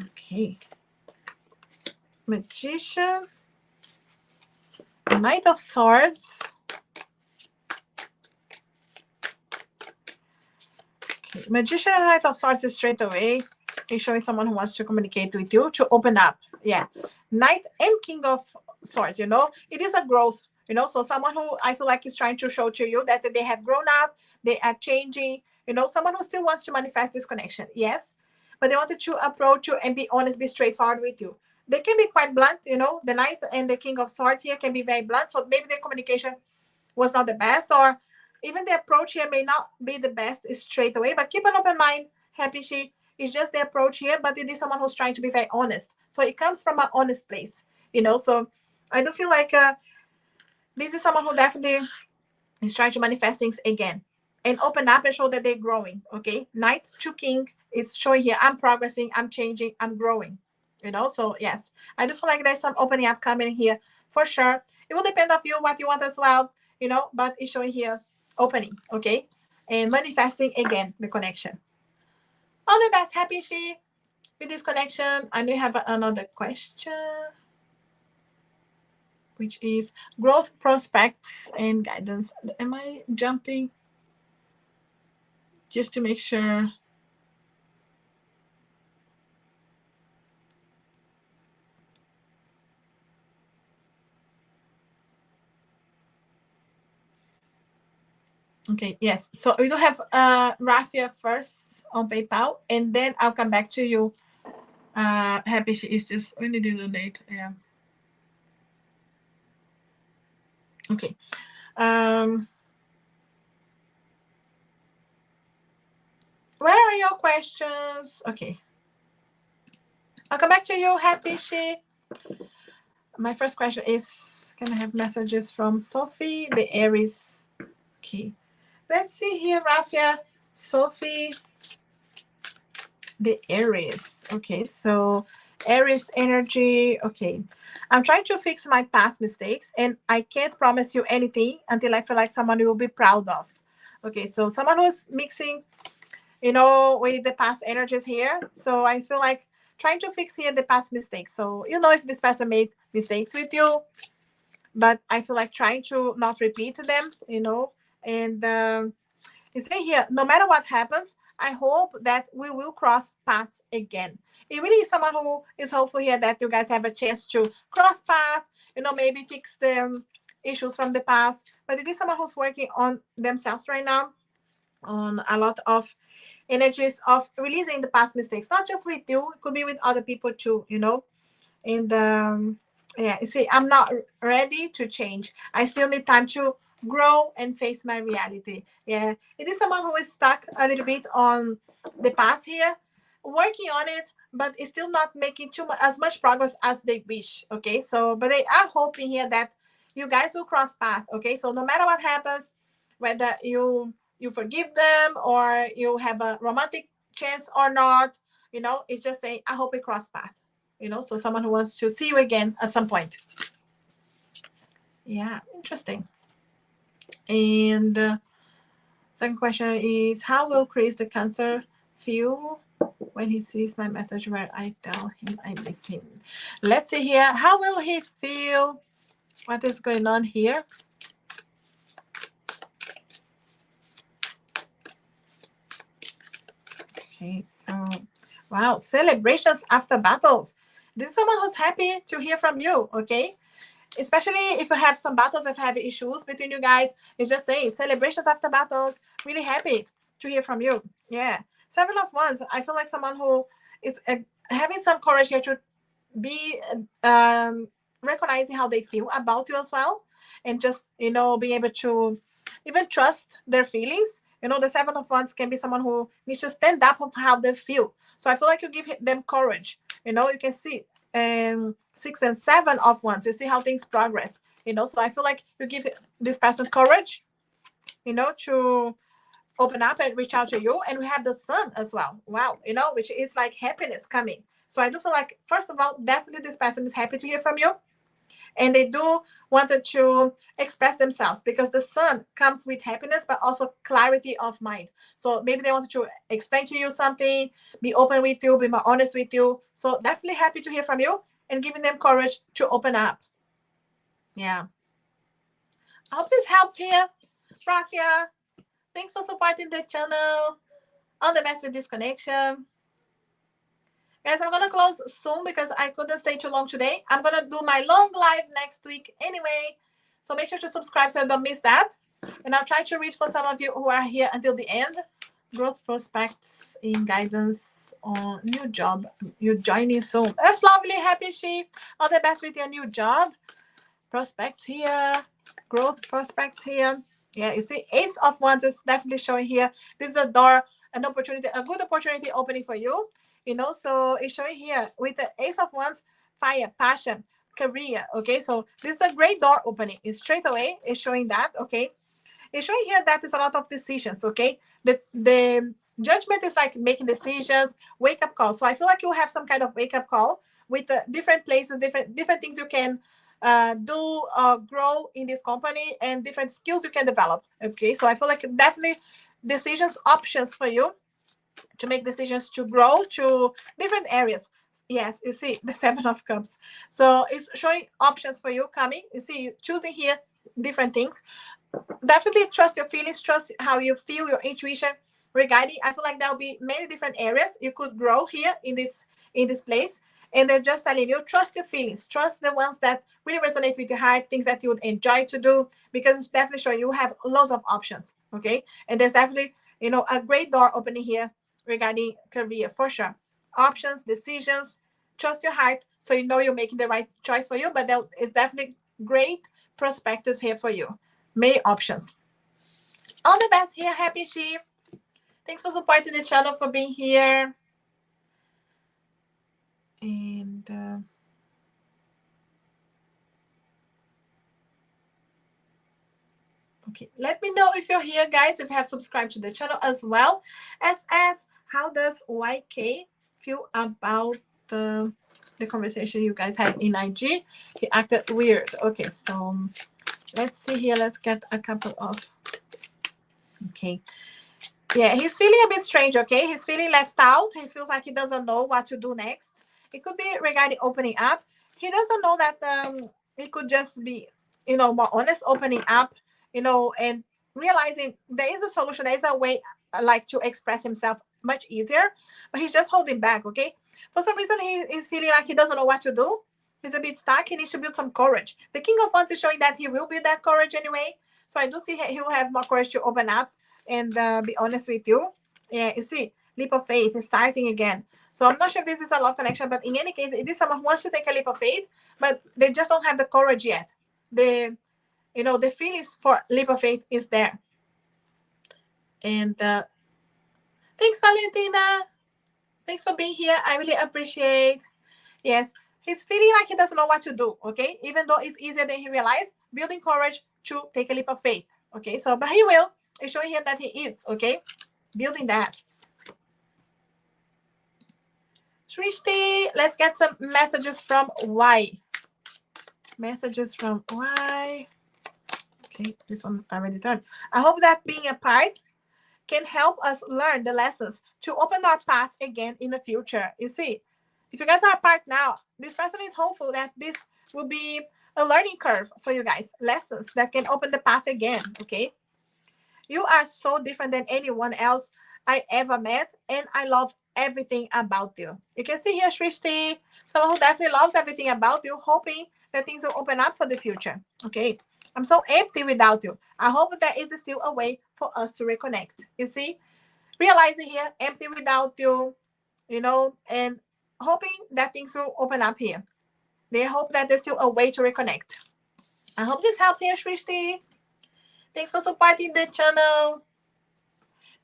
Okay. Magician. Knight of Swords. Okay. Magician and Knight of Swords is straight away. It's showing someone who wants to communicate with you, to open up. Yeah. Knight and King of Swords, you know, it is a growth, you know. So someone who I feel like is trying to show to you that they have grown up, they are changing, you know, someone who still wants to manifest this connection. Yes. But they wanted to approach you and be honest, be straightforward with you. They can be quite blunt, you know. The Knight and the King of Swords here can be very blunt. So maybe the communication was not the best, or even the approach here may not be the best straight away. But keep an open mind, happy she. It's just the approach here, but it is someone who's trying to be very honest. So it comes from an honest place, you know. So I do feel like this is someone who definitely is trying to manifest things again. and open up and show that they're growing. Okay, Knight to King, it's showing here I'm progressing, I'm changing, I'm growing. So yes, I do feel like there's some opening up coming here for sure. It will depend on you what you want as well, but it's showing here opening. Okay, and manifesting again the connection. All the best, happy she with this connection. I do have another question, which is growth prospects and guidance. Am I jumping? Just to make sure. Okay, yes. So we do have Rafia first on PayPal, and then I'll come back to you. Happy she is just when did you donate? Yeah. Okay. Where are your questions? Okay. I'll come back to you, Happy she. My first question is, can I have messages from Sophie, the Aries? Okay. Let's see here, Rafia. Sophie, the Aries. Okay, so Aries energy. Okay, I'm trying to fix my past mistakes, and I can't promise you anything until I feel like someone you will be proud of. Okay, so someone who's mixing, with the past energies here. So I feel like trying to fix here the past mistakes. So if this person made mistakes with you, but I feel like trying to not repeat them. And you say here, no matter what happens, I hope that we will cross paths again. It really is someone who is hopeful here that you guys have a chance to cross paths, maybe fix the issues from the past. But it is someone who's working on themselves right now, on a lot of energies of releasing the past mistakes, not just with you, it could be with other people too, And yeah, you see, I'm not ready to change. I still need time to grow and face my reality. Yeah, it is someone who is stuck a little bit on the past here, working on it, but is still not making as much progress as they wish. Okay, so but they are hoping here that you guys will cross path. Okay, so no matter what happens, whether you forgive them or you have a romantic chance or not, it's just saying I hope we cross path. So someone who wants to see you again at some point. Yeah, interesting. And second question is, how will Chris the Cancer feel when he sees my message where I tell him I miss him? Let's see here. How will he feel? What is going on here? Okay, so wow, celebrations after battles. This is someone who's happy to hear from you, okay? Especially if you have some battles, if you have issues between you guys, it's just saying celebrations after battles. Really happy to hear from you. Yeah. Seven of Wands. I feel like someone who is having some courage here to be recognizing how they feel about you as well, and just being able to even trust their feelings. The Seven of Wands can be someone who needs to stand up of how they feel. So I feel like you give them courage. You can see and 6 and 7 of Wands. You see how things progress. So I feel like you give this person courage. To open up and reach out to you. And we have the Sun as well. Wow. Which is like happiness coming. So I do feel like, first of all, definitely this person is happy to hear from you. And they do want to express themselves because the Sun comes with happiness, but also clarity of mind. So maybe they want to explain to you something, be open with you, be more honest with you. So definitely happy to hear from you and giving them courage to open up. Yeah. I hope this helps here. Rafia, thanks for supporting the channel. All the best with this connection. Guys, I'm going to close soon because I couldn't stay too long today. I'm going to do my long live next week anyway. So make sure to subscribe so you don't miss that. And I'll try to read for some of you who are here until the end. Growth prospects in guidance on new job. You're joining soon. That's lovely. Happy she. All the best with your new job. Prospects here. Growth prospects here. Yeah, you see, Ace of Wands is definitely showing here. This is a door, an opportunity, a good opportunity opening for you. So it's showing here with the Ace of Wands, fire, passion, career. Okay, so this is a great door opening. It's straight away. It's showing that. Okay, It's showing here that there's a lot of decisions, okay? The judgment is like making decisions, wake up call. So I feel like you have some kind of wake up call with different places, different things you can do, grow in this company, and different skills you can develop. Okay, so I feel like definitely decisions, options for you to make decisions to grow to different areas. Yes, you see the Seven of Cups. So it's showing options for you coming. You see, choosing here different things. Definitely trust your feelings, trust how you feel, your intuition regarding. I feel like there'll be many different areas you could grow here in this place. And they're just telling you, trust your feelings, trust the ones that really resonate with your heart, things that you would enjoy to do, because it's definitely showing you have lots of options. Okay. And there's definitely, a great door opening here regarding career for sure. Options, decisions, trust your heart, so you know you're making the right choice for you. But there is definitely great prospectus here for you. Many options. All the best here, Happy She. Thanks for supporting the channel, for being here. And okay, let me know if you're here, guys, if you have subscribed to the channel as well. How does YK feel about the conversation you guys had in IG? He acted weird. Okay, so let's see here. Let's get a couple of... Okay. Yeah, he's feeling a bit strange, okay? He's feeling left out. He feels like he doesn't know what to do next. It could be regarding opening up. He doesn't know that it could just be, more honest, opening up, and realizing there is a solution. There is a way, like, to express himself much easier, but he's just holding back, okay? For some reason, he is feeling like he doesn't know what to do. He's a bit stuck. He needs to build some courage. The King of Wands is showing that he will build that courage anyway. So I do see he will have more courage to open up and be honest with you. Yeah, you see, leap of faith is starting again. So I'm not sure if this is a love connection, but in any case, it is someone who wants to take a leap of faith, but they just don't have the courage yet. The feelings for leap of faith is there. And thanks, Valentina. Thanks for being here. I really appreciate. Yes, he's feeling like he doesn't know what to do, okay? Even though it's easier than he realized, building courage to take a leap of faith, okay? So, but he will. It's showing him that he is, okay? Building that. Shrishti, let's get some messages from Y. Messages from Y. Okay, this one already done. I hope that being apart can help us learn the lessons to open our path again in the future. You see, if you guys are apart now, this person is hopeful that this will be a learning curve for you guys. Lessons that can open the path again, okay? You are so different than anyone else I ever met, and I love everything about you. You can see here, Shrishti, someone who definitely loves everything about you, hoping that things will open up for the future. Okay, I'm so empty without you. I hope there is still a way for us to reconnect. You see, realizing here, empty without you, and hoping that things will open up here. They hope that there's still a way to reconnect. I hope this helps here, Shrishti. Thanks for supporting the channel.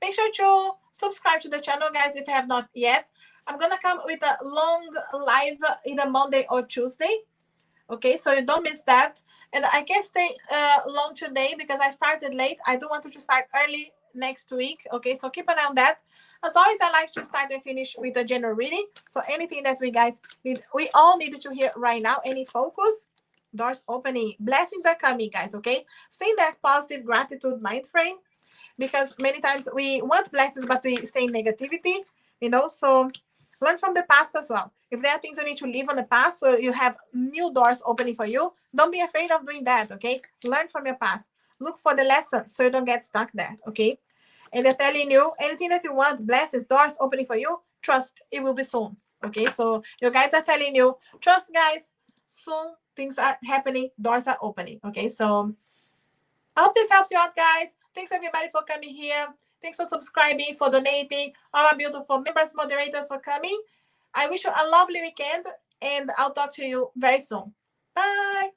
Make sure to subscribe to the channel, guys, if you have not yet. I'm going to come with a long live either Monday or Tuesday. Okay, so you don't miss that. And I can't stay long today because I started late. I do want to start early next week. Okay, so keep an eye on that. As always, I like to start and finish with a general reading. So anything that we guys need, we all needed to hear right now. Any focus, doors opening, blessings are coming, guys. Okay, stay in that positive gratitude mind frame, because many times we want blessings but we stay in negativity, so learn from the past as well. If there are things you need to leave on the past so you have new doors opening for you, don't be afraid of doing that. Okay, learn from your past, look for the lesson so you don't get stuck there. Okay, and they're telling you anything that you want, blessings, doors opening for you, trust, it will be soon. Okay, so your guides are telling you, trust, guys, soon things are happening, doors are opening. Okay, so I hope this helps you out, guys. Thanks, everybody, for coming here. Thanks for subscribing, for donating. All my beautiful members, moderators, for coming. I wish you a lovely weekend, and I'll talk to you very soon. Bye.